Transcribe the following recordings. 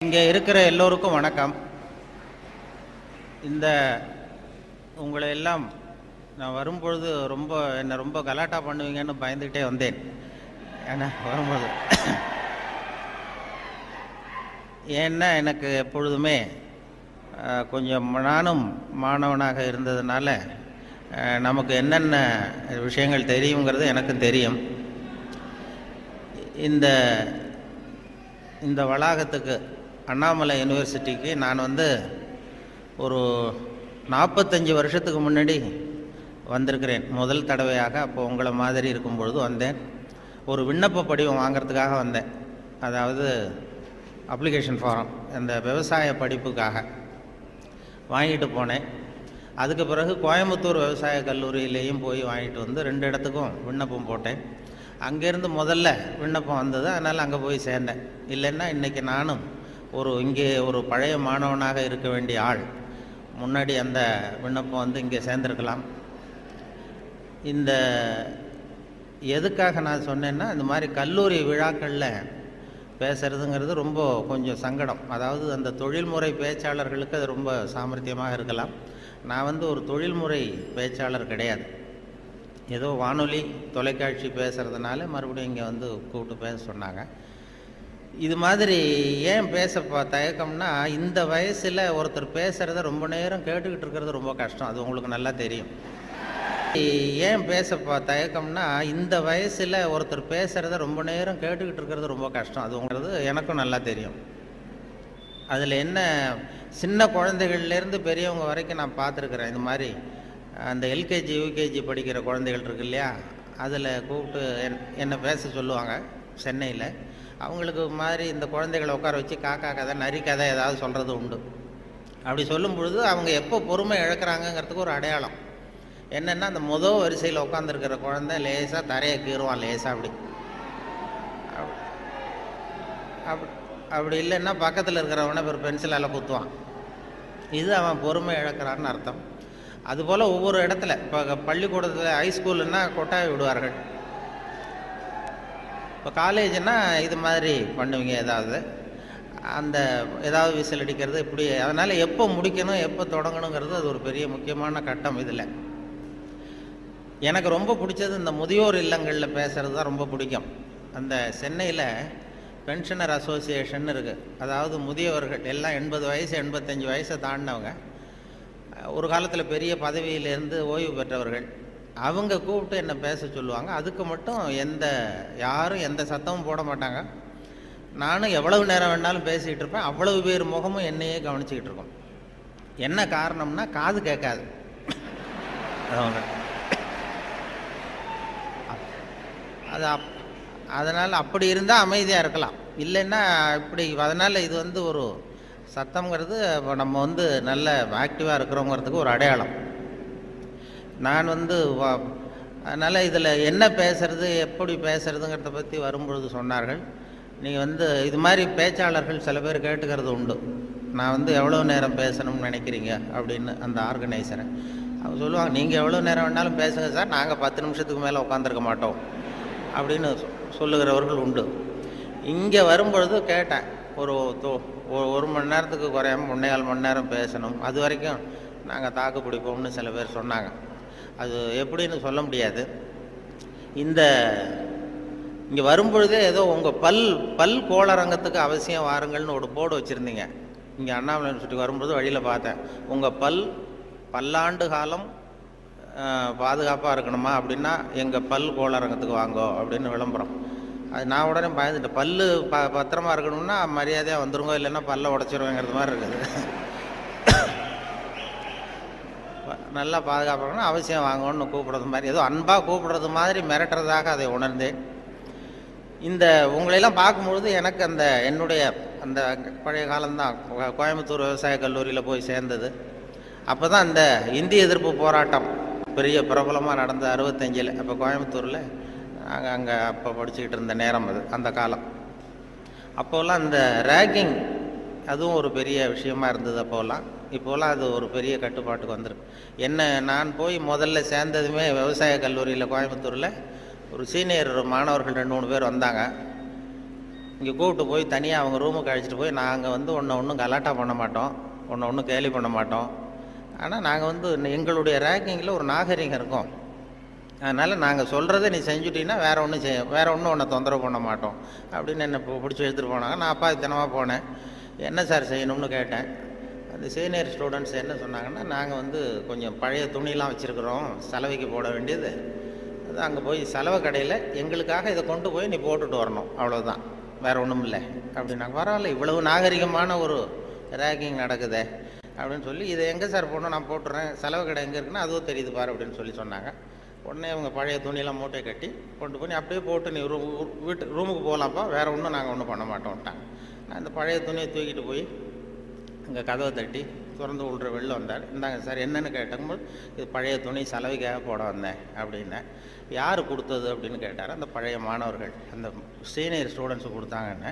இங்கே இருக்கிற எல்லோருக்கும் வணக்கம். இந்த உங்களை எல்லாம் நான் வரும்பொழுது என்னை ரொம்ப கலாட்டா பண்ணுவீங்கன்னு பயந்துகிட்டே வந்தேன். ஏன்னா வரும்போது ஏன்னா எனக்கு எப்பொழுதுமே கொஞ்சம் நானும் மாணவனாக இருந்ததுனால நமக்கு என்னென்ன விஷயங்கள் தெரியுங்கிறது எனக்கும் தெரியும். இந்த வளாகத்துக்கு அண்ணாமலை யூனிவர்சிட்டிக்கு நான் ஒரு 45 வருஷத்துக்கு முன்னாடி வந்திருக்கிறேன் முதல் தடவையாக. அப்போ உங்களை மாதிரி இருக்கும் பொழுது வந்தேன். ஒரு விண்ணப்ப படிவம் வாங்கிறதுக்காக வந்தேன். அதாவது அப்ளிகேஷன் ஃபாரம், அந்த விவசாய படிப்புக்காக வாங்கிட்டு போனேன். அதுக்கு பிறகு கோயம்புத்தூர் விவசாய கல்லூரியிலேயும் போய் வாங்கிட்டு வந்து 2 இடத்துக்கும் விண்ணப்பம் போட்டேன். அங்கேருந்து முதல்ல விண்ணப்பம் வந்தது, அதனால் அங்கே போய் சேர்ந்தேன். இல்லைன்னா இன்றைக்கி நானும் இங்கே ஒரு பழைய மாணவனாக இருக்க வேண்டிய ஆள் முன்னாடி அந்த விண்ணப்பம் இங்கே சேர்ந்துருக்கலாம். எதுக்காக நான் சொன்னேன்னா, இந்த மாதிரி கல்லூரி விழாக்களில் பேசுகிறதுங்கிறது ரொம்ப கொஞ்சம் சங்கடம். அதாவது அந்த தொழில்முறை பேச்சாளர்களுக்கு அது ரொம்ப சாமர்த்தியமாக இருக்கலாம். நான் ஒரு தொழில்முறை பேச்சாளர் கிடையாது. ஏதோ வானொலி தொலைக்காட்சி பேசுகிறதுனால மறுபடியும் இங்கே கூப்பிட்டு பேச சொன்னாங்க. இது மாதிரி ஏன் பேச தயக்கம்னா, இந்த வயசில் ஒருத்தர் பேசுகிறத ரொம்ப நேரம் கேட்டுக்கிட்டு இருக்கிறது ரொம்ப கஷ்டம். அது உங்களுக்கு நல்லா தெரியும். ஏன் பேச தயக்கம்னா, இந்த வயசில் ஒருத்தர் பேசுகிறத ரொம்ப நேரம் கேட்டுக்கிட்டு இருக்கிறது ரொம்ப கஷ்டம். அதுங்கிறது எனக்கும் நல்லா தெரியும். அதில் என்ன, சின்ன குழந்தைகள்லேருந்து பெரியவங்க வரைக்கும் நான் பார்த்துருக்குறேன். இந்த மாதிரி அந்த எல்கேஜி யூகேஜி படிக்கிற குழந்தைகள் இருக்கு இல்லையா, அதில் கூப்பிட்டு என்னை பேச சொல்லுவாங்க சென்னையில். அவங்களுக்கு மாதிரி இந்த குழந்தைகளை உட்கார வச்சு காக்கா கதை நரி கதை ஏதாவது சொல்கிறது உண்டு. அப்படி சொல்லும் பொழுது அவங்க எப்போ பொறுமை இழக்கிறாங்கங்கிறதுக்கு ஒரு அடையாளம் என்னென்னா, அந்த முதல் வரிசையில் உட்காந்துருக்கிற குழந்தை லேசாக தரையை கீறுவான், லேசாக அப்படி இல்லைன்னா பக்கத்தில் இருக்கிறவனை ஒரு பென்சிலால் குத்துவான். இது அவன் பொறுமை இழக்கிறான்னு அர்த்தம். அதுபோல் ஒவ்வொரு இடத்துல, இப்போ பள்ளிக்கூடத்தில் ஹைஸ்கூலுன்னா கொட்டாய் விடுவார்கள். இப்போ காலேஜுன்னா இது மாதிரி பண்ணுவீங்க, ஏதாவது விசில் அடிக்கிறது இப்படி. அதனால் எப்போ முடிக்கணும் எப்போ தொடங்கணுங்கிறது அது ஒரு பெரிய முக்கியமான கட்டம். இதில் எனக்கு ரொம்ப பிடிச்சது இந்த முதியோர் இல்லங்களில் பேசுகிறது தான் ரொம்ப பிடிக்கும். அந்த சென்னையில் பென்ஷனர் அசோசியேஷன் இருக்குது. அதாவது முதியவர்கள் எல்லாம் 80 வயசு 85 வயசை தாண்டினவங்க, ஒரு காலத்தில் பெரிய பதவியிலேருந்து ஓய்வு பெற்றவர்கள். அவங்க கூப்பிட்டு என்னை பேச சொல்லுவாங்க. அதுக்கு மட்டும் யாரும் எந்த சத்தமும் போட மாட்டாங்க. நானும் எவ்வளவு நேரம் வேணாலும் பேசிக்கிட்டு இருப்பேன். அவ்வளவு பேர் முகமும் என்னையே கவனிச்சிக்கிட்டு இருக்கோம். என்ன காரணம்னா, காது கேட்காது. அதனால் அப்படி இருந்தால் அமைதியாக இருக்கலாம், இல்லைன்னா இப்படி. அதனால் இது ஒரு சத்தம்ங்கிறது நம்ம நல்ல ஆக்டிவாக இருக்கிறோங்கிறதுக்கு ஒரு அடையாளம். நான் அதனால் இதில் என்ன பேசுறது எப்படி பேசுறதுங்கிறத பற்றி வரும்பொழுது சொன்னார்கள். நீங்கள் இது மாதிரி பேச்சாளர்கள் சில பேர் கேட்டுக்கிறது உண்டு, நான் எவ்வளோ நேரம் பேசணும்னு நினைக்கிறீங்க அப்படின்னு. அந்த ஆர்கனைசரை அவங்க சொல்லுவாங்க, நீங்கள் எவ்வளோ நேரம் வேணாலும் பேசுங்க சார், நாங்கள் 10 நிமிஷத்துக்கு மேலே உட்காந்துருக்க மாட்டோம் அப்படின்னு சொல்லுகிறவர்கள் உண்டு. இங்கே வரும்பொழுது கேட்டேன், ஒரு மணி நேரத்துக்கு குறையாம 3.25 மணி நேரம் பேசணும், அது வரைக்கும் நாங்கள் தாக்கு பிடிப்போம்னு சில பேர் சொன்னாங்க. அது எப்படின்னு சொல்ல முடியாது. இங்கே வரும்பொழுதே ஏதோ உங்கள் பல் கோளரங்கத்துக்கு அவசியம் வாருங்கள்னு ஒரு போர்டு வச்சுருந்தீங்க. இங்கே அண்ணாமலை யூனிவர்சிட்டி வரும்பொழுது வழியில் பார்த்தேன். உங்கள் பல்லாண்டு காலம் பாதுகாப்பாக இருக்கணுமா அப்படின்னா எங்கள் பல் கோளரங்கத்துக்கு வாங்கோ அப்படின்னு விளம்பரம். அது நான் உடனே பயந்துட்டேன். பத்திரமா இருக்கணும்னா மரியாதையாக வந்துருங்க, இல்லைன்னா பல்ல உடச்சிருவேங்கிறது மாதிரி இருக்குது. நல்லா பாதுகாப்பாகணும், அவசியம் வாங்கணும்னு கூப்பிடுறது மாதிரி, ஏதோ அன்பாக கூப்பிடுறது மாதிரி மிரட்டுறதாக அதை உணர்ந்தேன். உங்களையெல்லாம் பார்க்கும்பொழுது எனக்கு என்னுடைய அந்த பழைய காலம்தான். கோயம்புத்தூர் விவசாய கல்லூரியில் போய் சேர்ந்தது. அப்போ தான் இந்த இந்திய எதிர்ப்பு போராட்டம் பெரிய பிரபலமாக நடந்த 65. அப்போ கோயம்புத்தூரில் நாங்கள் அங்கே அப்போ படிச்சுக்கிட்டு இருந்த நேரம் அது, அந்த காலம். அப்போல்லாம் இந்த ரேகிங் அதுவும் ஒரு பெரிய விஷயமா இருந்தது அப்போல்லாம். இப்போலாம் அது ஒரு பெரிய கட்டுப்பாட்டுக்கு வந்துருக்கு. நான் போய் முதல்ல சேர்ந்ததுமே விவசாய கல்லூரியில் கோயம்புத்தூரில் ஒரு சீனியர் மாணவர்கள் 2-3 பேர் வந்தாங்க. இங்கே கூப்பிட்டு போய் தனியாக அவங்க ரூமுக்கு அழைச்சிட்டு போய் நாங்கள் வந்து ஒன்றும் கலாட்டா பண்ண மாட்டோம், ஒன்றும் கேலி பண்ண மாட்டோம். ஆனால் நாங்கள் வந்து எங்களுடைய ரேங்கிங்கில் ஒரு நாகரிகம் இருக்கும். அதனால் நாங்கள் சொல்கிறத நீ செஞ்சுட்டீங்கன்னா வேறு ஒன்றும் உன்னை தொந்தரவு பண்ண மாட்டோம் அப்படின்னு என்னை பிடிச்சி எடுத்துகிட்டு போனாங்க. நான் அப்பா தினமாக போனேன். என்ன சார் செய்யணும்னு கேட்டேன். அந்த சீனியர் ஸ்டூடெண்ட்ஸ் என்ன சொன்னாங்கன்னா, நாங்கள் வந்து கொஞ்சம் பழைய துணியெலாம் வச்சுருக்குறோம், சலவைக்கு போட வேண்டியது. அது அங்கே போய் சலவை கடையில் எங்களுக்காக இதை கொண்டு போய் நீ போட்டுட்டு வரணும், அவ்வளோதான், வேறு ஒன்றும் இல்லை அப்படின்னாங்க. பரவாயில்ல, இவ்வளவு நாகரிகமான ஒரு ரேக்கிங் நடக்குதே அப்படின்னு சொல்லி, இதை எங்கே சார் போடணும், நான் போட்டுறேன், செலவு கடை எங்கே இருக்குன்னா அதுவும் தெரியுது பாரு அப்படின்னு சொல்லி சொன்னாங்க. உடனே அவங்க பழைய துணியெல்லாம் மூட்டை கட்டி கொண்டு போய் அப்படியே போட்டு நீ ரூமுக்கு போகலாம்ப்பா, வேறு ஒன்றும் நாங்கள் ஒன்றும் பண்ண மாட்டோம்ட்டாங்க. நான் இந்த பழைய துணியை தூக்கிட்டு போய் அங்கே கதவை தட்டி திறந்து விட்ற வெளில வந்தார். இந்தாங்க சார் என்னென்னு கேட்டபோது, இது பழைய துணி சலவைக்காக போட வந்தேன் அப்படின்னேன். யார் கொடுத்தது அப்படின்னு கேட்டார். அந்த பழைய மாணவர்கள், அந்த சீனியர் ஸ்டூடெண்ட்ஸு கொடுத்தாங்கன்னு.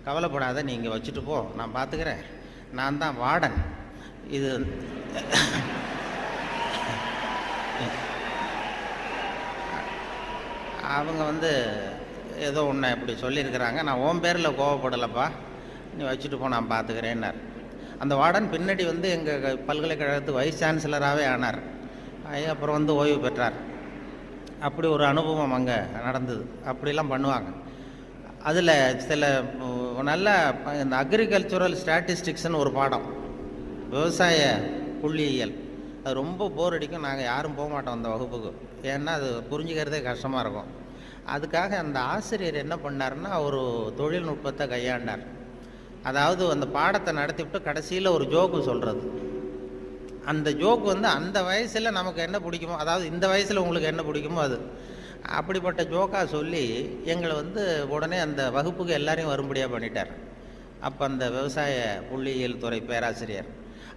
கவலைப்படாத, நீ இங்கே வச்சுட்டு போ, நான் பார்த்துக்கிறேன், நான் தான் வார்டன். இது அவங்க வந்து ஏதோ ஒன்று இப்படி சொல்லியிருக்கிறாங்க, நான் உன் பேரில் கோவப்படலைப்பா, நீ வச்சுட்டு போ, நான் பார்த்துக்கிறேன்னார். அந்த வார்டன் பின்னாடி வந்து எங்கள் பல்கலைக்கழகத்து வைஸ் சான்சலராகவே ஆனார். அப்புறம் வந்து ஓய்வு பெற்றார். அப்படி ஒரு அனுபவம் அங்கே நடந்தது. அப்படிலாம் பண்ணுவாங்க. அதில் சில நல்ல இந்த அக்ரிகல்ச்சுரல் ஸ்டாட்டிஸ்டிக்ஸ்னு ஒரு பாடம், விவசாய புள்ளியியல், அது ரொம்ப போர் அடிக்கும். நாங்கள் யாரும் போக மாட்டோம் அந்த வகுப்புக்கு, ஏன்னா அது புரிஞ்சுக்கிறதே கஷ்டமாக இருக்கும். அதுக்காக அந்த ஆசிரியர் என்ன பண்ணார்னா, ஒரு தொழில்நுட்பத்தை கையாண்டார். அதாவது அந்த பாடத்தை நடத்திவிட்டு கடைசியில் ஒரு ஜோக்கு சொல்கிறது. அந்த ஜோக்கு வந்து அந்த வயசில் நமக்கு என்ன பிடிக்குமோ, அதாவது இந்த வயசில் உங்களுக்கு என்ன பிடிக்குமோ அது, அப்படிப்பட்ட ஜோக்காக சொல்லி எங்களை வந்து உடனே அந்த வகுப்புக்கு எல்லாரையும் வரும்படியாக பண்ணிட்டார். அப்போ அந்த விவசாய புள்ளியியல் துறை பேராசிரியர்,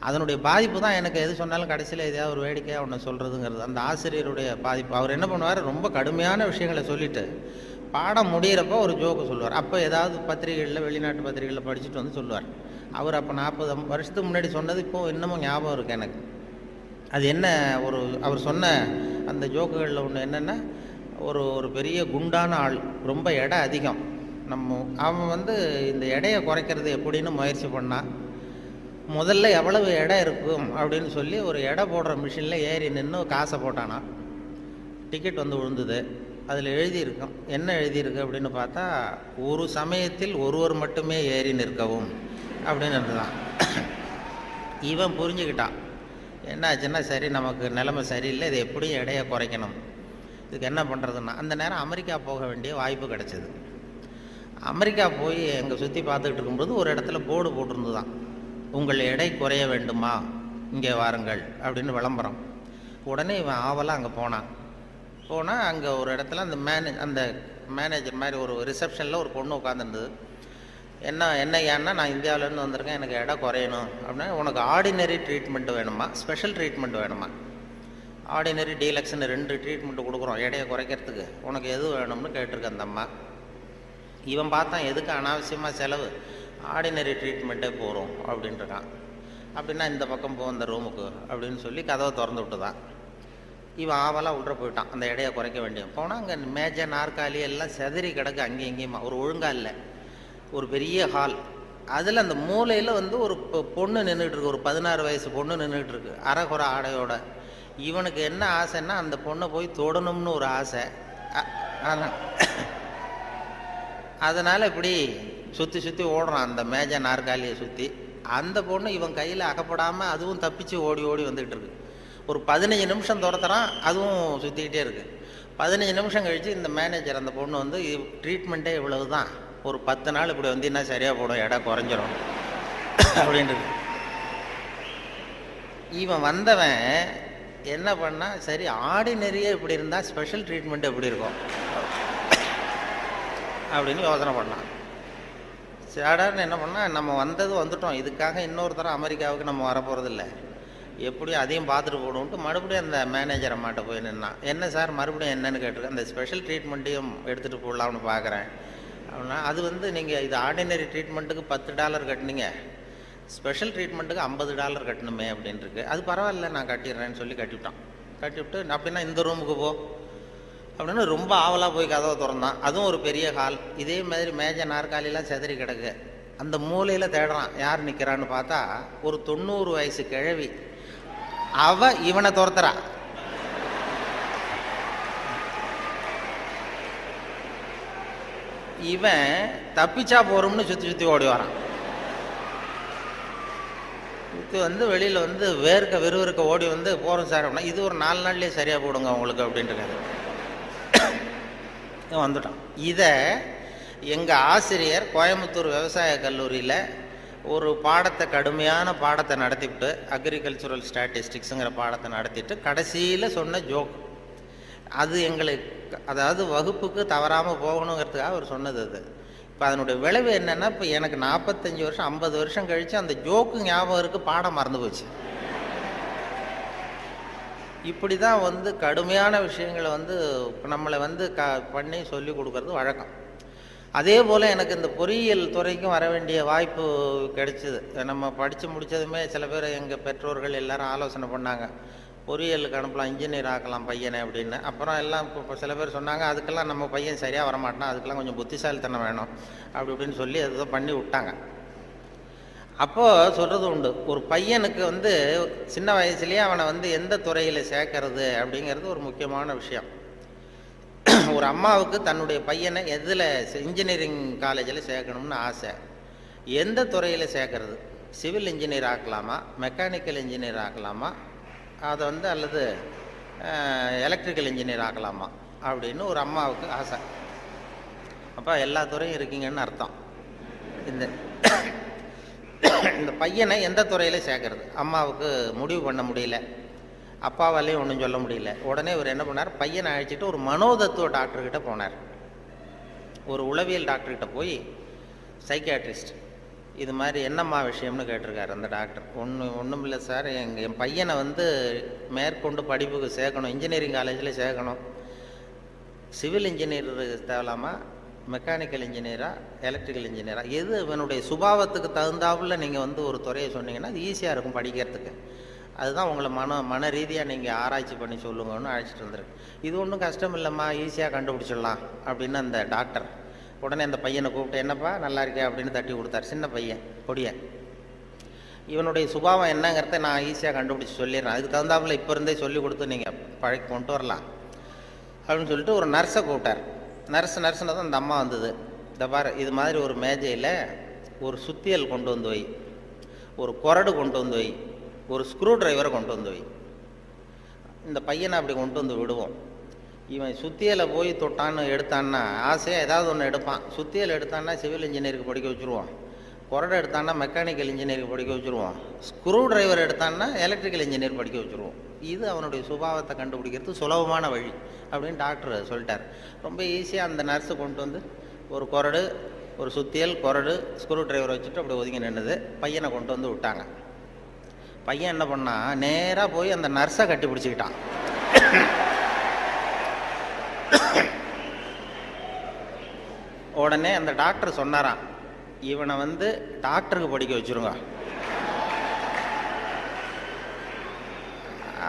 அதனுடைய பாதிப்பு தான் எனக்கு எது சொன்னாலும் கடைசியில் எதையாவது ஒரு வேடிக்கையாக ஒன்று சொல்கிறதுங்கிறது. அந்த ஆசிரியருடைய பாதிப்பு. அவர் என்ன பண்ணுவார், ரொம்ப கடுமையான விஷயங்களை சொல்லிவிட்டு பாடம் முடிகிறப்போ ஒரு ஜோக்கு சொல்லுவார். அப்போ ஏதாவது பத்திரிகைகளில், வெளிநாட்டு பத்திரிகைகளில் படிச்சுட்டு வந்து சொல்லுவார். அவர் அப்போ 40 வருஷத்துக்கு முன்னாடி சொன்னது இப்போது இன்னமும் ஞாபகம் இருக்குது எனக்கு. அது என்ன, அவர் சொன்ன அந்த ஜோக்குகளில் ஒன்று என்னென்னா, ஒரு பெரிய குண்டான ஆள், ரொம்ப எடை அதிகம், அவன் வந்து இந்த எடையை குறைக்கிறது எப்படின்னு முயற்சி பண்ணான். முதல்ல எவ்வளவு எடை இருக்கும் அப்படின்னு சொல்லி ஒரு எடை போடுற மிஷினில் ஏறி நின்று காசை போட்டானா. டிக்கெட் வந்து விழுந்தது. அதில் எழுதியிருக்கும், என்ன எழுதியிருக்கு அப்படின்னு பார்த்தா, ஒரு சமயத்தில் ஒருவர் மட்டுமே ஏறி நிற்கவும் அப்படின்னு இருந்துதான். இவன் புரிஞ்சுக்கிட்டான், என்ன ஆச்சுன்னா, சரி நமக்கு நிலைமை சரியில்லை, இது எப்படியும் எடையை குறைக்கணும், இதுக்கு என்ன பண்ணுறதுன்னா, அந்த நேரம் அமெரிக்கா போக வேண்டிய வாய்ப்பு கிடச்சிது. அமெரிக்கா போய் அங்கே சுற்றி பார்த்துக்கிட்டு இருக்கும்போது ஒரு இடத்துல போர்டு போட்டிருந்துதான், உங்கள் எடை குறைய வேண்டுமா, இங்கே வாருங்கள் அப்படின்னு விளம்பரம். உடனே இவன் ஆவலாக அங்கே போனான். அங்கே ஒரு இடத்துல அந்த மேனேஜர் மாதிரி ஒரு ரிசப்ஷனில் ஒரு பொண்ணு உட்காந்துருந்தது. என்ன ஏன்னா, நான் இந்தியாவிலேருந்து வந்திருக்கேன், எனக்கு எடை குறையணும் அப்படின்னா, உனக்கு ஆர்டினரி ட்ரீட்மெண்ட் வேணுமா, ஸ்பெஷல் ட்ரீட்மெண்ட் வேணுமா, ஆர்டினரி டீலக்ஸ்ன்னு 2 ட்ரீட்மெண்ட்டு கொடுக்குறோம் எடையை குறைக்கிறதுக்கு, உனக்கு எது வேணும்னு கேட்டிருக்க அந்த அம்மா. இவன் பார்த்தான், எதுக்கு அனாவசியமாக செலவு, ஆர்டினரி ட்ரீட்மெண்ட்டே போகிறோம் அப்படின்ட்டுருக்கான். அப்படின்னா இந்த பக்கம் போ அந்த ரூமுக்கு அப்படின்னு சொல்லி கதவை திறந்து விட்டு தான் இவன் ஆவலாக உள்ள போயிட்டான். அந்த எடையை குறைக்க வேண்டியது போனால் அங்கே மேஜை நாற்காலி எல்லாம் செதறி கிடக்கு, அங்கேயும் இங்கேயுமா, ஒரு ஒழுங்காக இல்லை. ஒரு பெரிய ஹால், அதில் அந்த மூலையில் வந்து ஒரு பொண்ணு நின்றுட்டுருக்கு, ஒரு 16 வயசு பொண்ணு நின்றுட்டுருக்கு, அரைகுறை ஆடையோட. இவனுக்கு என்ன ஆசைன்னா, அந்த பொண்ணை போய் தொடணும்னு ஒரு ஆசை. அதனால் இப்படி சுற்றி சுற்றி ஓடுறான் அந்த மேஜை நாற்காலியை சுற்றி. அந்த பொண்ணு இவன் கையில் அகப்படாமல் அதுவும் தப்பிச்சு ஓடி ஓடி வந்துக்கிட்டு இருக்கு. ஒரு 15 நிமிஷம் துரத்துறான், அதுவும் சுற்றிக்கிட்டே இருக்குது. 15 நிமிஷம் கழித்து இந்த மேனேஜர், அந்த பொண்ணு வந்து, ட்ரீட்மெண்ட்டே இவ்வளவு தான், ஒரு 10 நாள் இப்படி வந்தீங்கன்னா சரியாக போடும், எடை குறைஞ்சிரும் அப்படின்ட்டு. இவன் வந்தவன் என்ன பண்ணா, சரி ஆர்டினரியே இப்படி இருந்தால் ஸ்பெஷல் ட்ரீட்மெண்ட் எப்படி இருக்கும் அப்படின்னு யோசனை பண்ணான். சாடார்னு என்ன பண்ணால், நம்ம வந்துட்டோம், இதுக்காக இன்னொரு தரம் அமெரிக்காவுக்கு நம்ம வரப்போகிறதில்ல, எப்படியும் அதையும் பார்த்துட்டு போடுவோன்ட்டு மறுபடியும் அந்த மேனேஜர் அம்மாட்ட போய் நின்னான். என்ன சார் மறுபடியும் என்னன்னு கேட்டிருக்கேன். அந்த ஸ்பெஷல் ட்ரீட்மெண்ட்டையும் எடுத்துகிட்டு போடலாம்னு பார்க்குறேன் அப்படின்னா, அது வந்து நீங்கள் இது ஆர்டினரி ட்ரீட்மெண்ட்டுக்கு $10 கட்டினீங்க, ஸ்பெஷல் ட்ரீட்மெண்ட்டுக்கு $50 கட்டணுமே அப்படின்ட்டுருக்கு. அது பரவாயில்ல, நான் கட்டிடுறேன்னு சொல்லி கட்டிவிட்டான். கட்டிவிட்டு அப்படின்னா இந்த ரூமுக்கு போ அப்படின்னு ரொம்ப ஆவலாக போய் கதவை திறந்தான். அதுவும் ஒரு பெரிய ஹால். இதே மாதிரி மேஜை நாற்காலிலாம் செதறி கிடக்கு. அந்த மூலையில் தேடுறான், யார் நிற்கிறான்னு பார்த்தா ஒரு 90 வயசு கிழவி. அவ இவனை துரத்துறா. இவன் தப்பிச்சா போறோம்னு சுற்றி சுற்றி ஓடி வரான். சுற்றி வந்து வெளியில் வந்து விறுவிறுக்க ஓடி வந்து போகிறோம் சார் அப்படின்னா, இது ஒரு 4 நாள்லேயே சரியாக போடுங்க உங்களுக்கு அப்படின்ட்டு வந்துட்டான். இதை எங்கள் ஆசிரியர் கோயம்புத்தூர் விவசாய கல்லூரியில் ஒரு பாடத்தை, கடுமையான பாடத்தை நடத்திவிட்டு, அக்ரிகல்ச்சுரல் ஸ்டாட்டிஸ்டிக்ஸுங்கிற பாடத்தை நடத்திட்டு கடைசியில் சொன்ன ஜோக் அது எங்களுக்கு, அதாவது வகுப்புக்கு தவறாமல் போகணுங்கிறதுக்காக அவர் சொன்னது அது. இப்போ அதனுடைய விளைவு என்னென்னா, இப்போ எனக்கு 45 வருஷம் 50 வருஷம் கழித்து அந்த ஜோக்கு ஞாபகம் இருக்குது, பாடம் மறந்து போச்சு. இப்படி தான் வந்து கடுமையான விஷயங்களை வந்து நம்மளை வந்து பண்ணி சொல்லி கொடுக்கறது வழக்கம். அதே போல் எனக்கு இந்த பொறியியல் துறைக்கும் வர வேண்டிய வாய்ப்பு கிடைச்சிது. நம்ம படித்து முடித்ததுமே சில பேர் எங்கள் பெற்றோர்கள் எல்லாரும் ஆலோசனை பண்ணாங்க, பொறியியலுக்கு அனுப்பலாம், இன்ஜினியர் ஆக்கலாம் பையனை அப்படின்னு. அப்புறம் எல்லாம் இப்போ சில பேர் சொன்னாங்க, அதுக்கெல்லாம் நம்ம பையன் சரியாக வரமாட்டான், அதுக்கெல்லாம் கொஞ்சம் புத்திசாலித்தனம் வேணும் அப்படி இப்படின்னு சொல்லி அதை பண்ணி விட்டாங்க. அப்போது சொல்கிறது உண்டு, ஒரு பையனுக்கு வந்து சின்ன வயசுலேயே அவனை வந்து எந்த துறையில் சேர்க்கறது அப்படிங்கிறது ஒரு முக்கியமான விஷயம். ஒரு அம்மாவுக்கு தன்னுடைய பையனை எதில், இன்ஜினியரிங் காலேஜில் சேர்க்கணும்னு ஆசை. எந்த துறையில் சேர்க்கறது, சிவில் இன்ஜினியர் ஆக்கலாமா, மெக்கானிக்கல் இன்ஜினியர் ஆக்கலாமா, அதை வந்து அல்லது எலக்ட்ரிக்கல் இன்ஜினியர் ஆக்கலாமா அப்படின்னு ஒரு அம்மாவுக்கு ஆசை. அப்போ எல்லா துறையும் இருக்கீங்கன்னு அர்த்தம். இந்த பையனை எந்த துறையில் சேர்க்கறது அம்மாவுக்கு முடிவு பண்ண முடியல, அப்பாவாலேயும் ஒன்றும் சொல்ல முடியல. உடனே இவர் என்ன பண்ணார், பையனை அழைச்சிட்டு ஒரு மனோதத்துவ டாக்டர்கிட்ட போனார். ஒரு உளவியல் டாக்டர்கிட்ட போய், சைக்கியாட்ரிஸ்ட், இது மாதிரி என்னம்மா விஷயம்னு கேட்டிருக்காரு அந்த டாக்டர். ஒன்றும் இல்லை சார், என் பையனை வந்து மேற்கொண்டு படிப்புக்கு சேர்க்கணும், இன்ஜினியரிங் காலேஜில் சேர்க்கணும். சிவில் இன்ஜினியர் தேவலாமா, மெக்கானிக்கல் இன்ஜினியரா, எலக்ட்ரிக்கல் இன்ஜினியரா, எது இவனுடைய சுபாவத்துக்கு தகுந்தாப்புல நீங்கள் வந்து ஒரு துறையை சொன்னீங்கன்னா அது ஈஸியாக இருக்கும் படிக்கிறதுக்கு. அதுதான் உங்களை மன ரீதியாக நீங்கள் ஆராய்ச்சி பண்ணி சொல்லுங்கன்னு அழைச்சிட்டு வந்துருக்கு. இது ஒன்றும் கஷ்டம் இல்லைம்மா, ஈஸியாக கண்டுபிடிச்சிடலாம் அப்படின்னு அந்த டாக்டர். உடனே அந்த பையனை கூப்பிட்டு, என்னப்பா நல்லா இருக்கே அப்படின்னு தட்டி கொடுத்தார். சின்ன பையன், பொடியன். இவனுடைய சுபாவம் என்னங்கிறத நான் ஈஸியாக கண்டுபிடிச்சி சொல்லிடுறேன், அதுக்கு தகுந்தாப்புல இப்போ இருந்தே சொல்லி கொடுத்து நீங்கள் பழக்கி கொண்டு வரலாம் அப்படின்னு சொல்லிட்டு ஒரு நர்ஸை கூப்பிட்டார். நர்ஸ்னு தான் அந்த அம்மா வந்தது. இந்த பாரு, இது மாதிரி ஒரு மேஜையில் ஒரு சுத்தியல் கொண்டு வந்து வை, ஒரு கொரடு கொண்டு வந்து வை, ஒரு ஸ்க்ரூ டிரைவரை கொண்டு வந்து வை. இந்த பையனை அப்படி கொண்டு வந்து விடுவோம். இவன் சுத்தியலை போய் தொட்டான்னு எடுத்தான்னா ஆசையாக ஏதாவது ஒன்று எடுப்பான். சுத்தியல் எடுத்தான்னா சிவில் இன்ஜினியருக்கு படிக்க வச்சுருவோம், கொரடை எடுத்தான்னா மெக்கானிக்கல் இன்ஜினியருக்கு படிக்க வச்சுருவோம், ஸ்க்ரூ டிரைவர் எடுத்தான்னா எலக்ட்ரிக்கல் இன்ஜினியர் படிக்க வச்சுருவோம். இது அவனுடைய சுபாவத்தை கண்டுபிடிக்கிறது சுலபமான வழி அப்படின்னு டாக்டர் சொல்லிட்டார். ரொம்ப ஈஸியாக அந்த நர்ஸு கொண்டு வந்து ஒரு கொரடு, ஒரு சுத்தியல், கொரடு, ஸ்க்ரூ டிரைவர் வச்சுட்டு அப்படி ஒதுங்கி நின்றுது. பையனை கொண்டு வந்து விட்டாங்க. பையன் என்ன பண்ணான், நேராக போய் அந்த நர்ஸை கட்டி பிடிச்சிக்கிட்டான். உடனே அந்த டாக்டர் சொன்னாராம், இவனை வந்து டாக்டருக்கு படிக்க வச்சுருங்க,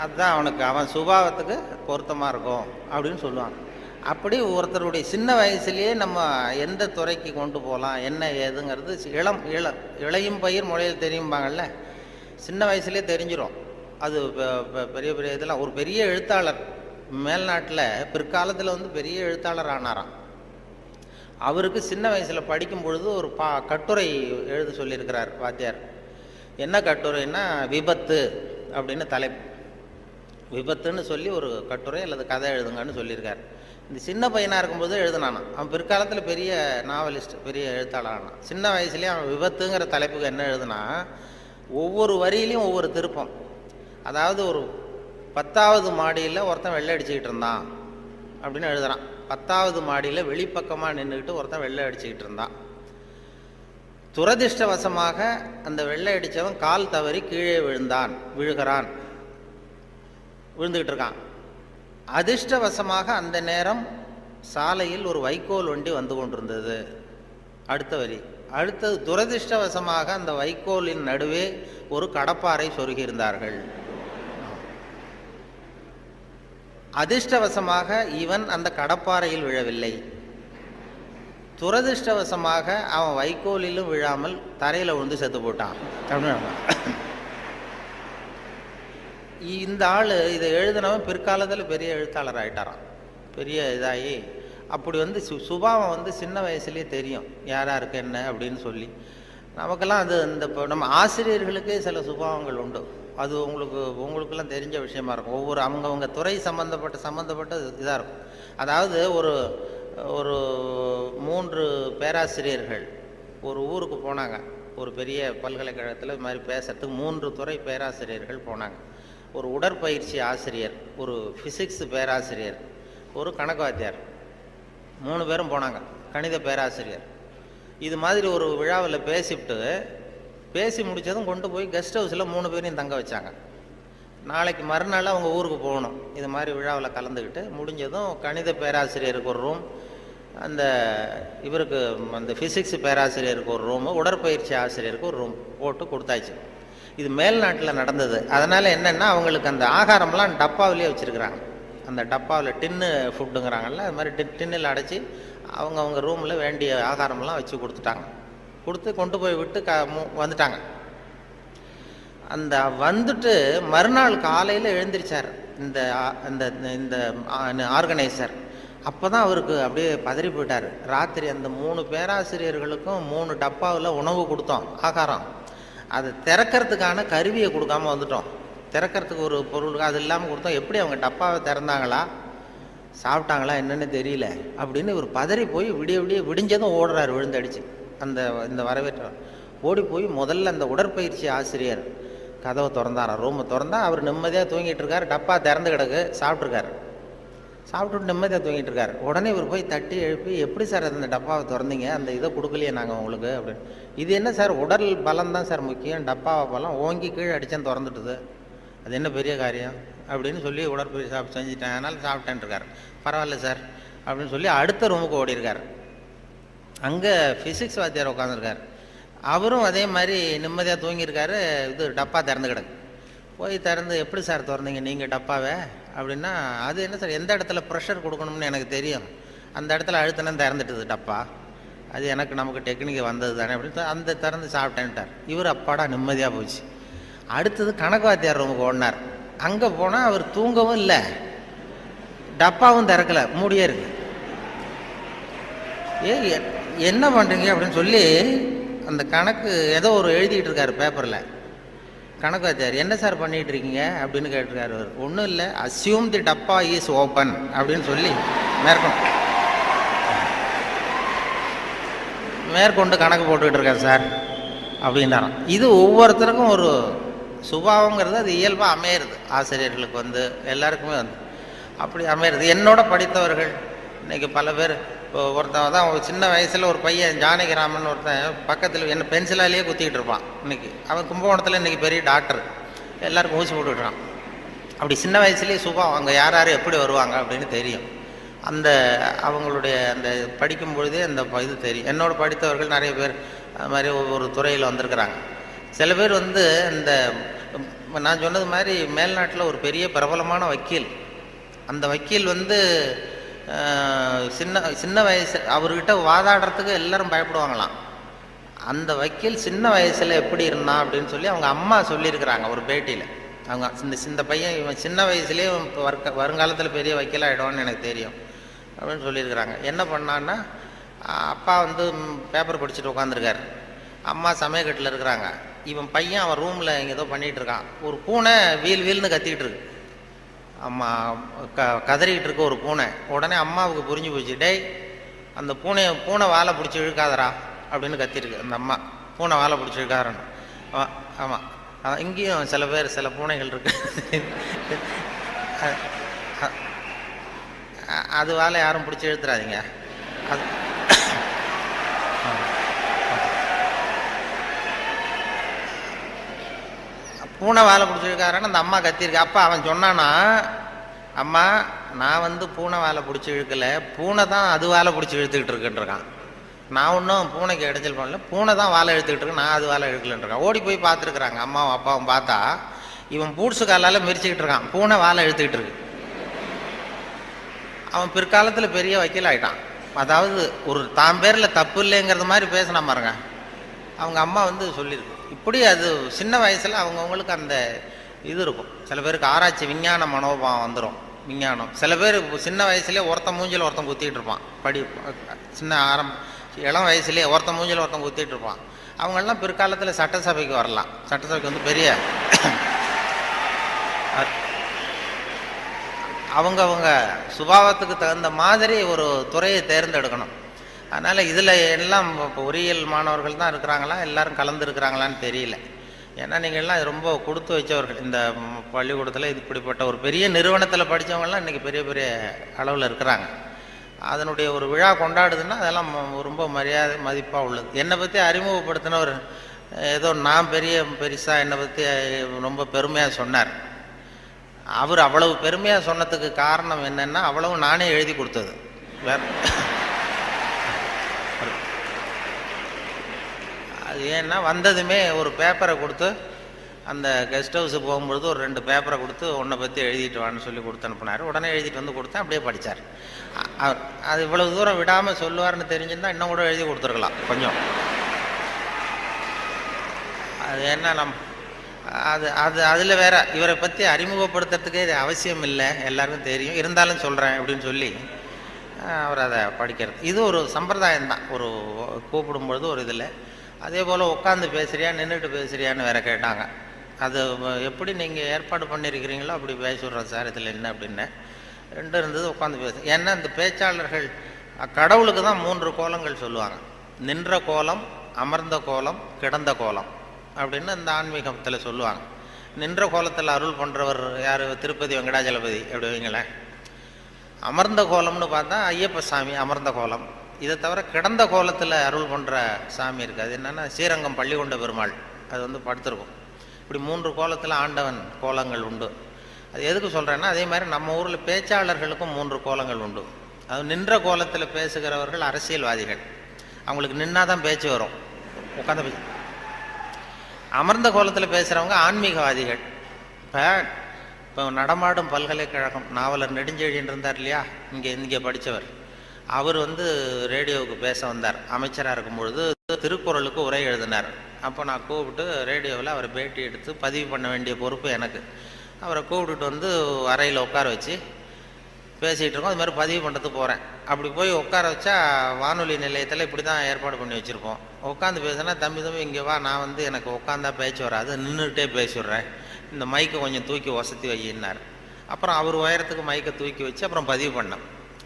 அதுதான் அவனுக்கு அவன் சுபாவத்துக்கு பொருத்தமாக இருக்கும் அப்படின்னு சொல்லுவான். அப்படி ஒருத்தருடைய சின்ன வயசுலேயே நம்ம எந்த துறைக்கு கொண்டு போகலாம் என்ன ஏதுங்கிறது இளையும் பயிர் முளையில் தெரியும்பாங்கள்ல, சின்ன வயசுலேயே தெரிஞ்சிடும். அது பெரிய பெரிய இதெல்லாம். ஒரு பெரிய எழுத்தாளர் மேல்நாட்டில் பிற்காலத்தில் வந்து பெரிய எழுத்தாளர் ஆனாராம். அவருக்கு சின்ன வயசில் படிக்கும் பொழுது ஒரு கட்டுரை எழுத சொல்லியிருக்கிறார் வாத்தியார். என்ன கட்டுரைன்னா, விபத்து அப்படின்னு தலைப்பு. விபத்துன்னு சொல்லி ஒரு கட்டுரை அல்லது கதை எழுதுங்கன்னு சொல்லியிருக்கார். இந்த சின்ன பையனாக இருக்கும்போது எழுதுனானா. அவன் பிற்காலத்தில் பெரிய நாவலிஸ்ட், பெரிய எழுத்தாளர் ஆனான். சின்ன வயசுலேயே அவன் விபத்துங்கிற தலைப்புக்கு என்ன எழுதுனா, ஒவ்வொரு வரியிலையும் ஒவ்வொரு திருப்பம். அதாவது ஒரு 10வது மாடியில் ஒருத்தன் வெள்ளை அடிச்சுக்கிட்டு இருந்தான் அப்படின்னு எழுதுறான். 10வது மாடியில் வெளிப்பக்கமாக நின்றுக்கிட்டு ஒருத்தன் வெள்ளை அடிச்சுக்கிட்டு இருந்தான். துரதிர்ஷ்டவசமாக அந்த வெள்ளை அடித்தவன் கால் தவறி கீழே விழுகிறான், விழுந்துக்கிட்டு இருக்கான். அதிர்ஷ்டவசமாக அந்த நேரம் சாலையில் ஒரு வைக்கோல் வண்டி வந்து கொண்டிருந்தது. அடுத்த வரி. அடுத்தது, துரதிர்ஷ்டவசமாக அந்த வைக்கோலின் நடுவே ஒரு கடப்பாரை சொருகியிருந்தார்கள். அதிர்ஷ்டவசமாக இவன் அந்த கடப்பாறையில் விழவில்லை, துரதிர்ஷ்டவசமாக அவன் வைக்கோலிலும் விழாமல் தரையில் விழுந்து செத்து போட்டான் அப்படின்னு. இந்த ஆள் இதை எழுதினவன் பிற்காலத்தில் பெரிய எழுத்தாளர் ஆகிட்டாரான், பெரிய இதாகி. அப்படி சுபாவம் சின்ன வயசுலேயே தெரியும் யார் யாருக்கு என்ன அப்படின்னு சொல்லி. நமக்கெல்லாம் அது இப்போ நம்ம ஆசிரியர்களுக்கே சில சுபாவங்கள் உண்டு. அது உங்களுக்கெல்லாம் தெரிஞ்ச விஷயமா இருக்கும். ஒவ்வொரு அவங்கவுங்க துறை சம்மந்தப்பட்ட இதாக இருக்கும். அதாவது ஒரு 3 பேராசிரியர்கள் ஒரு ஊருக்கு போனாங்க. ஒரு பெரிய பல்கலைக்கழகத்தில் இது மாதிரி பேசுறதுக்கு 3 துறை பேராசிரியர்கள் போனாங்க. ஒரு உடற்பயிற்சி ஆசிரியர், ஒரு ஃபிசிக்ஸ் பேராசிரியர், ஒரு கணக்கு வாத்தியார், 3 பேரும் போனாங்க. கணித பேராசிரியர் இது மாதிரி ஒரு விழாவில் பேசி முடித்ததும் கொண்டு போய் கெஸ்ட் ஹவுஸில் 3 பேரையும் தங்க வச்சாங்க. நாளைக்கு மறுநாள் அவங்க ஊருக்கு போகணும். இது மாதிரி விழாவில் கலந்துக்கிட்டு முடிஞ்சதும் கணித பேராசிரியருக்கு ஒரு ரூம், இவருக்கு அந்த ஃபிசிக்ஸ் பேராசிரியருக்கு ஒரு ரூமு, உடற்பயிற்சி ஆசிரியருக்கு ஒரு ரூம் போட்டு கொடுத்தாச்சு. இது மேல்நாட்டில் நடந்தது. அதனால் என்னென்னா அவங்களுக்கு அந்த ஆகாரம்லாம் டப்பாவிலே வச்சுருக்குறாங்க. அந்த டப்பாவில் டின்னு ஃபுட்டுங்கிறாங்கல்ல, அது மாதிரி டின்னில் அடைச்சி அவங்க ரூமில் வேண்டிய ஆகாரம்லாம் வச்சு கொடுத்துட்டாங்க. கொண்டு போய் விட்டு வந்துட்டாங்க. அந்த வந்துட்டு மறுநாள் காலையில் எழுந்திரிச்சார் இந்த ஆர்கனைசர். அப்போ தான் அவருக்கு அப்படியே பதறி போயிட்டார். ராத்திரி அந்த 3 பேராசிரியர்களுக்கும் 3 டப்பாவில் உணவு கொடுத்தோம், ஆகாரம். அதை திறக்கிறதுக்கான கருவியை கொடுக்காம வந்துட்டோம். திறக்கிறதுக்கு ஒரு பொருள் அது இல்லாமல் கொடுத்தோம். எப்படி அவங்க டப்பாவை திறந்தாங்களா சாப்பிட்டாங்களா என்னன்னு தெரியல அப்படின்னு இவர் பதறி போய் விடிஞ்சதும் ஓடுறாரு விழுந்தடிச்சு. இந்த வரவேற்ற ஓடி போய் முதல்ல அந்த உடற்பயிற்சி ஆசிரியர் கதவை திறந்தாராம். ரூமை திறந்தா அவர் நிம்மதியாக தூங்கிட்டு இருக்காரு. டப்பா திறந்து கிடக்கு, சாப்பிட்டுட்டு நிம்மதியாக தூங்கிட்டு இருக்காரு. உடனே இவர் போய் தட்டி எழுப்பி, எப்படி சார் அந்த டப்பாவை திறந்தீங்க, அந்த இதை கொடுக்கலையே நாங்கள் உங்களுக்கு அப்படின்னு. இது என்ன சார், உடல் பலம் தான் சார் முக்கியம், டப்பாவை பலம் ஓங்கி கீழே அடித்தேன் திறந்துட்டுது, அது என்ன பெரிய காரியம் அப்படின்னு சொல்லி உடற்பயிற்சி செஞ்சுட்டேன், அதனால் சாப்பிட்டேன் இருக்கார். பரவாயில்ல சார் அப்படின்னு சொல்லி அடுத்த ரூமுக்கு ஓடி இருக்கார். அங்கே ஃபிசிக்ஸ் வாத்தியார் உட்காந்துருக்கார். அவரும் அதே மாதிரி நிம்மதியாக தூங்கியிருக்காரு. இது டப்பா திறந்து கிடக்கு. போய் திறந்து, எப்படி சார் திறந்தீங்க நீங்கள் டப்பாவை அப்படின்னா, அது என்ன சார், எந்த இடத்துல ப்ரெஷர் கொடுக்கணும்னு எனக்கு தெரியும், அந்த இடத்துல அழுத்தினா திறந்துட்டுது டப்பா, அது நமக்கு டெக்னிக்கு வந்தது தானே அப்படின்னு அந்த திறந்து சாப்பிட்டேன்ட்டார். இவர் அப்பாடா நிம்மதியாக போச்சு. அடுத்தது கணக்கு வாத்தியார் ரூமுக்கு ஓடினார். அங்கே போனால் அவர் தூங்கவும் இல்லை, டப்பாவும் திறக்கலை, மூடியே இருக்கு. என்ன பண்ணுறீங்க அப்படின்னு சொல்லி அந்த கணக்கு ஏதோ ஒரு எழுதிட்டு இருக்காரு பேப்பரில். கணக்கு வாத்தியார், என்ன சார் பண்ணிட்டு இருக்கீங்க அப்படின்னு கேட்டிருக்காரு. அவர் ஒன்றும் இல்லை, அஸ்யூம் தி டப்பா இஸ் ஓப்பன் அப்படின்னு சொல்லி மேற்கொண்டு கணக்கு போட்டுக்கிட்டு இருக்காரு சார் அப்படின்னாராம். இது ஒவ்வொருத்தருக்கும் ஒரு சுபாவங்கிறது அது இயல்பாக அமையிறது. ஆசிரியர்களுக்கு எல்லாருக்குமே அப்படி அமையிறது. என்னோட படித்தவர்கள் இன்னைக்கு பல பேர், இப்போ ஒருத்தன் தான் சின்ன வயசில் ஒரு பையன் ஜானகிராமன் ஒருத்தன் பக்கத்தில் என்ன பென்சிலாலேயே குத்திக்கிட்டு இருப்பான். இன்னைக்கு அவன் கும்பகோணத்தில் இன்னைக்கு பெரிய டாக்டர், எல்லாருக்கும் ஊசி போட்டுக்கிட்டான். அப்படி சின்ன வயசுலேயே சுபாவம், அங்கே யார் யார் எப்படி வருவாங்க அப்படின்னு தெரியும். அவங்களுடைய அந்த படிக்கும் பொழுதே அந்த இது தெரியும். என்னோட படித்தவர்கள் நிறைய பேர் அது மாதிரி ஒவ்வொரு துறையில் வந்திருக்கிறாங்க. சில பேர் இந்த நான் சொன்னது மாதிரி மேல்நாட்டில் ஒரு பெரிய பிரபலமான வக்கீல். அந்த வக்கீல் சின்ன வயசு அவர்கிட்ட வாதாடுறதுக்கு எல்லாரும் பயப்படுவாங்களாம். அந்த வக்கீல் சின்ன வயசில் எப்படி இருந்தான் அப்படின்னு சொல்லி அவங்க அம்மா சொல்லியிருக்கிறாங்க ஒரு பேட்டியில். அவங்க இந்த பையன் இவன் சின்ன வயசுலேயே வருங்காலத்தில் பெரிய வக்கீல் ஆகிடுவான்னு எனக்கு தெரியும் அப்படின்னு சொல்லியிருக்கிறாங்க. என்ன பண்ணான்னா, அப்பா பேப்பர் படிச்சுட்டு உட்காந்துருக்காரு, அம்மா சமயக்கட்டில் இருக்கிறாங்க. இவன் பையன் அவன் ரூமில் இங்கே ஏதோ பண்ணிகிட்டு இருக்கான். ஒரு பூனை வீல்னு கத்திக்கிட்டு இருக்கு. அம்மா கதறிக்கிட்டு இருக்க ஒரு பூனை. உடனே அம்மாவுக்கு புரிஞ்சு போச்சு, டேய் அந்த பூனை வாழை பிடிச்சி இழுக்காதரா அப்படின்னு கத்திருக்கு அந்த அம்மா. பூனை வாழை பிடிச்சி இழுக்காதரன்னு. ஆமாம், இங்கேயும் சில பூனைகள் இருக்கு, அது வாழை யாரும் பிடிச்சி இழுத்துறாதீங்க. அது பூனை வாழை பிடிச்சிருக்காருன்னு அந்த அம்மா கத்திருக்கு. அப்பா அவன் சொன்னானா, அம்மா நான் பூனை வாழை பிடிச்சி இழுக்கலை, பூனை தான் அது வாழை பிடிச்சி இழுத்துக்கிட்டு இருக்குன்றான். நான் ஒன்றும் பூனைக்கு இடைஞ்சல் பண்ணல, பூனை தான் வாழை இழுத்துக்கிட்டு இருக்கு, நான் அது வாழை இழுக்கலன்றான். ஓடி போய் பார்த்துருக்குறாங்க அம்மாவும் அப்பாவும். பார்த்தா இவன் பூட்ஸு காலால் மிரிச்சிக்கிட்டு இருக்கான், பூனை வாழை இழுத்துக்கிட்டு இருக்கு. அவன் பிற்காலத்தில் பெரிய வக்கீல் ஆகிட்டான். அதாவது ஒரு தான் பேரில் தப்பு இல்லைங்கிறது மாதிரி பேசினா பாருங்க. அவங்க அம்மா வந்து சொல்லியிருக்கு. இப்படி அது சின்ன வயசில் அவங்கவுங்களுக்கு அந்த இது இருக்கும். சில பேருக்கு ஆராய்ச்சி விஞ்ஞான மனோபாவம் வந்துடும். விஞ்ஞானம் சில பேர் சின்ன வயசுலேயே ஒருத்தன் மூஞ்சில் ஒருத்தன் குத்திட்டு இருப்பான். சின்ன இளம் வயசுலேயே ஒருத்தன் மூஞ்சில் ஒருத்தன் குத்திட்டு இருப்பான். அவங்கெல்லாம் பிற்காலத்தில் சட்டசபைக்கு வரலாம். சட்டசபைக்கு வந்து பெரிய அவங்க சுபாவத்துக்கு தகுந்த மாதிரி ஒரு துறையை தேர்ந்தெடுக்கணும். அதனால் இதில் எல்லாம் இப்போ பொறியியல் மாணவர்கள் தான் இருக்கிறாங்களா, எல்லாரும் கலந்துருக்கிறாங்களான்னு தெரியல. ஏன்னா நீங்கள் எல்லாம் ரொம்ப கொடுத்து வச்சவர்கள். இந்த பள்ளிக்கூடத்தில் இது இப்படிப்பட்ட ஒரு பெரிய நிறுவனத்தில் படித்தவங்கலாம் இன்றைக்கி பெரிய பெரிய அளவில் இருக்கிறாங்க. அதனுடைய ஒரு விழா கொண்டாடுதுன்னா அதெல்லாம் ரொம்ப மரியாதை மதிப்பாக உள்ளது. என்னை பற்றி அறிமுகப்படுத்தினவர் ஏதோ நான் பெருசாக என்னை பற்றி ரொம்ப பெருமையாக சொன்னார். அவர் அவ்வளவு பெருமையாக சொன்னதுக்கு காரணம் என்னென்னா அவ்வளவு நானே எழுதி கொடுத்தது. அது ஏன்னா வந்ததுமே ஒரு பேப்பரை கொடுத்து அந்த கெஸ்ட் ஹவுஸுக்கு போகும்பொழுது ஒரு 2 பேப்பரை கொடுத்து உன்னை பற்றி எழுதிட்டு வான்னு சொல்லி கொடுத்து அனுப்புனார். உடனே எழுதிட்டு வந்து கொடுத்தேன். அப்படியே படித்தார். அது இவ்வளவு தூரம் விடாமல் சொல்லுவார்னு தெரிஞ்சுருந்தா இன்னும் கூட எழுதி கொடுத்துருக்கலாம் கொஞ்சம். அது என்ன அதில் வேற இவரை பற்றி அறிமுகப்படுத்துறதுக்கே இது அவசியம் இல்லை, எல்லாருக்கும் தெரியும், இருந்தாலும் சொல்கிறேன் அப்படின்னு சொல்லி அவர் அதை படிக்கிறது. இது ஒரு சம்பிரதாயம்தான். ஒரு கூப்பிடும்பொழுது ஒரு இதில் அதே போல் உட்காந்து பேசுகிறியா நின்றுட்டு பேசுகிறியான்னு வேற கேட்டாங்க. அது எப்படி நீங்கள் ஏற்பாடு பண்ணியிருக்கிறீங்களோ அப்படி பேசிவிட்றோம் சார், இதில் என்ன அப்படின்னு 2 இருந்தது. உட்காந்து பேசு. ஏன்னா இந்த பேச்சாளர்கள் கடவுளுக்கு தான் 3 கோலங்கள் சொல்லுவாங்க. நின்ற கோலம், அமர்ந்த கோலம், கிடந்த கோலம் அப்படின்னு இந்த ஆன்மீகத்தில் சொல்லுவாங்க. நின்ற கோலத்தில் அருள் பண்ணுறவர் யார்? திருப்பதி வெங்கடாஜலபதி அப்படி வைங்களேன். அமர்ந்த கோலம்னு பார்த்தா ஐயப்ப சாமி அமர்ந்த கோலம். இதை தவிர கிடந்த கோலத்தில் அருள் பண்ணுற சாமி இருக்குது. அது என்னென்னா ஸ்ரீரங்கம் பள்ளிகொண்ட பெருமாள். அது வந்து படுத்திருக்கும். இப்படி 3 கோலத்தில் ஆண்டவன் கோலங்கள் உண்டு. அது எதுக்கு சொல்கிறேன்னா அதே மாதிரி நம்ம ஊரில் பேச்சாளர்களுக்கும் 3 கோலங்கள் உண்டு. அது நின்ற கோலத்தில் பேசுகிறவர்கள் அரசியல்வாதிகள். அவங்களுக்கு நின்னாதான் பேச்சு வரும், உட்காந்து பேச. அமர்ந்த கோலத்தில் பேசுகிறவங்க ஆன்மீகவாதிகள். இப்போ நடமாடும் பல்கலைக்கழகம் நாவலர் நெடுஞ்செழியன் இருந்தார் இல்லையா, இங்கே படித்தவர். அவர் வந்து ரேடியோவுக்கு பேச வந்தார். அமைச்சராக இருக்கும்பொழுது திருக்குறளுக்கு உரை எழுதினார். அப்போ நான் கூப்பிட்டு ரேடியோவில் அவரை பேட்டி எடுத்து பதிவு பண்ண வேண்டிய பொறுப்பு எனக்கு. அவரை கூப்பிட்டுட்டு வந்து அறையில் உட்கார வச்சு பேசிகிட்டு இருக்கோம். அது மாதிரி பதிவு பண்ணுறதுக்கு போகிறேன். அப்படி போய் உட்கார வச்சா வானொலி நிலையத்தில் இப்படி தான் ஏற்பாடு பண்ணி வச்சுருப்போம். உட்காந்து பேசுனா தம்பி இங்கே வா, நான் வந்து எனக்கு உட்காந்தா பேச்சு வராது, நின்றுக்கிட்டே பேசிவிட்றேன், இந்த மைக்கை கொஞ்சம் தூக்கி வசதி வையினார். அப்புறம் அவர் உயரத்துக்கு மைக்கை தூக்கி வச்சு அப்புறம் பதிவு பண்ணேன்.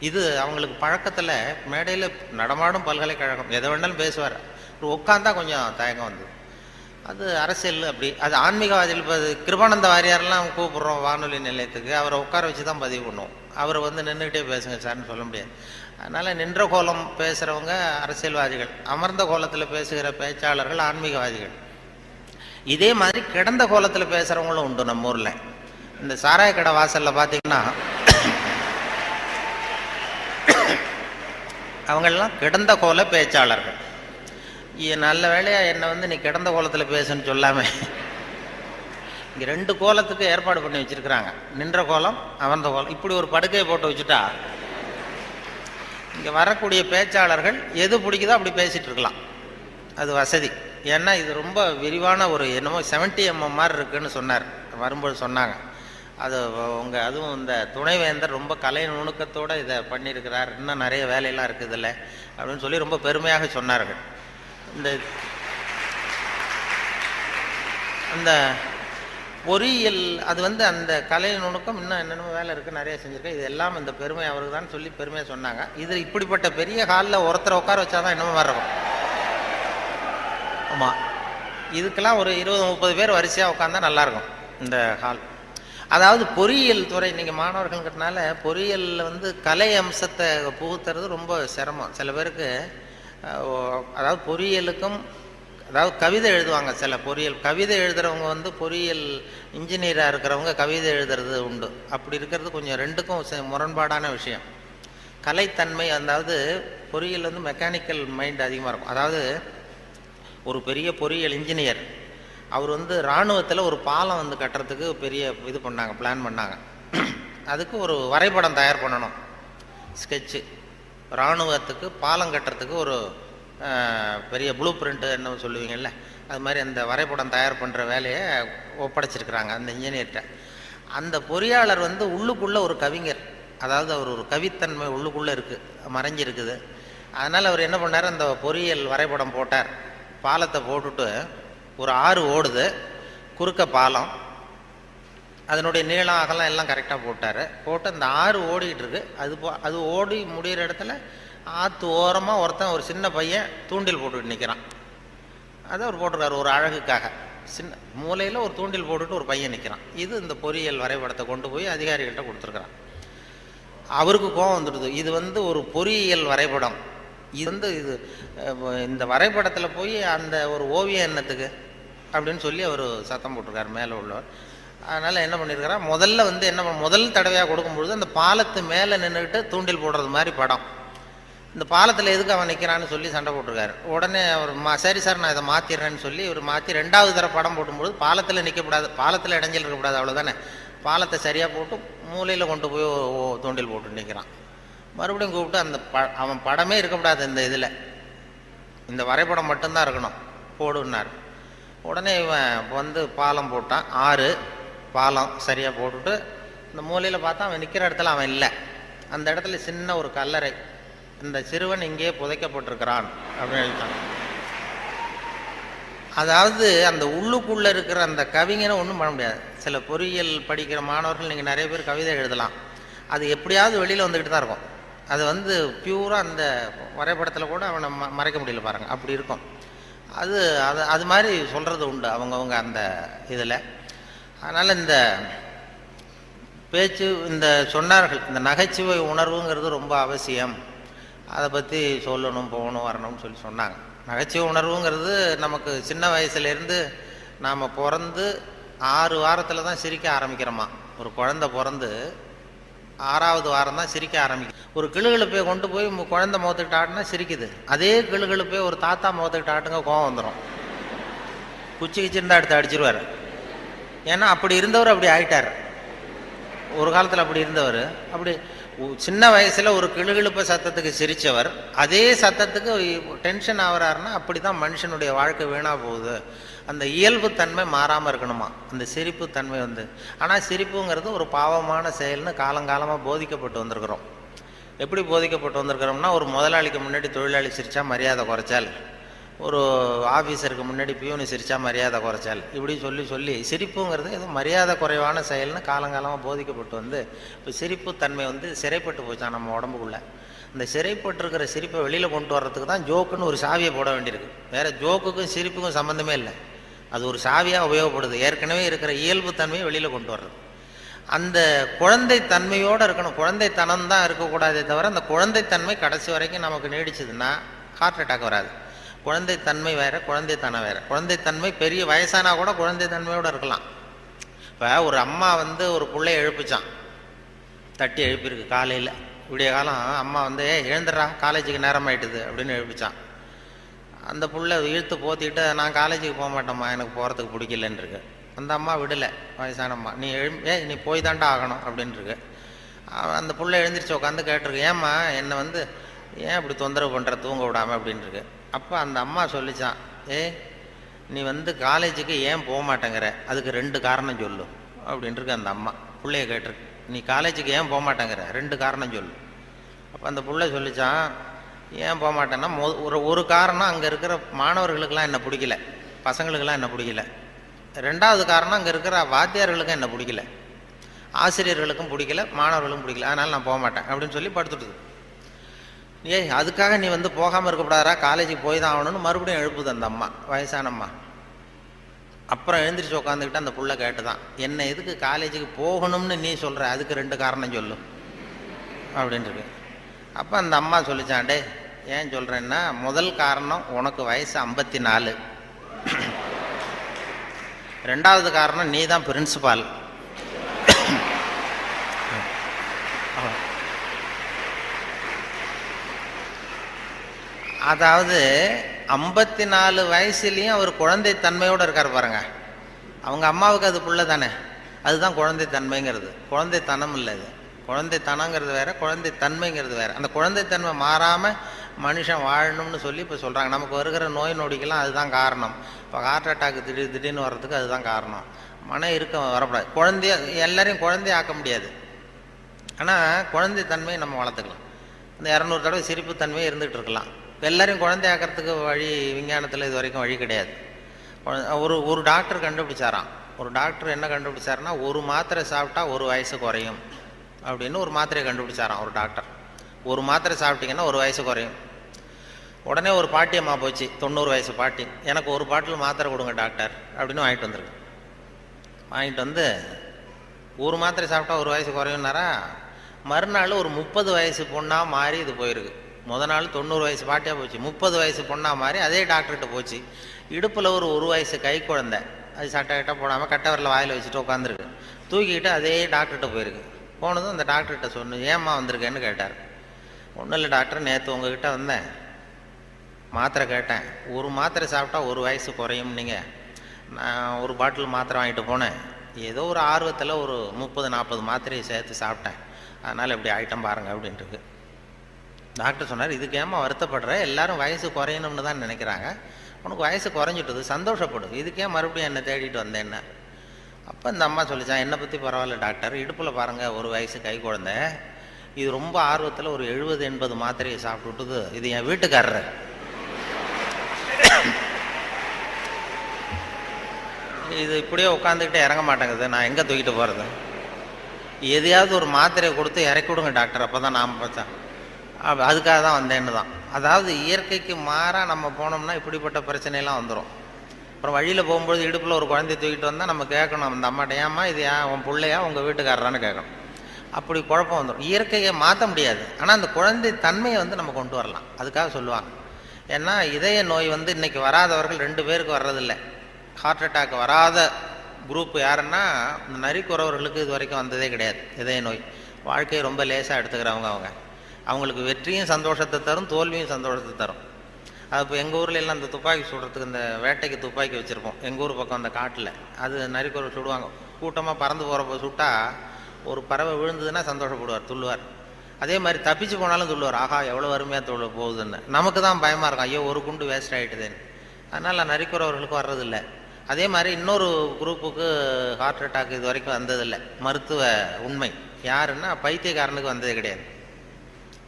இது அவங்களுக்கு பழக்கத்தில் மேடையில் நடமாடும் பல்கலைக்கழகம் எதை வேணாலும் பேசுவார். உட்காந்தா கொஞ்சம் தயக்கம் வந்தது. அது அரசியல் அப்படி. அது ஆன்மீகவாதிகள். இப்போ கிருபானந்த வாரியாரெல்லாம் கூப்பிட்றோம் வானொலி நிலையத்துக்கு, அவரை உட்கார வச்சு தான் பதிவு பண்ணுவோம். அவரை வந்து நின்றுக்கிட்டே பேசுங்க சார்னு சொல்ல முடியாது. அதனால் நின்ற கோலம் பேசுகிறவங்க அரசியல்வாதிகள், அமர்ந்த கோலத்தில் பேசுகிற பேச்சாளர்கள் ஆன்மீகவாதிகள். இதே மாதிரி கிடந்த கோலத்தில் பேசுகிறவங்களும் உண்டு நம்ம ஊரில். இந்த சாராய கடை வாசலில் பார்த்தீங்கன்னா அவங்களெல்லாம் கிடந்த கோல பேச்சாளர்கள். நல்ல வேலையாக என்னை வந்து நீ கிடந்த கோலத்தில் பேசுன்னு சொல்லாமல் இங்கே 2 கோலத்துக்கு ஏற்பாடு பண்ணி வச்சுருக்கிறாங்க. நின்ற கோலம், அமர்ந்த கோலம். இப்படி ஒரு படுக்கையை போட்டு வச்சுட்டா இங்கே வரக்கூடிய பேச்சாளர்கள் எது பிடிக்குதோ அப்படி பேசிகிட்டு இருக்கலாம். அது வசதி. ஏன்னா இது ரொம்ப விரிவான ஒரு என்னமோ 70 mm மாதிரி இருக்குன்னு சொன்னார் வரும்போது சொன்னாங்க. அது அதுவும் இந்த துணைவேந்தர் ரொம்ப கலை நுணுக்கத்தோடு இதை பண்ணியிருக்கிறார், இன்னும் நிறைய வேலையெல்லாம் இருக்குது இல்லை அப்படின்னு சொல்லி ரொம்ப பெருமையாக சொன்னார்கள். இந்த பொறியியல் அது வந்து அந்த கலை நுணுக்கம் இன்னும் என்னென்ன வேலை இருக்குது, நிறைய செஞ்சுருக்கேன். இது எல்லாம் இந்த பெருமை அவருக்கு தான் சொல்லி பெருமையாக சொன்னாங்க. இது இப்படிப்பட்ட பெரிய ஹாலில் ஒருத்தரை உட்கார வச்சாதான் என்னமோ மாதிரி இருக்கும். ஆமாம், இதுக்கெல்லாம் ஒரு 20-30 பேர் வரிசையாக உட்காந்தா நல்லாயிருக்கும் இந்த ஹால். அதாவது பொறியியல் துறை நீங்கள் மாணவர்கள்ங்கிறதுனால பொறியியலில் வந்து கலை அம்சத்தை புகுத்துறது ரொம்ப சிரமம். சில பேருக்கு அதாவது பொறியியலுக்கும் அதாவது கவிதை எழுதுவாங்க. சில பொறியியல் கவிதை எழுதுகிறவங்க வந்து பொறியியல் இன்ஜினியராக இருக்கிறவங்க கவிதை எழுதுறது உண்டு. அப்படி இருக்கிறது கொஞ்சம் 2க்கும் முரண்பாடான விஷயம். கலைத்தன்மை, அதாவது பொறியியல் வந்து மெக்கானிக்கல் மைண்ட் அதிகமாக இருக்கும். அதாவது ஒரு பெரிய பொறியியல் இன்ஜினியர் அவர் வந்து இராணுவத்தில் ஒரு பாலம் வந்து கட்டுறதுக்கு பெரிய இது பண்ணாங்க, பிளான் பண்ணாங்க. அதுக்கு ஒரு வரைபடம் தயார் பண்ணணும். ஸ்கெட்சு, இராணுவத்துக்கு பாலம் கட்டுறதுக்கு ஒரு பெரிய ப்ளூ பிரிண்ட்டு என்ன சொல்லுவீங்கள்ல, அது மாதிரி அந்த வரைபடம் தயார் பண்ணுற வேலையை ஒப்படைச்சிருக்கிறாங்க அந்த இன்ஜினியர்கிட்ட. அந்த பொறியாளர் வந்து உள்ளுக்குள்ளே ஒரு கவிஞர், அதாவது அவர் ஒரு கவித்தன்மை உள்ளுக்குள்ளே இருக்குது, மறைஞ்சிருக்குது. அதனால் அவர் என்ன பண்ணார், அந்த பொறியியல் வரைபடம் போட்டார். பாலத்தை போட்டுட்டு ஒரு ஆறு ஓடுது, குறுக்க பாலம், அதனுடைய நீளம் அகலம் எல்லாம் கரெக்டாக போட்டு அந்த ஆறு ஓடிக்கிட்டு இருக்கு. அது ஓடி முடிகிற இடத்துல ஆற்று ஓரமாக ஒருத்தன் ஒரு சின்ன பையன் தூண்டில் போட்டுக்கிட்டு நிற்கிறான். அதை அவர் போட்டிருக்காரு ஒரு அழகுக்காக. சின்ன மூலையில் ஒரு தூண்டில் போட்டுட்டு ஒரு பையன் நிற்கிறான். இது இந்த பொறியியல் வரைபடத்தை கொண்டு போய் அதிகாரிகள்கிட்ட கொடுத்துருக்குறான். அவருக்கு கோபம் வந்துடுது, இது வந்து ஒரு பொறியியல் வரைபடம், இது இந்த வரைபடத்தில் போய் அந்த ஒரு ஓவியம் என்னத்துக்கு அப்படின்னு சொல்லி அவர் சத்தம் போட்டிருக்காரு மேலே உள்ளவர். அதனால் என்ன பண்ணியிருக்காரா, முதல்ல வந்து முதல் தடவையாக கொடுக்கும்பொழுது அந்த பாலத்து மேலே நின்றுக்கிட்டு தூண்டில் போடுறது மாதிரி படம், இந்த பாலத்தில் எதுக்கு அவன் நிற்கிறான்னு சொல்லி சண்டை போட்டிருக்காரு. உடனே அவர் சரி சார் நான் இதை மாற்றிடுறேன்னு சொல்லி இவர் மாற்றி 2வது தடவை படம் போடும்போது பாலத்தில் நிற்கக்கூடாது, பாலத்தில் இடைஞ்சல் இருக்கக்கூடாது, அவ்வளோதானே. பாலத்தை சரியாக போட்டு மூலையில் கொண்டு போய் தூண்டில் போட்டு நிற்கிறான். மறுபடியும் கூப்பிட்டு அவன் படமே இருக்கக்கூடாது இந்த இதில், இந்த வரைபடம் மட்டும்தான் இருக்கணும் போடுன்னார். உடனே இவன் வந்து பாலம் போட்டான், 6 பாலம் சரியாக போட்டுட்டு இந்த மூலையில் பார்த்தா அவன் நிற்கிற இடத்துல அவன் இல்லை. அந்த இடத்துல சின்ன ஒரு கல்லறை, இந்த சிறுவன் இங்கேயே புதைக்கப்பட்டிருக்கிறான் அப்படின்னு எழுதிட்டான். அதாவது அந்த உள்ளுக்குள்ளே இருக்கிற அந்த கவிஞனை ஒன்றும் பண்ண முடியாது. சில பொறியியல் படிக்கிற மாணவர்கள் நீங்கள் நிறைய பேர் கவிதை எழுதலாம், அது எப்படியாவது வெளியில் வந்துக்கிட்டு தான் இருக்கும். அது வந்து பியூராக அந்த வரைபடத்தில் கூட அவனை மறைக்க முடியல பாருங்கள், அப்படி இருக்கும். அது மாதிரி சொல்கிறது உண்டு அவங்கவுங்க அந்த இதில். அதனால் இந்த பேச்சு, இந்த சொன்னார்கள், இந்த நகைச்சுவை உணர்வுங்கிறது ரொம்ப அவசியம், அதை பற்றி சொல்லணும் போகணும் வரணும்னு சொல்லி சொன்னாங்க. நகைச்சுவை உணர்வுங்கிறது நமக்கு சின்ன வயசுலேருந்து நாம் பிறந்து 6 வாரத்தில் தான் சிரிக்க ஆரம்பிக்கிறோமா. ஒரு குழந்தை பிறந்து 6வது வாரம் தான் சிரிக்க ஆரம்பிக்கும். ஒரு கிளுகிழுப்பை கொண்டு போய் குழந்தை முகத்துக்கிட்ட ஆட்டினா சிரிக்குது, அதே கிளுகிழுப்பை ஒரு தாத்தா முகத்துக்கிட்ட ஆட்டுங்க கோவம் வந்துடும், குச்சி கிச்சிருந்தா எடுத்து அடிச்சிருவார். ஏன்னா அப்படி இருந்தவர் அப்படி ஆயிட்டார். ஒரு காலத்தில் அப்படி இருந்தவர் அப்படி சின்ன வயசில் ஒரு கிளுகிழுப்ப சத்தத்துக்கு சிரித்தவர் அதே சத்தத்துக்கு டென்ஷன் ஆகிறாருன்னா அப்படி தான் மனுஷனுடைய வாழ்க்கை வீணாக போகுது. அந்த இயல்பு தன்மை மாறாமல் இருக்கணுமா அந்த சிரிப்பு தன்மை வந்து. ஆனால் சிரிப்புங்கிறது ஒரு பாவமான செயல்னு காலங்காலமாக போதிக்கப்பட்டு வந்திருக்கிறோம். எப்படி போதிக்கப்பட்டு வந்திருக்கிறோம்னா, ஒரு முதலாளிக்கு முன்னாடி தொழிலாளி சிரித்தா மரியாதை குறைச்சால், ஒரு ஆஃபீஸருக்கு முன்னாடி பியூனு சிரித்தா மரியாதை குறைச்சால், இப்படி சொல்லி சொல்லி சிரிப்புங்கிறது எதுவும் மரியாதை குறைவான செயல்னு காலங்காலமாக போதிக்கப்பட்டு வந்து இப்போ சிரிப்பு தன்மை வந்து சிறைப்பட்டு போச்சான் நம்ம உடம்புக்குள்ளே. இந்த சிறைப்பட்டிருக்கிற சிரிப்பை வெளியில் கொண்டு வர்றதுக்கு தான் ஜோக்குன்னு ஒரு சாவியை போட வேண்டியிருக்கு. வேறு ஜோக்குக்கும் சிரிப்புக்கும் சம்மந்தமே இல்லை, அது ஒரு சாவியாக உபயோகப்படுது. ஏற்கனவே இருக்கிற இயல்பு தன்மையை வெளியில் கொண்டு வர்றது. அந்த குழந்தை தன்மையோடு இருக்கணும், குழந்தைத்தனம் தான் இருக்கக்கூடாதே தவிர அந்த குழந்தைத்தன்மை கடைசி வரைக்கும் நமக்கு நீடிச்சதுன்னா ஹார்ட் அட்டாக் வராது. குழந்தைத்தன்மை வேறு, குழந்தைத்தனம் வேறு. குழந்தைத்தன்மை பெரிய வயசானா கூட குழந்தைத்தன்மையோடு இருக்கலாம். இப்போ ஒரு அம்மா வந்து ஒரு பிள்ளைய எழுப்பிச்சான், தட்டி எழுப்பியிருக்கு காலையில் விடிய காலம். அம்மா வந்து எழுந்துடுறா காலேஜுக்கு நேரம் ஆயிட்டுது அப்படின்னு எழுப்பிச்சான். அந்த புள்ள இழுத்து போத்திட்டு நான் காலேஜுக்கு போக மாட்டேம்மா, எனக்கு போகிறதுக்கு பிடிக்கலன்னு இருக்கு. அந்த அம்மா விடலை, வயசான அம்மா, நீ போய் தாண்டா ஆகணும் அப்படின்ட்டுருக்கு. அந்த புள்ள எழுந்திரிச்சு உட்காந்து கேட்டிருக்கு, ஏம்மா என்னை வந்து ஏன் இப்படி தொந்தரவு பண்ணுற தூங்க விடாமல் அப்படின்ட்டுருக்கு. அப்போ அந்த அம்மா சொல்லிச்சான், நீ வந்து காலேஜுக்கு ஏன் போக மாட்டேங்கிற, அதுக்கு 2 காரணம் சொல்லு அப்படின்ட்டுருக்கு. அந்த அம்மா பிள்ளைய கேட்டிருக்கு, நீ காலேஜுக்கு ஏன் போக மாட்டேங்கிற 2 காரணம் சொல்லு. அப்போ அந்த பிள்ளை சொல்லிச்சான், ஏன் போக மாட்டேன்னா ஒரு காரணம் அங்கே இருக்கிற மாணவர்களுக்கெல்லாம் என்ன பிடிக்கல, பசங்களுக்கெல்லாம் என்ன பிடிக்கல. 2வது காரணம் அங்கே இருக்கிற வாத்தியார்களுக்கும் என்ன பிடிக்கல, ஆசிரியர்களுக்கும் பிடிக்கல, மாணவர்களுக்கும் பிடிக்கல, அதனால் நான் போக மாட்டேன் அப்படின்னு சொல்லி படுத்துட்டுது. அதுக்காக நீ வந்து போகாமல் இருக்கக்கூடாதா, காலேஜுக்கு போய் தான் ஆகணும்னு மறுபடியும் எழுப்புது அந்த அம்மா, வயசான அம்மா. அப்புறம் எழுந்திரிச்சு உட்காந்துக்கிட்டு அந்த புள்ள கேட்டு தான், என்ன எதுக்கு காலேஜுக்கு போகணும்னு நீ சொல்கிற, அதுக்கு 2 காரணம் சொல்லு அப்படின்ட்டு. அப்போ அந்த அம்மா சொல்லிச்சான், டே ஏன் சொல்கிறேன்னா, முதல் காரணம் உனக்கு வயசு 54, 2வது காரணம் நீ தான் பிரின்சிபால். அதாவது 54 வயசுலேயும் அவர் குழந்தை தன்மையோடு இருக்கார் பாருங்க. அவங்க அம்மாவுக்கு அது புள்ள தானே, அதுதான் குழந்தை தன்மைங்கிறது, குழந்தைத்தனம் இல்லை. இது குழந்தைத்தனங்கிறது வேற, குழந்தைத்தன்மைங்கிறது வேற. அந்த குழந்தைத்தன்மை மாறாமல் மனுஷன் வாழணும்னு சொல்லி இப்போ சொல்கிறாங்க. நமக்கு வருகிற நோய் நொடிக்கெல்லாம் அதுதான் காரணம். இப்போ ஹார்ட் அட்டாக்கு திடீர்னு வர்றதுக்கு அதுதான் காரணம். மன இருக்கம் வரக்கூடாது. குழந்தைய எல்லாரையும் குழந்தைய ஆக்க முடியாது, ஆனால் குழந்தைத்தன்மையை நம்ம வளர்த்துக்கலாம். இந்த 200 தடவை சிரிப்புத்தன்மையை இருந்துகிட்டு இருக்கலாம். எல்லாரையும் குழந்தை ஆக்கிறதுக்கு வழி விஞ்ஞானத்தில் இது வரைக்கும் வழி கிடையாது. ஒரு டாக்டர் கண்டுபிடிச்சாராம். ஒரு டாக்டர் என்ன கண்டுபிடிச்சாருன்னா, ஒரு மாத்திரை சாப்பிட்டா 1 வயசு குறையும் அப்படின்னு ஒரு மாத்திரையை கண்டுபிடிச்சாராம் ஒரு டாக்டர். ஒரு மாத்திரை சாப்பிட்டீங்கன்னா 1 வயசு குறையும். உடனே ஒரு பாட்டியம்மா போச்சு, 90 வயசு பாட்டி, எனக்கு ஒரு பாட்டில் மாத்திரை கொடுங்க டாக்டர் அப்படின்னு வாங்கிட்டு வந்துருக்கு. வாங்கிட்டு வந்து ஒரு மாத்திரை சாப்பிட்டா 1 வயசு குறையும்னாரா. மறுநாள் ஒரு 30 வயசு பொண்ணாக மாறி இது போயிருக்கு. நாள் 90 வயசு பாட்டியாக போச்சு, 30 வயசு பொண்ணாக மாறி அதே டாக்டர்கிட்ட போச்சு. இடுப்பில் ஒரு வயசு கை குழந்தை, அது சட்டை கிட்ட போடாமல் கட்டவரில் வாயில் வச்சுட்டு உட்காந்துருக்கு. தூக்கிக்கிட்டு அதே டாக்டர்கிட்ட போயிருக்கு. போனதும் அந்த டாக்டர்கிட்ட சொன்னேன், ஏம்மா வந்திருக்கேன்னு கேட்டார். ஒன்றும் இல்லை டாக்டர், நேற்று உங்ககிட்ட வந்தேன், மாத்திரை கேட்டேன், ஒரு மாத்திரை சாப்பிட்டா 1 வயசு குறையும். நீங்கள் நான் ஒரு பாட்டில் மாத்திரை வாங்கிட்டு போனேன், ஏதோ ஒரு ஆர்வத்தில் ஒரு 30-40 மாத்திரையை சேர்த்து சாப்பிட்டேன், அதனால் இப்படி ஐட்டம் பாருங்கள் அப்படின்ட்டு. டாக்டர் சொன்னார், இதுக்கு ஏமா வருத்தப்படுற, எல்லாரும் வயசு குறையணும்னு தான் நினைக்கிறாங்க, உனக்கு வயசு குறைஞ்சிட்டது, சந்தோஷப்படு, இதுக்கே மறுபடியும் என்னை தேடிட்டு வந்தேன். அப்போ இந்த அம்மா சொல்லிச்சான், என்னை பற்றி பரவாயில்ல டாக்டர், இடுப்பில் பாருங்கள் 1 வயசு கை குழந்தை, இது ரொம்ப ஆர்வத்தில் ஒரு 70-80 மாத்திரையை சாப்பிட்டுட்டுது, இது என் வீட்டுக்காரர். இது இப்படியே உட்காந்துக்கிட்டே இறங்க மாட்டேங்குது, நான் எங்கே தூக்கிட்டு போகிறது, எதையாவது ஒரு மாத்திரையை கொடுத்து இறக்கி விடுங்க டாக்டர், அப்போ தான் நாம் பார்த்தேன். அதுக்காக தான் வந்தேன்னு தான். அதாவது இயற்கைக்கு மாறாக நம்ம போனோம்னா இப்படிப்பட்ட பிரச்சனையெல்லாம் வந்துடும். அப்புறம் வழியில் போகும்போது இடுப்பில் ஒரு குழந்தைய தூக்கிட்டு வந்தால் நம்ம கேட்கணும் அந்த அம்மாட்ட, ஏம்மா இது ஏன் உன் பிள்ளையா உங்கள் வீட்டுக்காரரான்னு கேட்கணும். அப்படி குழப்பம் வந்துடும். இயற்கையை மாற்ற முடியாது, ஆனால் அந்த குழந்தை தன்மையை நம்ம கொண்டு வரலாம். அதுக்காக சொல்லுவாங்க. ஏன்னா இதய நோய் இன்றைக்கி வராதவர்கள் 2 பேருக்கு வர்றதில்லை. ஹார்ட் அட்டாக் வராத குரூப் யாருன்னா, இந்த நரிக்குறவர்களுக்கு இது வரைக்கும் வந்ததே கிடையாது இதய நோய். வாழ்க்கையை ரொம்ப லேசாக எடுத்துக்கிறவங்க. அவங்களுக்கு வெற்றியும் சந்தோஷத்தை தரும், தோல்வியும் சந்தோஷத்தை தரும். அது இப்போ எங்கள் ஊரில் எல்லாம் இந்த துப்பாக்கி சுடுறதுக்கு, இந்த வேட்டைக்கு துப்பாக்கி வச்சுருப்போம் எங்கள் ஊர் பக்கம், அந்த காட்டில் அது நரிக்குறவை சுடுவாங்க. கூட்டமாக பறந்து போகிறப்ப சுட்டால் ஒரு பறவை விழுந்ததுன்னா சந்தோஷப்படுவார், துள்ளுவார். அதே மாதிரி தப்பிச்சு போனாலும் துள்ளுவார், ஆகா எவ்வளோ அருமையாக போகுதுன்னு. நமக்கு தான் பயமாக இருக்கும், ஐயோ ஒரு குண்டு வேஸ்ட் ஆகிட்டுதுன்னு. அதனால் நரிக்குறவர்களுக்கும் வர்றதில்லை. அதே மாதிரி இன்னொரு குரூப்புக்கு ஹார்ட் அட்டாக் இது வரைக்கும் வந்ததில்லை. மருத்துவ உண்மை யாருன்னா, பைத்தியக்காரனுக்கு வந்ததே கிடையாது.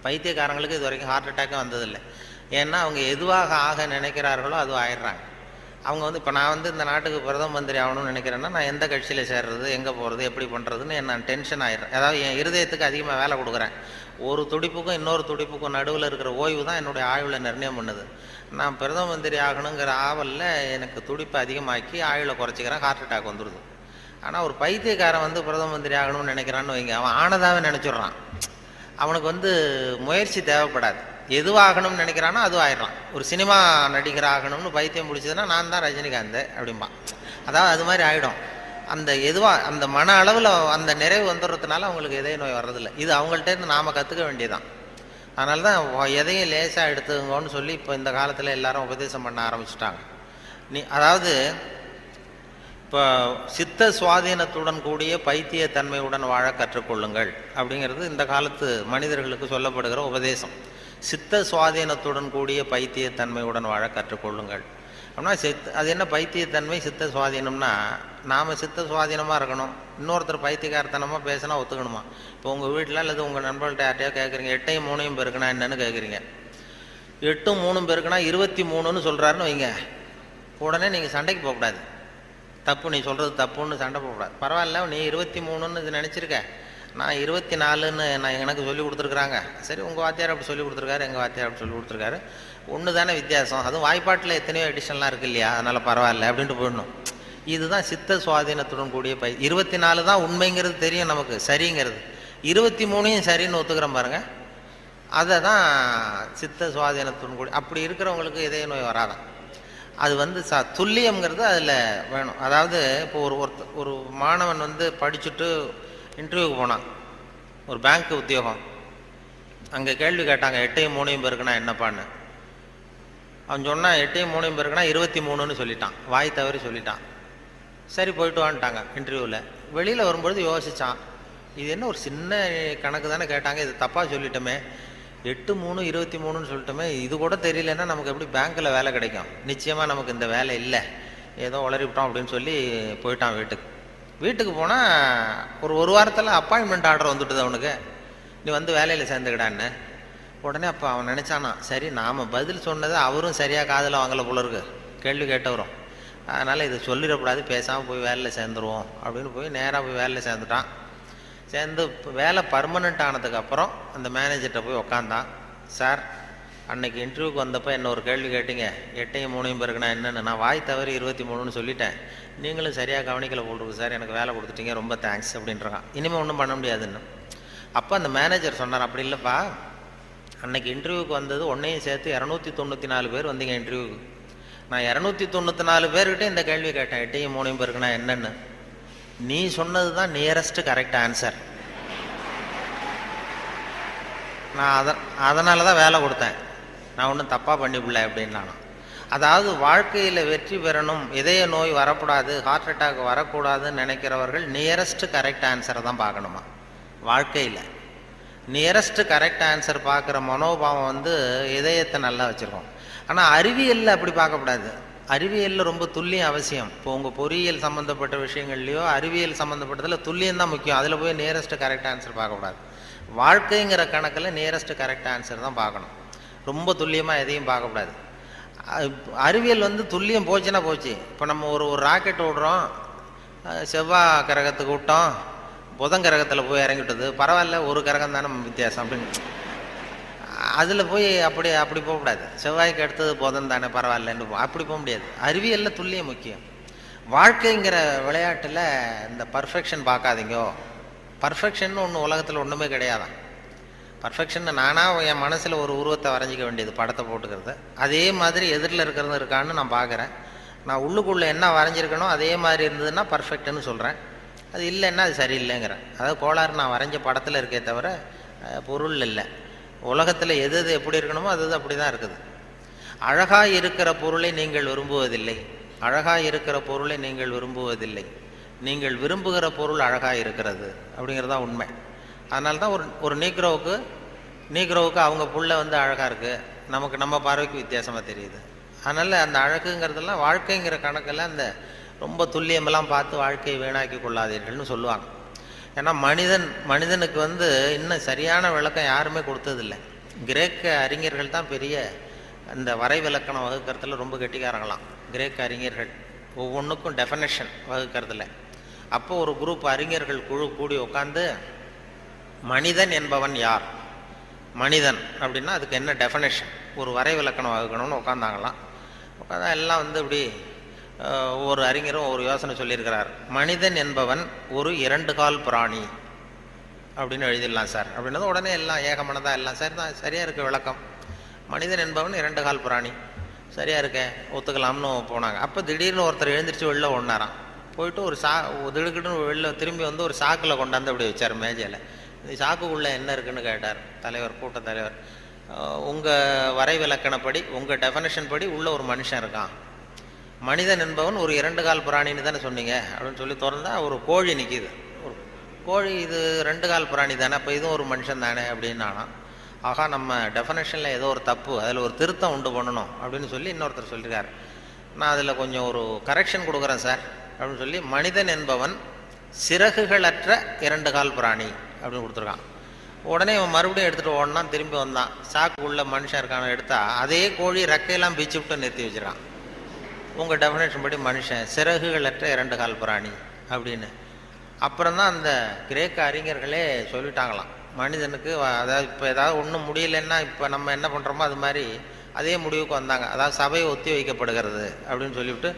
பைத்தியக்காரங்களுக்கு இது வரைக்கும் ஹார்ட் அட்டாக்கும் வந்ததில்லை. ஏன்னா அவங்க எதுவாக ஆக நினைக்கிறார்களோ அதுவும் ஆயிடுறாங்க. அவங்க இப்போ நான் இந்த நாட்டுக்கு பிரதம மந்திரி ஆகணும்னு நினைக்கிறேன்னா, நான் எந்த கட்சியில் சேர்றது, எங்கே போகிறது, எப்படி பண்ணுறதுன்னு நான் டென்ஷன் ஆகிடுறேன். அதாவது என் இருதயத்துக்கு அதிகமாக வேலை கொடுக்குறேன். ஒரு துடிப்புக்கும் இன்னொரு துடிப்புக்கும் நடுவில் இருக்கிற ஓய்வு தான் என்னுடைய ஆயுளை நிர்ணயம் பண்ணுது. நான் பிரதம மந்திரி ஆகணுங்கிற ஆவலில் எனக்கு துடிப்பை அதிகமாக்கி ஆயுளை குறைச்சிக்கிறேன், ஹார்ட் அட்டாக் வந்துடுது. ஆனால் ஒரு பைத்தியக்காரன் பிரதம மந்திரி ஆகணும்னு நினைக்கிறான்னு வைங்க, அவன் ஆனதாகவே நினச்சிட்றான். அவனுக்கு முயற்சி தேவைப்படாது. எதுவாகணும்னு நினைக்கிறானோ அதுவும் ஆயிடலாம். ஒரு சினிமா நடிகர் ஆகணும்னு பைத்தியம் பிடிச்சதுன்னா, நான் தான் ரஜினிகாந்த் அப்படிம்பான். அதாவது அது மாதிரி ஆகிடும். அந்த அந்த மன அளவில் அந்த நிறைவு வந்துடுறதுனால அவங்களுக்கு இதய நோய் வர்றதில்லை. இது அவங்கள்ட்டேருந்து நாம் கற்றுக்க வேண்டியதான். அதனால தான் எதையும் லேசாக எடுத்துங்கன்னு சொல்லி இப்போ இந்த காலத்தில் எல்லாரும் உபதேசம் பண்ண ஆரம்பிச்சிட்டாங்க. அதாவது இப்போ சித்த சுவாதீனத்துடன் கூடிய பைத்தியத்தன்மையுடன் வாழ கற்றுக்கொள்ளுங்கள் அப்படிங்கிறது இந்த காலத்து மனிதர்களுக்கு சொல்லப்படுகிற உபதேசம். சித்த சுவாதீனத்துடன் கூடிய பைத்தியத்தன்மையுடன் வாழ கற்றுக்கொள்ளுங்கள் அப்படின்னா, அது என்ன பைத்தியத்தன்மை சித்த சுவாதீனம்னா, நாம் சித்த சுவாதீனமாக இருக்கணும், இன்னொருத்தர் பைத்தியக்காரத்தனமாக பேசினா ஒத்துக்கணுமா? இப்போ உங்கள் வீட்டில் அல்லது உங்கள் நண்பர்கள்ட்ட யார்ட்டையோ கேட்குறீங்க, 8ஐயும் 3ஐயும் பெருக்குனா என்னன்னு கேட்குறீங்க. 8ம் 3ம் பெருக்குனா 23ன்னு சொல்கிறாருன்னு வைங்க, உடனே நீங்கள் சண்டைக்கு போகக்கூடாது. தப்பு, நீ சொல்கிறது தப்புன்னு சண்டை போகக்கூடாது. பரவாயில்ல, நீ 23ன்னு இது நினச்சிருக்க, நான் 24ன்னு நான் எனக்கு சொல்லி கொடுத்துருக்குறாங்க. சரி, உங்கள் வாத்தியார் அப்படி சொல்லி கொடுத்துருக்காரு, எங்கள் வாத்தியார் அப்படி சொல்லி கொடுத்துருக்காரு, ஒன்று தானே வித்தியாசம், அதுவும் வாய்ப்பாட்டில் எத்தனையோ எடிஷன்லாம் இருக்கு இல்லையா, அதனால் பரவாயில்ல அப்படின்ட்டு போயிடணும். இதுதான் சித்த சுவாதீனத்துடன் கூடிய 24 தான் உண்மைங்கிறது தெரியும் நமக்கு, சரிங்கிறது. 23ஐயும் சரின்னு ஒத்துக்கிறோம் பாருங்க, அதை தான் சித்த சுவாதீனத்துடன் கூடிய. அப்படி இருக்கிறவங்களுக்கு இதய நோய் வராதான். அது துல்லியம்ங்கிறது அதில் வேணும். அதாவது இப்போ ஒரு மாணவன் படிச்சுட்டு இன்டர்வியூக்கு போனான், ஒரு பேங்க் உத்தியோகம். அங்கே கேள்வி கேட்டாங்க, 8ஐயும் 3ஐயும் பெருக்குனா என்னப்பான்னு. அவன் சொன்னான், 8ஐயும் 3ஐயும் பெருக்குனா 23ன்னு சொல்லிட்டான், வாய் தவறி சொல்லிட்டான். சரி, போயிட்டு வான்ட்டாங்க இன்டர்வியூவில். வெளியில் வரும்பொழுது யோசித்தான், இது என்ன ஒரு சின்ன கணக்கு தானே கேட்டாங்க, இது தப்பாக சொல்லிட்டோமே, 8-3-23 சொல்லிட்டோமே, இது கூட தெரியலன்னா நமக்கு எப்படி பேங்க்கில் வேலை கிடைக்கும்? நிச்சயமாக நமக்கு இந்த வேலை இல்லை, ஏதோ உளறிவிட்டோம் அப்படின்னு சொல்லி போயிட்டான் வீட்டுக்கு. வீட்டுக்கு போனால் ஒரு வாரத்தில் அப்பாயின்மெண்ட் ஆர்டர் வந்துட்டுது அவனுக்கு, நீ வந்து வேலையில் சேர்ந்துக்கிடான்னு. உடனே அப்போ அவன் நினச்சானா, சரி நாம் பதில் சொன்னதை அவரும் சரியாக காதில் வாங்கலை போல இருக்கு, கேள்வி கேட்டவரும், அதனால் இதை சொல்லிடக்கூடாது, பேசாமல் போய் வேலையில் சேர்ந்துருவோம் அப்படின்னு போய் நேராக போய் வேலையில் சேர்ந்துட்டான். சேர்ந்து வேலை பர்மனெண்ட் ஆனதுக்கப்புறம் அந்த மேனேஜர்கிட்ட போய் உக்காந்தான். சார், அன்னைக்கு இன்டர்வியூக்கு வந்தப்போ என்ன ஒரு கேள்வி கேட்டீங்க, 8-3 பேருக்கு நான் என்னென்னு, நான் வாய் தவறி 23 சொல்லிட்டேன், நீங்களும் சரியாக கவனிக்கலை போட்டுருக்கு சார், எனக்கு வேலை கொடுத்துட்டீங்க, ரொம்ப தேங்க்ஸ் அப்படின்றான். இனிமேல் ஒன்றும் பண்ண முடியாதுன்னு. அப்போ அந்த மேனேஜர் சொன்னார், அப்படி இல்லைப்பா, அன்னைக்கு இன்டர்வியூக்கு வந்தது ஒன்றையும் சேர்த்து 294 பேர் வந்தீங்க இன்டர்வியூக்கு, நான் 294 பேர்கிட்ட இந்த கேள்வி கேட்டேன், 8-3 பேருக்கு நான் என்னென்னு, நீ சொன்னது தான் நியரஸ்ட் கரெக்ட் ஆன்சர், நான் அதனால தான் வேலை கொடுத்தேன், நான் ஒன்றும் தப்பாக பண்ணிவிடல அப்படின்னு. நானும் அதாவது வாழ்க்கையில் வெற்றி பெறணும், இதய நோய் வரக்கூடாது, ஹார்ட் அட்டாக் வரக்கூடாதுன்னு நினைக்கிறவர்கள் நியரஸ்ட் கரெக்ட் ஆன்சரை தான் பார்க்கணுமா. வாழ்க்கையில் நியரஸ்ட் கரெக்ட் ஆன்சர் பார்க்குற மனோபாவம் வந்து இதயத்தை நல்லா வச்சுருக்கோம். ஆனால் அறிவியலில் அப்படி பார்க்கக்கூடாது. அறிவியலில் ரொம்ப துல்லியம் அவசியம். இப்போ உங்கள் பொறியியல் சம்மந்தப்பட்ட விஷயங்கள்லையோ அறிவியல் சம்மந்தப்பட்டதில் துல்லியம் தான் முக்கியம், அதில் போய் நியரஸ்ட் கரெக்ட் ஆன்சர் பார்க்கக்கூடாது. வாழ்க்கைங்கிற கணக்கில் நியரஸ்ட் கரெக்ட் ஆன்சர் தான் பார்க்கணும், ரொம்ப துல்லியமாக எதையும் பார்க்கக்கூடாது. அறிவியல் வந்து துல்லியம் போச்சுன்னா போச்சு. இப்போ நம்ம ஒரு ராக்கெட் விடுறோம், செவ்வாய் கிரகத்துக்கு விட்டோம், புதன் கிரகத்தில் போய் இறங்கிவிட்டது, பரவாயில்ல, ஒரு கிரகம் தானே வித்தியாசம் அப்படின்னு அதில் போய் அப்படி போகக்கூடாது. செவ்வாய்க்கு அடுத்தது புதன் தானே, பரவாயில்லன்னு அப்படி போக முடியாது. அறிவியலில் துல்லியம் முக்கியம். வாழ்க்கைங்கிற விளையாட்டில் இந்த பர்ஃபெக்ஷன் பார்க்காதீங்கோ. பர்ஃபெக்ஷன் ஒன்று உலகத்தில் ஒன்றுமே கிடையாதான். பர்ஃபெக்ஷன் நானாக என் மனசில் ஒரு உருவத்தை வரைஞ்சிக்க வேண்டியது, படத்தை போட்டுக்கிறது, அதே மாதிரி எதிரில் இருக்கிறது இருக்கான்னு நான் பார்க்குறேன். நான் உள்ளுக்குள்ளே என்ன வரைஞ்சிருக்கணும் அதே மாதிரி இருந்ததுன்னா பர்ஃபெக்ட்னு சொல்கிறேன், அது இல்லைன்னா அது சரியில்லைங்கிறேன். அதாவது கோளாறு நான் வரைஞ்ச படத்தில் இருக்கே தவிர பொருள் இல்லை. உலகத்தில் எது எப்படி இருக்கணுமோ அது அப்படி தான் இருக்குது. அழகாக இருக்கிற பொருளை நீங்கள் விரும்புவதில்லை, அழகாக இருக்கிற பொருளை நீங்கள் விரும்புவதில்லை, நீங்கள் விரும்புகிற பொருள் அழகாக இருக்கிறது அப்படிங்கிறது தான் உண்மை. அதனால தான் ஒரு நீக்ரோவுக்கு அவங்க புள்ள வந்து அழகாக இருக்குது, நமக்கு நம்ம பார்வைக்கு வித்தியாசமாக தெரியுது. அதனால் அந்த அழகுங்கிறதெல்லாம் வாழ்க்கைங்கிற கணக்கில் அந்த ரொம்ப துல்லியமெல்லாம் பார்த்து வாழ்க்கையை வீணாக்கி கொள்ளாதீர்கள்னு சொல்லுவாங்க. ஏன்னா மனிதனுக்கு வந்து இன்னும் சரியான விளக்கம் யாருமே கொடுத்ததில்லை. கிரேக்க அறிஞர்கள் தான் பெரிய அந்த வரை விளக்கணம் வகுக்கிறதுல ரொம்ப கெட்டிக்காரங்களாம். கிரேக்க அறிஞர்கள் ஒவ்வொன்றுக்கும் டெஃபனேஷன் வகுக்கிறதுல. அப்போ ஒரு குரூப் அறிஞர்கள் குழு கூடி உட்காந்து மனிதன் என்பவன் யார், மனிதன் அப்படின்னா அதுக்கு என்ன டெஃபனேஷன், ஒரு வரை விளக்கணம் வகுக்கணும்னு உட்காந்தாங்களாம். உட்காந்தா எல்லாம் வந்து இப்படி ஒவ்வொரு அறிஞரும் ஒரு யோசனை சொல்லியிருக்கிறார். மனிதன் என்பவன் ஒரு 2 கால் பிராணி அப்படின்னு எழுதிடலாம் சார் அப்படின்னது உடனே எல்லாம் ஏகமனதாக எல்லாம் சரி தான், சரியாக இருக்க விளக்கம். மனிதன் என்பவன் 2 கால் பிராணி, சரியாக இருக்க, ஒத்துக்கலாம்னு போனாங்க. அப்போ திடீர்னு ஒருத்தர் எழுந்திரிச்சு வெளில ஓடினாராம். போயிட்டு ஒரு திடுக்கிட்டு வெளில திரும்பி வந்து ஒரு சாக்கில் கொண்டாந்து அப்படி வச்சார் மேஜையில். இந்த சாக்குக்குள்ளே என்ன இருக்குன்னு கேட்டார் தலைவர், கூட்ட தலைவர். உங்கள் வரை விளக்கணப்படி, உங்கள் டெஃபனேஷன் படி உள்ள ஒரு மனுஷன் இருக்கான், மனிதன் என்பவன் ஒரு 2 கால் பிராணின்னு தானே சொன்னீங்க அப்படின்னு சொல்லி திறந்தா ஒரு கோழி நிற்கிது. ஒரு கோழி, இது 2 கால் பிராணி தானே, அப்போ இதுவும் ஒரு மனுஷன் தானே அப்படின்னு. ஆனால் ஆகா, நம்ம டெஃபனேஷனில் ஏதோ ஒரு தப்பு, அதில் ஒரு திருத்தம் உண்டு பண்ணணும் அப்படின்னு சொல்லி இன்னொருத்தர் சொல்லியிருக்காரு. நான் அதில் கொஞ்சம் ஒரு கரெக்ஷன் கொடுக்குறேன் சார் அப்படின்னு சொல்லி மனிதன் என்பவன் சிறகுகளற்ற 2 கால் பிராணி அப்படின்னு கொடுத்துருக்கான். உடனே இவன் மறுபடியும் எடுத்துகிட்டு ஓடனான், திரும்பி வந்தான், சாக்கு உள்ள மனுஷன் இருக்கான எடுத்தா அதே கோழி ரெக்கையெல்லாம் பிச்சு விட்டு நிறுத்தி வச்சிருக்கான். உங்கள் டெஃபினேஷன் படி மனுஷன் சிறகுகளற்ற 2 கால் பிராணி அப்படின்னு. அப்புறம் தான் அந்த கிரேக்க அறிஞர்களே சொல்லிட்டாங்களாம், மனிதனுக்கு அதாவது இப்போ ஏதாவது ஒன்றும் முடியலன்னா இப்போ நம்ம என்ன பண்ணுறோமோ அது மாதிரி அதே முடிவுக்கு வந்தாங்க. அதாவது சபையை ஒத்தி வைக்கப்படுகிறது அப்படின்னு சொல்லிவிட்டு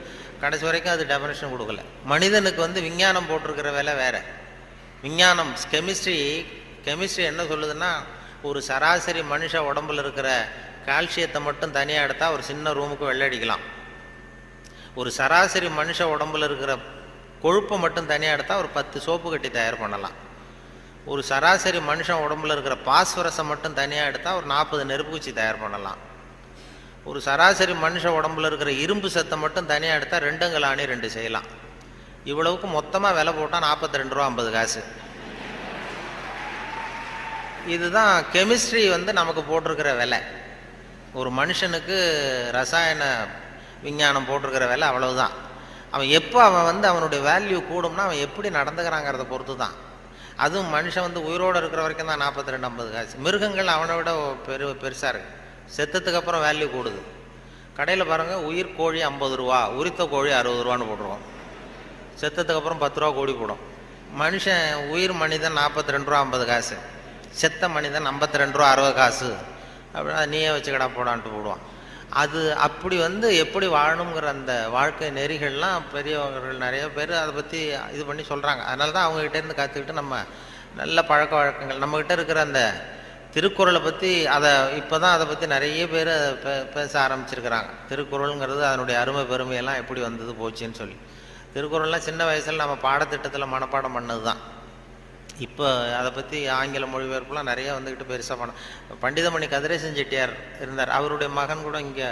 கடைசி வரைக்கும் அது டெஃபினேஷன் கொடுக்கல. மனிதனுக்கு வந்து விஞ்ஞானம் போட்டிருக்கிற வேலை வேறு. விஞ்ஞானம் கெமிஸ்ட்ரி என்ன சொல்லுதுன்னா, ஒரு சராசரி மனுஷ உடம்புல இருக்கிற கால்சியத்தை மட்டும் தனியாக எடுத்தால் ஒரு சின்ன ரூமுக்கு வெள்ளடிக்கலாம். ஒரு சராசரி மனுஷ உடம்புல இருக்கிற கொழுப்பை மட்டும் தனியாக எடுத்தால் ஒரு 10 சோப்பு கட்டி தயார் பண்ணலாம். ஒரு சராசரி மனுஷன் உடம்புல இருக்கிற பாஸ்பரஸை மட்டும் தனியாக எடுத்தால் ஒரு 40 நெருப்புக்குச்சி தயார் பண்ணலாம். ஒரு சராசரி மனுஷ உடம்புல இருக்கிற இரும்பு சத்தை மட்டும் தனியாக எடுத்தால் 2 கலாணி 2 செய்யலாம். இவ்வளவுக்கு மொத்தமாக விலை போட்டால் 42 ரூபா 50 காசு. இதுதான் கெமிஸ்ட்ரி நமக்கு போட்டிருக்கிற விலை. ஒரு மனுஷனுக்கு ரசாயன விஞ்ஞானம் போட்டிருக்கிற விலை அவ்வளவுதான். அவன் எப்போ அவன் அவனுடைய வேல்யூ கூடும்னா அவன் எப்படி நடந்துக்கிறாங்கிறத பொறுத்து தான். அதுவும் மனுஷன் உயிரோடு இருக்கிற வரைக்கும் தான் 42-50 காசு. மிருகங்கள் அவனை விட பெருசாக இருக்கு. செத்ததுக்கு அப்புறம் வேல்யூ கூடுது. கடையில் பாருங்கள், உயிர் கோழி 50 ரூபா, உரித்த கோழி 60 ரூபான்னு போட்டுருவோம். செத்ததுக்கு அப்புறம் 10 ரூபா கோழி போடும். மனுஷன் உயிர் மனிதன் 42 ரூபா 50 காசு, செத்த மனிதன் 52 ரூபா 60 காசு. அப்படின்னா நீயே வச்சுக்கடா போடான்ட்டு போடுவான். அது அப்படி எப்படி வாழணுங்கிற அந்த வாழ்க்கை நெறிகள்லாம் பெரியவர்கள் நிறைய பேர் அதை பற்றி இது பண்ணி சொல்கிறாங்க. அதனால தான் அவங்ககிட்டேருந்து கற்றுக்கிட்டு நம்ம நல்ல பழக்க வழக்கங்கள் நம்மக்கிட்ட இருக்கிற அந்த திருக்குறளை பற்றி இப்போ தான் அதை பற்றி நிறைய பேர் பேச ஆரம்பிச்சிருக்கிறாங்க. திருக்குறளுங்கிறது அதனுடைய அருமை பெருமையெல்லாம் எப்படி வந்தது போச்சுன்னு சொல்லி. திருக்குறள்லாம் சின்ன வயசில் நம்ம பாடத்திட்டத்தில் மனப்பாடம் பண்ணது தான். இப்போ அதை பற்றி ஆங்கில மொழிபெயர்ப்புலாம் நிறைய பெருசாக பண்டிதமணி கதிரேசன் செட்டியார் இருந்தார். அவருடைய மகன் கூட இங்கே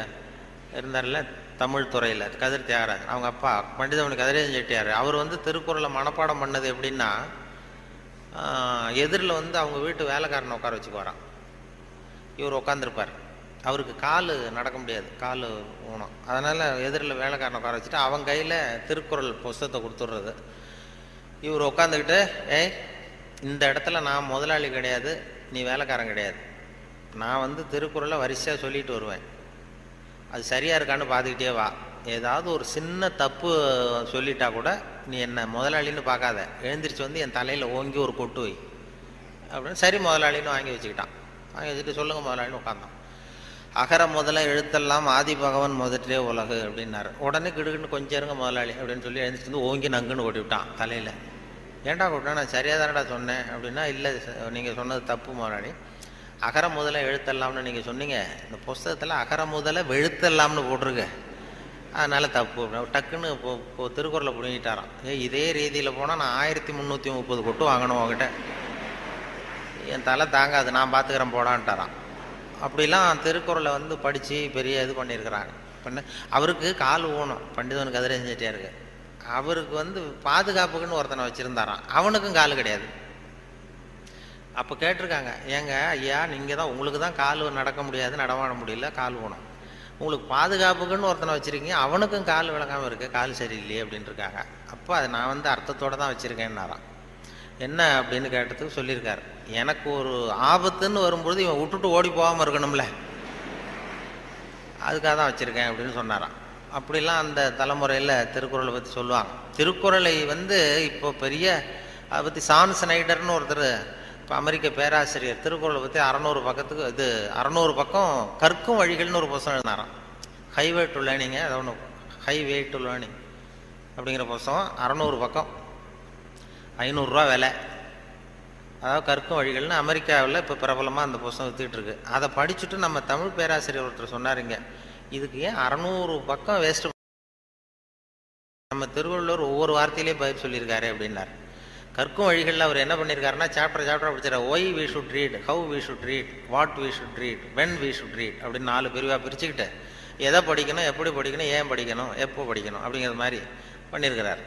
இருந்தார்ல, தமிழ் துறையில் கதிர் தியாகராஜன். அவங்க அப்பா பண்டிதமணி கதிரேசன் செட்டியார். அவர் திருக்குறளை மனப்பாடம் பண்ணது எப்படின்னா, எதிரில் அவங்க வீட்டு வேலைக்காரனை உட்கார வச்சுக்குவாராம். இவர் உட்காந்துருப்பார். அவருக்கு கால் நடக்க முடியாது, கால் ஊனம். அதனால் எதிரில் வேலைக்காரனை உட்கார வச்சுட்டு அவன் கையில் திருக்குறள் புஸ்தகத்தை கொடுத்துட்றது. இவர் உட்காந்துக்கிட்டு, இந்த இடத்துல நான் முதலாளி கிடையாது, நீ வேலைக்காரன் கிடையாது, நான் திருக்குறளை வரிசையாக சொல்லிட்டு வருவேன், அது சரியாக இருக்கான்னு பார்த்துக்கிட்டே வா, ஏதாவது ஒரு சின்ன தப்பு சொல்லிட்டா கூட நீ என்ன முதலாளின்னு பார்க்காத, எழுந்திரிச்சு என் தலையில் ஓங்கி ஒரு கொட்டு வை அப்படின்னு. சரி முதலாளின்னு வாங்கி வச்சுக்கிட்டான். வாங்கி வச்சுட்டு சொல்லுங்கள் முதலாளின்னு உட்காந்தான். அகர முதல எழுத்தெல்லாம் ஆதி பகவன் முதற்றே உலகு அப்படின்னாரு. உடனே கிடுக்குன்னு கொஞ்சம் இருங்க முதலாளி அப்படின்னு சொல்லி எழுந்திரிச்சு ஓங்கி நங்குன்னு ஓட்டி விட்டான் தலையில். ஏன்டா கூப்பிட்டா, நான் சரியாக தானடா சொன்னேன் அப்படின்னா, இல்லை நீங்கள் சொன்னது தப்பு முதலாளி, அகர முதல எழுத்தெல்லாம்னு நீங்கள் சொன்னீங்க, இந்த புஸ்தகத்தில் அகர முதல வெழுத்தெல்லாம்னு போட்டிருக்கு, அதனால் தப்பு அப்படின்னு டக்குன்னு இப்போ திருக்குறளை பிடிங்கிட்டாரான். இதே ரீதியில் போனால் நான் 1330 கொட்டு வாங்கணும் உங்ககிட்ட, என் தலை தாங்காது, நான் பார்த்துக்கிறேன் போடான்ட்டாரான். அப்படிலாம் திருக்குறளை படித்து பெரிய இது பண்ணியிருக்கிறாங்க. அவருக்கு கால் ஊனம், பண்டிதன் கதிரேசன் செட்டியாருக்கு. அவருக்கு பாதுகாப்புக்குன்னு ஒருத்தனை வச்சுருந்தாரான், அவனுக்கும் கால் கிடையாது. அப்போ கேட்டிருக்காங்க, ஏங்க ஐயா நீங்கள் தான், உங்களுக்கு தான் கால் நடக்க முடியாது, நடமாட முடியல, கால் ஊனம், உங்களுக்கு பாதுகாப்புக்குன்னு ஒருத்தனை வச்சுருக்கீங்க, அவனுக்கும் கால் விளங்காமல் இருக்கு, கால் சரியில்லையே அப்படின்ட்டு இருக்காங்க. அப்போ அதை நான் அர்த்தத்தோடு தான் வச்சுருக்கேன்னாரான். என்ன அப்படின்னு கேட்டதுக்கு சொல்லியிருக்காரு, எனக்கு ஒரு ஆபத்துன்னு வரும்பொழுது இவன் விட்டுட்டு ஓடி போகாமல் இருக்கணும்ல, அதுக்காக தான் வச்சுருக்கேன் அப்படின்னு சொன்னாரான். அப்படிலாம் அந்த தலைமுறையில் திருக்குறளை பற்றி சொல்லுவாங்க. திருக்குறளை இப்போ பெரிய அதை பற்றி சான் ஸ்னைடர்னு ஒருத்தர், இப்போ அமெரிக்க பேராசிரியர், திருக்குறளை பற்றி 600 பக்கத்துக்கு 600 பக்கம் கற்கும் வழிகள்னு ஒரு புத்தகம் எழுதினாராம். ஹைவே டு லேர்னிங்க, அது ஒன்று ஹைவே டு லேர்னிங் அப்படிங்கிற புத்தகம் 600 பக்கம், 500 ரூபா விலை. அதாவது கற்கும் வழிகள்னு அமெரிக்காவில் இப்போ பிரபலமாக அந்த புத்தகம் வித்துக்கிட்டு இருக்கு. அதை படிச்சுட்டு நம்ம தமிழ் பேராசிரியர் ஒருத்தர் சொன்னாருங்க, இதுக்கு ஏன் 600 பக்கம் வேஸ்ட், நம்ம திருவள்ளுவர் ஒவ்வொரு வார்த்தையிலேயே பதில் சொல்லியிருக்காரு அப்படின்னார். கற்கும் வழிகளில் அவர் என்ன பண்ணியிருக்காருன்னா, சாப்டர் படிச்சார். Why we should read, how we should read, what we should read, when we should read அப்படின்னு 4 பிரிவாக பிரிச்சுக்கிட்டு எதை படிக்கணும், எப்படி படிக்கணும், ஏன் படிக்கணும், எப்போ படிக்கணும் அப்படிங்கிற மாதிரி பண்ணியிருக்கிறார்.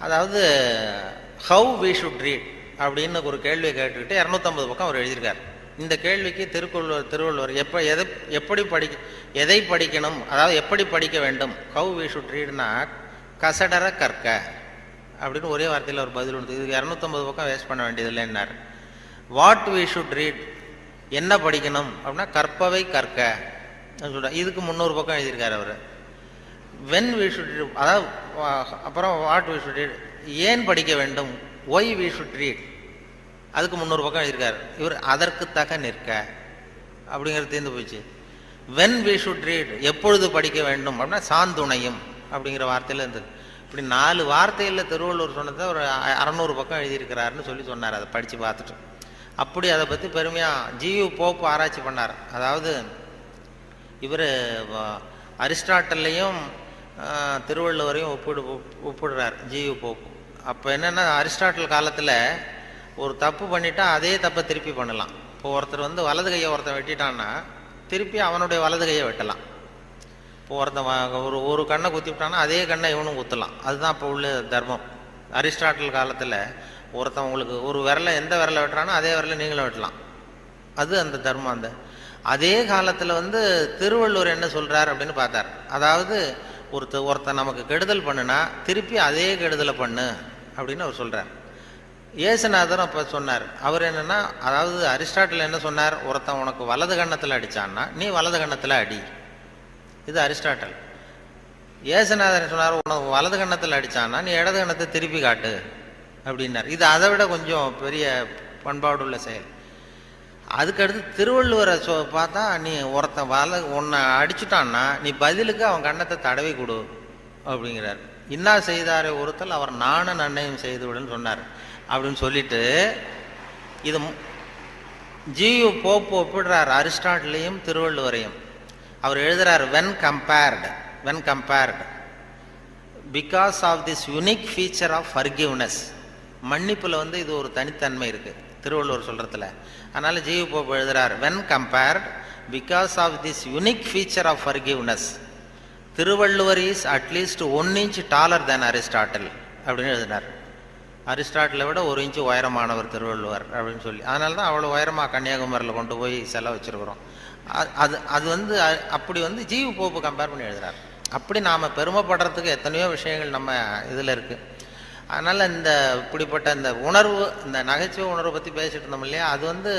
அதாவது ஹவு வி ஷுட் ரீட் அப்படின்னு ஒரு கேள்வியை கேட்டுக்கிட்டு 250 பக்கம் அவர் எழுதியிருக்கார். இந்த கேள்விக்கு திருவள்ளுவர் எதை படிக்கணும், அதாவது எப்படி படிக்க வேண்டும், ஹவு வி ஷுட் ரீட்னா கசடர கற்க அப்படின்னு ஒரே வார்த்தையில் ஒரு பதில் உண்டு. இதுக்கு 250 பக்கம் வேஸ்ட் பண்ண வேண்டியதில்லைன்னார். வாட் வி ஷுட் ரீட், என்ன படிக்கணும் அப்படின்னா கற்பவை கற்க சொல்கிறார். இதுக்கு 300 பக்கம் எழுதியிருக்காரு அவர். வென் வி ஷுட் ரீட், அதாவது அப்புறம் வாட் வி ஷுட் ரீட், ஏன் படிக்க வேண்டும், ஒய் வி ஷுட் ரீட், அதுக்கு 300 பக்கம் எழுதியிருக்காரு. இவர் அதற்கு தக நிற்க அப்படிங்கிறது தீர்ந்து போச்சு. வென் வி ஷுட் ரீட், எப்பொழுது படிக்க வேண்டும் அப்படின்னா சாந்துணையும் அப்படிங்கிற வார்த்தையில் இருந்தது. இப்படி 4 வார்த்தையில் திருவள்ளுவர் சொன்னதை ஒரு 600 பக்கம் எழுதியிருக்கிறாருன்னு சொல்லி சொன்னார். அதை படித்து பார்த்துட்டு அப்படி அதை பற்றி பெருமையாக ஜியு போப் ஆராய்ச்சி பண்ணார். அதாவது இவர் அரிஸ்டாட்டல்லையும் திருவள்ளுவரையும் ஒப்பிடுறார் ஜியு போப். அப்போ என்னென்னா, அரிஸ்டாட்டில் காலத்தில் ஒரு தப்பு பண்ணிட்டா அதே தப்பை திருப்பி பண்ணலாம். இப்போ ஒருத்தர் வலது கையை ஒருத்தன் வெட்டிட்டான்னா திருப்பி அவனுடைய வலது கையை வெட்டலாம். இப்போ ஒருத்தன் ஒரு கண்ணை குத்தி விட்டான்னா அதே கண்ணை இவனும் குத்தலாம். அதுதான் இப்போ உள்ள தர்மம். அரிஸ்டாட்டில் காலத்தில் ஒருத்தன் உங்களுக்கு ஒரு விரலை எந்த விரலை வெட்டுறானோ அதே விரலை நீங்களும் வெட்டலாம். அது அந்த தர்மம். அந்த அதே காலத்தில் திருவள்ளுவர் என்ன சொல்கிறார் அப்படின்னு பார்த்தார். அதாவது ஒருத்தன் நமக்கு கெடுதல் பண்ணுனா திருப்பி அதே கெடுதலை பண்ணு அப்படின்னு அவர் சொல்கிறார். இயேசுநாதரும் அப்போ சொன்னார். அவர் என்னென்னா, அதாவது அரிஸ்டாட்டில் என்ன சொன்னார், ஒருத்தன் உனக்கு வலது கன்னத்தில் அடித்தான்னா நீ வலது கன்னத்தில் அடி. இது அரிஸ்டாட்டல். இயேசுநாதர் சொன்னார், உனக்கு வலது கன்னத்தில் அடித்தான்னா நீ இடது கன்னத்தை திருப்பி காட்டு அப்படின்னார். இது அதை விட கொஞ்சம் பெரிய பண்பாடுள்ள செயல். அதுக்கடுத்து திருவள்ளுவரை பார்த்தா, நீ ஒருத்தன் உன்னை அடிச்சுட்டான்னா நீ பதிலுக்கு அவன் கன்னத்தை தடவி கொடு அப்படிங்கிறார். இன்னா செய்தாரை ஒருத்தல் அவர் நானும் நன்னையும் செய்து விடுன்னு சொன்னார். அப்படின்னு சொல்லிட்டு இது ஜியு போப்பு ஒப்பிடுறார் அரிஸ்டாட்டிலையும் திருவள்ளுவரையும். அவர் எழுதுறார், when compared because of this unique feature of forgiveness. மன்னிப்புல இது ஒரு தனித்தன்மை இருக்கு திருவள்ளுவர் சொல்றதுல. அதனால ஜியு போப்பு எழுதுறார், when compared because of this unique feature of forgiveness, Thiruvalluvar is at least 1 inch taller than Aristotle அப்படின்னு எழுதினார். அரிஸ்டாட்டிலை விட 1 inch உயரமானவர் திருவள்ளுவர் அப்படின்னு சொல்லி. அதனால தான் அவ்வளோ உயரமாக கன்னியாகுமரியில் கொண்டு போய் சிலை வச்சுருக்குறோம். அது அப்படி ஜியு போப்பு கம்பேர் பண்ணி எழுதுறார். அப்படி நாம் பெருமைப்படுறதுக்கு எத்தனையோ விஷயங்கள் நம்ம இதில் இருக்குது. அதனால் இப்படிப்பட்ட இந்த உணர்வு, இந்த நகைச்சுவை உணர்வை பற்றி பேசிட்டு இருந்தோம் இல்லையா, அது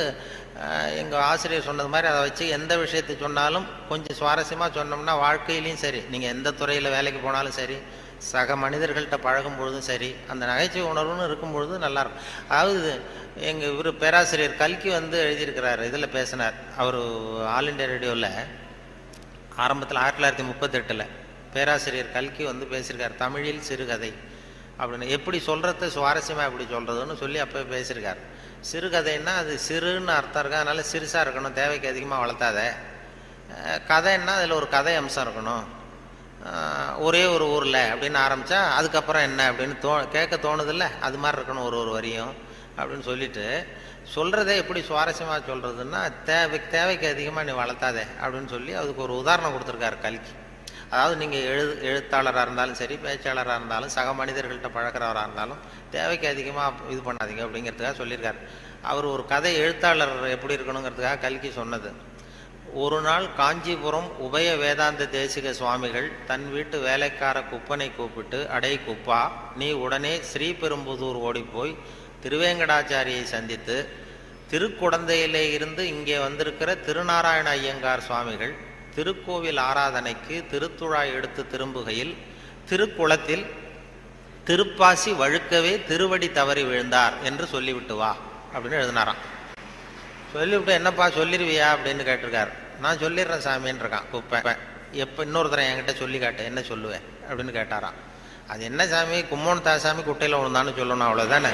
எங்கள் ஆசிரியர் சொன்னது மாதிரி அதை வச்சு எந்த விஷயத்தை சொன்னாலும் கொஞ்சம் சுவாரஸ்யமாக சொன்னோம்னா வாழ்க்கையிலையும் சரி, நீங்கள் எந்த துறையில் வேலைக்கு போனாலும் சரி, சக மனிதர்கள்ட்ட பழகும் பொழுதும் சரி, அந்த நகைச்சுவை உணர்வுன்னு இருக்கும் பொழுது நல்லாயிருக்கும். அதாவது எங்கள் பேராசிரியர் கல்கி எழுதியிருக்கிறார், இதில் பேசினார். அவர் ஆல் இண்டியா ரேடியோவில் ஆரம்பத்தில் 1938 பேராசிரியர் கல்கி பேசியிருக்கார், தமிழில் சிறுகதை அப்படின்னு. எப்படி சொல்கிறது, சுவாரஸ்யமாக எப்படி சொல்கிறதுன்னு சொல்லி அப்போ பேசியிருக்கார். சிறுகதைன்னா அது சிறுன்னு அர்த்தம் இருக்கா, அதனால் சிறுசாக இருக்கணும், தேவைக்கு அதிகமாக வளர்த்தாத. கதைன்னா அதில் ஒரு கதை அம்சம் இருக்கணும். ஒரே ஒரு ஊரில் அப்படின்னு ஆரம்பித்தா அதுக்கப்புறம் என்ன அப்படின்னு கேட்க தோணுதில்ல, அது மாதிரி இருக்கணும் ஒரு வரியும் அப்படின்னு சொல்லிட்டு, சொல்கிறதே எப்படி சுவாரஸ்யமாக சொல்கிறதுன்னா தேவைக்கு அதிகமாக நீ வளர்த்தாதே அப்படின்னு சொல்லி அதுக்கு ஒரு உதாரணம் கொடுத்துருக்காரு கல்கி. அதாவது நீங்கள் எழுத்தாளராக இருந்தாலும் சரி, பேச்சாளராக இருந்தாலும், சக மனிதர்கள்ட்ட பழக்கிறவராக இருந்தாலும் தேவைக்கு அதிகமாக இது பண்ணாதீங்க அப்படிங்கிறதுக்காக சொல்லியிருக்காரு. அவர் ஒரு கதை எழுத்தாளர் எப்படி இருக்கணுங்கிறதுக்காக கல்கி சொன்னது. ஒரு நாள் காஞ்சிபுரம் உபய வேதாந்த தேசிக சுவாமிகள் தன் வீட்டு வேலைக்கார குப்பனை கூப்பிட்டு, அடை குப்பா, நீ உடனே ஸ்ரீபெரும்புதூர் ஓடிப்போய் திருவேங்கடாச்சாரியை சந்தித்து திருக்குடந்தையிலே இருந்து இங்கே வந்திருக்கிற திருநாராயண ஐயங்கார் சுவாமிகள் திருக்கோவில் ஆராதனைக்கு திருத்துழாய் எடுத்து திரும்புகையில் திருக்குளத்தில் திருப்பாசி வழுக்கவே திருவடி தவறி விழுந்தார் என்று சொல்லிவிட்டு வா அப்படின்னு எழுதினாராம். சொல்லிவிட்டு, என்னப்பா சொல்லிடுவியா அப்படின்னு கேட்டிருக்காரு. நான் சொல்லிடுறேன் சாமின்னு இருக்கான் குப்பை. எப்போ இன்னொருத்தரை என்கிட்ட சொல்லி காட்டு, என்ன சொல்லுவேன் அப்படின்னு கேட்டாராம். அது என்ன சாமி, கும்மோன் தாசாமி குட்டையில் விழுந்தான்னு சொல்லணும், அவ்வளோதானே,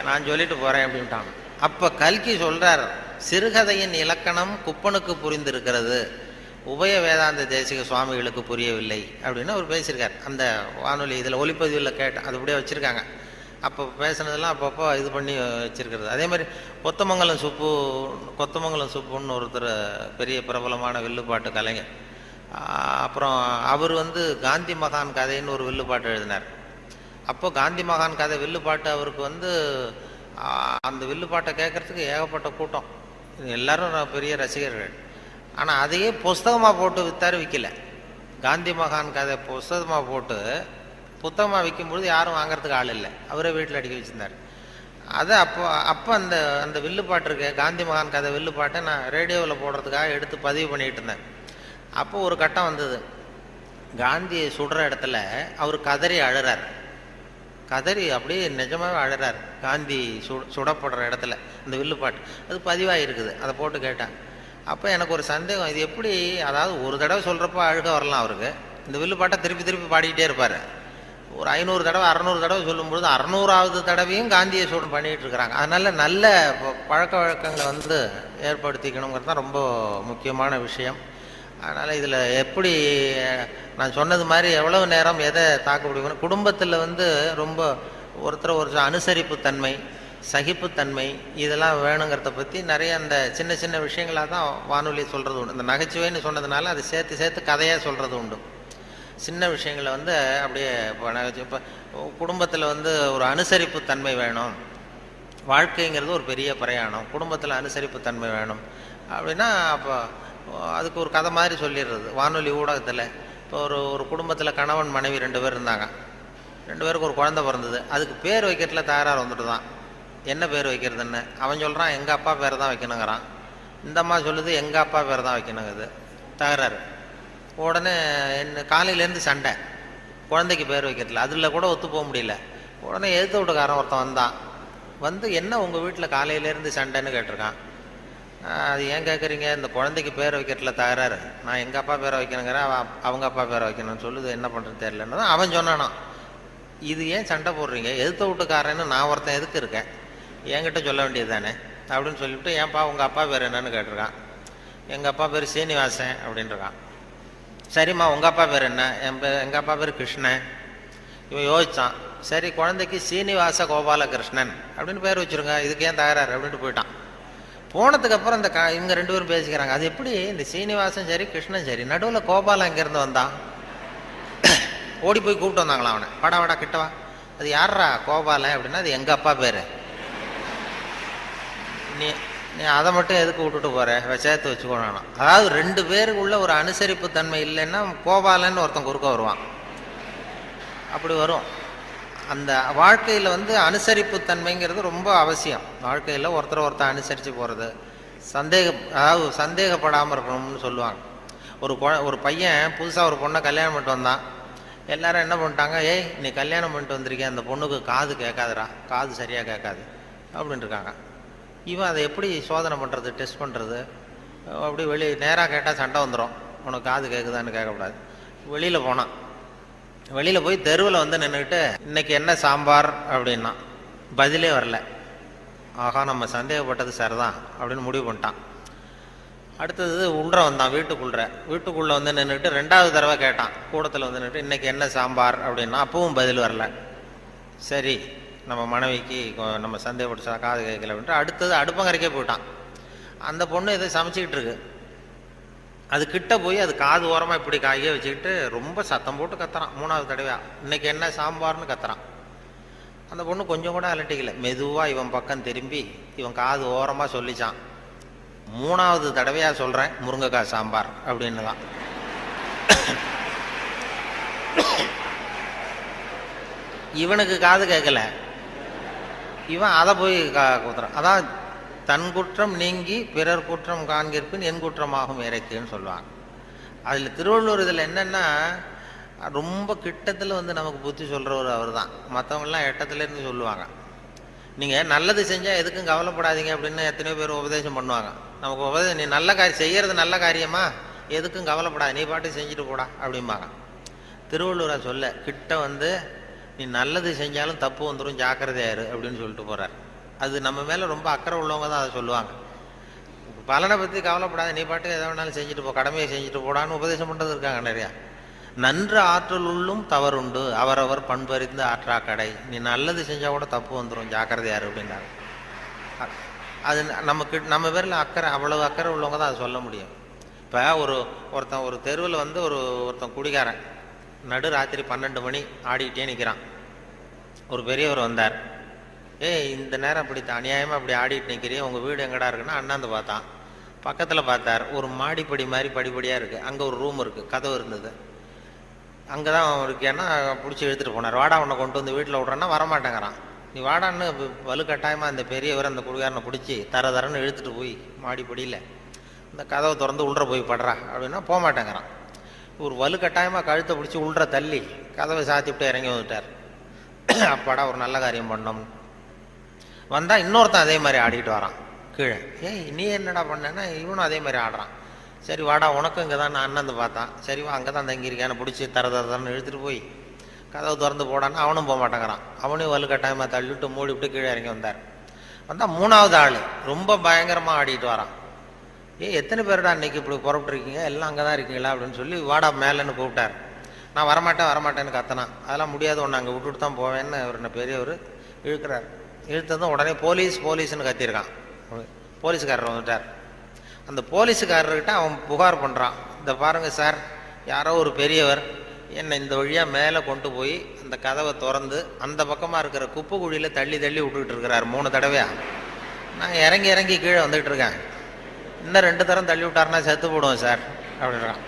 நான் சொல்லிட்டு போகிறேன் அப்படின்ட்டான். அப்போ கல்கி சொல்கிறார், சிறுகதையின் இலக்கணம் குப்பனுக்கு புரிந்திருக்கிறது, உபய வேதாந்த தேசிக சுவாமிகளுக்கு புரியவில்லை அப்படின்னு அவர் பேசியிருக்கார். அந்த வானொலி இதில் ஒலிப்பதிவில் கேட்டேன், அது அப்படியே வச்சுருக்காங்க. அப்போ பேசுனதெல்லாம் அப்பப்போ இது பண்ணி வச்சுருக்கிறது. அதே மாதிரி கொத்தமங்கலம் சுப்புன்னு ஒருத்தர் பெரிய பிரபலமான வில்லுப்பாட்டு கலைஞர். அப்புறம் அவர் காந்தி மகான் கதைன்னு ஒரு வில்லுப்பாட்டு எழுதினார். அப்போ காந்தி மகான் கதை வில்லுப்பாட்டு அவருக்கு அந்த வில்லுப்பாட்டை கேட்குறதுக்கு ஏகப்பட்ட கூட்டம், எல்லாரும் பெரிய ரசிகர்கள். ஆனால் அதையே புஸ்தகமாக போட்டு விற்றாரு, விற்கல. காந்தி மகான் கதை புஸ்தகமாக போட்டு புத்தகமாக விற்கும்பொழுது யாரும் வாங்கிறதுக்கு ஆள் இல்லை, அவரே வீட்டில் அடிக்க வச்சுருந்தார். அதை அப்போ அந்த வில்லுப்பாட்டு இருக்கு, காந்தி மகான் கதை வில்லுப்பாட்டை நான் ரேடியோவில் போடுறதுக்காக எடுத்து பதிவு பண்ணிகிட்டு இருந்தேன். அப்போ ஒரு கட்டம் வந்தது, காந்தியை சுடுற இடத்துல அவர் கதறி அழுறார். கதறி அப்படியே நிஜமாகவே அழுறார் காந்தி சுடப்படுற இடத்துல. அந்த வில்லுப்பாட்டு அது பதிவாக இருக்குது, அதை போட்டு கேட்டேன். அப்போ எனக்கு ஒரு சந்தேகம், இது எப்படி, அதாவது ஒரு தடவை சொல்கிறப்போ அழுக வரலாம் அவருக்கு, இந்த வில்லுப்பாட்டை திருப்பி திருப்பி பாடிக்கிட்டே இருப்பார். ஒரு 500 தடவை 600 தடவை சொல்லும்பொழுது 600வது தடவையும் காந்தியை சூடு பண்ணிகிட்டு இருக்கிறாங்க. அதனால் நல்ல பழக்க வழக்கங்களை ஏற்படுத்திக்கணுங்கிறது தான் ரொம்ப முக்கியமான விஷயம். அதனால் இதில் எப்படி நான் சொன்னது மாதிரி எவ்வளவு நேரம் எதை தாக்க முடியும், குடும்பத்தில் ரொம்ப ஒரு அனுசரிப்புத்தன்மை, சகிப்புத்தன்மை இதெல்லாம் வேணுங்கிறத பற்றி நிறைய அந்த சின்ன சின்ன விஷயங்களாக தான் வானொலி சொல்கிறது உண்டு. இந்த நகைச்சுவைன்னு சொன்னதுனால அதை சேர்த்து கதையாக சொல்கிறது உண்டு. சின்ன விஷயங்களை வந்து அப்படியே இப்போ குடும்பத்தில் வந்து ஒரு அனுசரிப்பு தன்மை வேணும், வாழ்க்கைங்கிறது ஒரு பெரிய பிரயாணம், குடும்பத்தில் அனுசரிப்பு தன்மை வேணும் அப்படின்னா அப்போ அதுக்கு ஒரு கதை மாதிரி சொல்லிடுறது வானொலி ஊடகத்தில். இப்போ ஒரு குடும்பத்தில் கணவன் மனைவி 2 பேர் இருந்தாங்க, 2 பேருக்கு ஒரு குழந்தை பிறந்தது. அதுக்கு பேர் வைக்கிறதுல தகராறு வந்துட்டு தான், என்ன பேர் வைக்கிறதுன்னு. அவன் சொல்கிறான் எங்கள் அப்பா பேர் தான் வைக்கணுங்கிறான், இந்த அம்மா சொல்லுது எங்கள் அப்பா பேர் தான் வைக்கணுங்குது, தகராறு. உடனே என்ன காலையிலேருந்து சண்டை, குழந்தைக்கு பேர் வைக்கிறதுல அதில் கூட ஒத்து போக முடியல. உடனே எதிர்த்து வீட்டுக்காரன் ஒருத்தன் வந்தான், வந்து என்ன உங்கள் வீட்டில் காலையிலேருந்து சண்டைன்னு கேட்டிருக்கான். அது ஏன் கேட்குறீங்க, இந்த குழந்தைக்கு பேர் வைக்கிறதுல தகராறு, நான் எங்கள் அப்பா பேரை வைக்கணுங்கிறேன், அவங்க அப்பா பேரை வைக்கணும்னு சொல்லுது, என்ன பண்ணுறது தெரியலன்னு தான் அவன் சொன்னானா. இது ஏன் சண்டை போடுறீங்க, எதிர்த்து வீட்டுக்காரன்னு நான் ஒருத்தன் எதுக்கு இருக்கேன், என்கிட்ட சொல்ல வேண்டியது தானே அப்படின்னு சொல்லிவிட்டு, ஏன்ப்பா உங்கள் அப்பா பேர் என்னன்னு கேட்டிருக்கான். எங்கள் அப்பா பேர் சீனிவாசன் அப்படின்ட்டுருக்கான். சரிம்மா உங்கள் அப்பா பேர் என்ன, எங்கள் அப்பா பேர் கிருஷ்ணன். இவன் யோசித்தான், சரி குழந்தைக்கு சீனிவாச கோபாலகிருஷ்ணன் அப்படின்னு பேர் வச்சுருங்க, இதுக்கு ஏன் தகராறு அப்படின்ட்டு போயிட்டான். போனதுக்கப்புறம் இந்த இவங்க 2 பேரும் பேசிக்கிறாங்க, அது எப்படி இந்த சீனிவாசன் சரி கிருஷ்ணன் சரி, நடுவில் கோபாலம் எங்கேருந்து வந்தான். ஓடி போய் கூப்பிட்டு வந்தாங்களாம் அவனை, வாடா வாடா கிட்டவா, அது யாரா கோபாலன் அப்படின்னா அது எங்கள் அப்பா பேர், நீ நீ அதை மட்டும் எதுக்கு விட்டுட்டு போகிற, சேர்த்து வச்சுக்கோனா. அதாவது 2 பேருக்குள்ள ஒரு அனுசரிப்பு தன்மை இல்லைன்னா கோபாலன்னு ஒருத்தன் குறுக்க வருவான், அப்படி வரும். அந்த வாழ்க்கையில் வந்து அனுசரிப்பு தன்மைங்கிறது ரொம்ப அவசியம். வாழ்க்கையில் ஒருத்தர் அனுசரித்து போகிறது, அதாவது சந்தேகப்படாமல் இருக்கணும்னு சொல்லுவாங்க. ஒரு பையன் புதுசாக ஒரு பொண்ணை கல்யாணம் பண்ணிட்டு வந்தான். எல்லாரும் என்ன பண்ணிட்டாங்க, ஏய் நீ கல்யாணம் பண்ணிட்டு வந்திருக்கேன், அந்த பொண்ணுக்கு காது கேட்காதுடா, காது சரியாக கேட்காது அப்படின்ட்டு இருக்காங்க. இவன் அதை எப்படி சோதனை பண்ணுறது, டெஸ்ட் பண்ணுறது, அப்படி நேராக கேட்டால் சண்டை வந்துடும், உனக்கு காது கேட்குதான்னு கேட்கக்கூடாது. வெளியில் போய் தெருவில் வந்து நின்றுக்கிட்டு இன்னைக்கு என்ன சாம்பார் அப்படின்னா பதிலே வரல. ஆகா நம்ம சந்தேகப்பட்டது சரிதான் அப்படின்னு முடிவு பண்ணிட்டான். அடுத்தது வந்தான் வீட்டுக்குள்ளே வந்து நின்றுட்டு 2வது தடவை கேட்டான், கூடத்தில் வந்து நின்றுட்டு இன்னைக்கு என்ன சாம்பார் அப்படின்னா அப்பவும் பதில் வரல. சரி நம்ம மனைவிக்கு நம்ம சந்தேகப்பட்டு காது கேட்கல அப்படின்ட்டு அடுத்தது அடுப்பங்கரைக்கே போயிட்டான். அந்த பொண்ணு எதை சமைச்சிக்கிட்டு இருக்கு, அது கிட்ட போய் அது காது ஓரமாக இப்படி காயே வச்சுக்கிட்டு ரொம்ப சத்தம் போட்டு கத்துறான். 3வது தடவையா இன்னைக்கு என்ன சாம்பார்னு கத்துறான். அந்த பொண்ணு கொஞ்சம் கூட அலட்டிக்கல, மெதுவாக இவன் பக்கம் திரும்பி இவன் காது ஓரமாக சொல்லிச்சான், 3வது தடவையா சொல்கிறேன் முருங்கைக்காய் சாம்பார் அப்படின்னு தான். இவனுக்கு காது கேட்கல, இவன் அதை போய் குத்துறான். அதான் தன் குற்றம் நீங்கி பிறர் குற்றம் காண்கிற்பின் என் குற்றமாகும் இறைக்குன்னு சொல்லுவாங்க. அதில் திருவள்ளுவர் இதில் என்னென்னா ரொம்ப கிட்டத்தில் வந்து நமக்கு புத்தி சொல்கிறவர் அவர் தான். மற்றவங்களாம் எட்டத்துலேருந்து சொல்லுவாங்க, நீங்கள் நல்லது செஞ்சால் எதுக்கும் கவலைப்படாதீங்க அப்படின்னு எத்தனையோ பேர் உபதேசம் பண்ணுவாங்க. நமக்கு நீ நல்ல காரியம் செய்கிறது நல்ல காரியமா, எதுக்கும் கவலைப்படாது, நீ பாட்டு செஞ்சுட்டு போடா அப்படிம்பாங்க. திருவள்ளுவரை சொல்ல கிட்ட வந்து நீ நல்லது செஞ்சாலும் தப்பு வந்துடும் ஜாக்கிரதையாரு அப்படின்னு சொல்லிட்டு போகிறார். அது நம்ம மேலே ரொம்ப அக்கறை உள்ளவங்க தான் அதை சொல்லுவாங்க. பலனை பற்றி கவலைப்படாத, நீ பாட்டுக்கு எதை வேணாலும் செஞ்சுட்டு போ, கடமையை செஞ்சுட்டு போடான்னு உபதேசம் பண்ணுறது இருக்காங்க நிறையா. நன்று ஆற்றல் உள்ளும் தவறுண்டு, அவரவர் பண்பறிந்து ஆற்றா கடை, நீ நல்லது செஞ்சால் கூட தப்பு வந்துடும் ஜாக்கிரதையாரு அப்படின்னாங்க. அது நம்ம பேரில் அக்கறை, அவ்வளவு அக்கறை உள்ளவங்க தான் அதை சொல்ல முடியும். இப்போ ஒருத்தன் ஒரு தெருவில் வந்து ஒருத்தன் குடிகாரன் நடு ராத்திரி 12 மணி ஆடிக்கிட்டே நிற்கிறான். ஒரு பெரியவர் வந்தார், இந்த நேரம் அப்படி அநியாயமாக அப்படி ஆடிட்டு நிற்கிறீ, உங்கள் வீடு எங்கடா இருக்குன்னா அண்ணாந்து பார்த்தான். பக்கத்தில் பார்த்தார், ஒரு மாடிப்படி மாதிரி படிப்படியாக இருக்குது, அங்கே ஒரு ரூம் இருக்குது, கதவு இருந்தது, அங்கே தான் இருக்கேன்னா பிடிச்சி எடுத்துகிட்டு போனார். வாடா உன்னை கொண்டு வந்து வீட்டில் விட்றேன்னா வரமாட்டேங்கிறான். நீ வாடான்னு வலுக்கட்டாயமாக அந்த பெரியவர் அந்த குடிகாரனை பிடிச்சி தரன்னு இழுத்துட்டு போய் மாடிப்படியில் இந்த கதவை திறந்து உள்ற போய் படுறா அப்படின்னா போக மாட்டேங்கிறான். ஒரு வலுக்கட்டாயமாக கழுத்தை பிடிச்சி உள்ற தள்ளி கதவை சாத்தி விட்டு இறங்கி வந்துட்டார். அப்பாடா ஒரு நல்ல காரியம் பண்ணோம். வந்தால் இன்னொருத்தன் அதே மாதிரி ஆடிட்டு வரான் கீழே. நீ என்னடா பண்ணேன்னா இவனும் அதே மாதிரி ஆடுறான். சரி வாடா உனக்கும் இங்கே தான் நான் அண்ணந்து பார்த்தான், சரி வா அங்கே தான் தங்கியிருக்கேன்னு பிடிச்சி தரன்னு இழுத்துட்டு போய் கதவு திறந்து போடான்னு அவனும் போக மாட்டேங்கிறான். அவனையும் வலுக்கட்டாயமாக தள்ளிவிட்டு மூடிவிட்டு கீழே இறங்கி வந்தார். வந்தால் 3வது ஆள் ரொம்ப பயங்கரமாக ஆடிட்டு வரான். எத்தனை பேருடா இன்னைக்கு இப்படி புறப்பட்டுருக்கீங்க, எல்லாம் அங்கே தான் இருக்கீங்களா அப்படின்னு சொல்லி வாடா மேலேன்னு கூப்பிட்டார். நான் வரமாட்டேன்னு கத்தனான். அதெல்லாம் முடியாது, ஒன்று அங்கே விட்டுட்டு தான் போவேன்னு அவர் என்ன பெரியவர் இழுக்கிறார். இழுத்ததும் உடனே போலீஸ்னு கத்திருக்கான். போலீஸுக்காரர் வந்துட்டார். அந்த போலீஸுக்காரர்கிட்ட அவன் புகார் பண்ணுறான், இந்த பாருங்க சார், யாரோ ஒரு பெரியவர் என்னை இந்த வழியாக மேலே கொண்டு போய் அந்த கதவை திறந்து அந்த பக்கமாக இருக்கிற குப்பை குழியில் தள்ளி தள்ளி விட்டுக்கிட்டு இருக்கிறார் 3 தடவையா. நான் இறங்கி இறங்கி கீழே வந்துக்கிட்டு இருக்கேன். இன்னும் 2 தரம் தள்ளி விட்டாருன்னா செத்து போடுவோம் சார் அப்படின்றான்.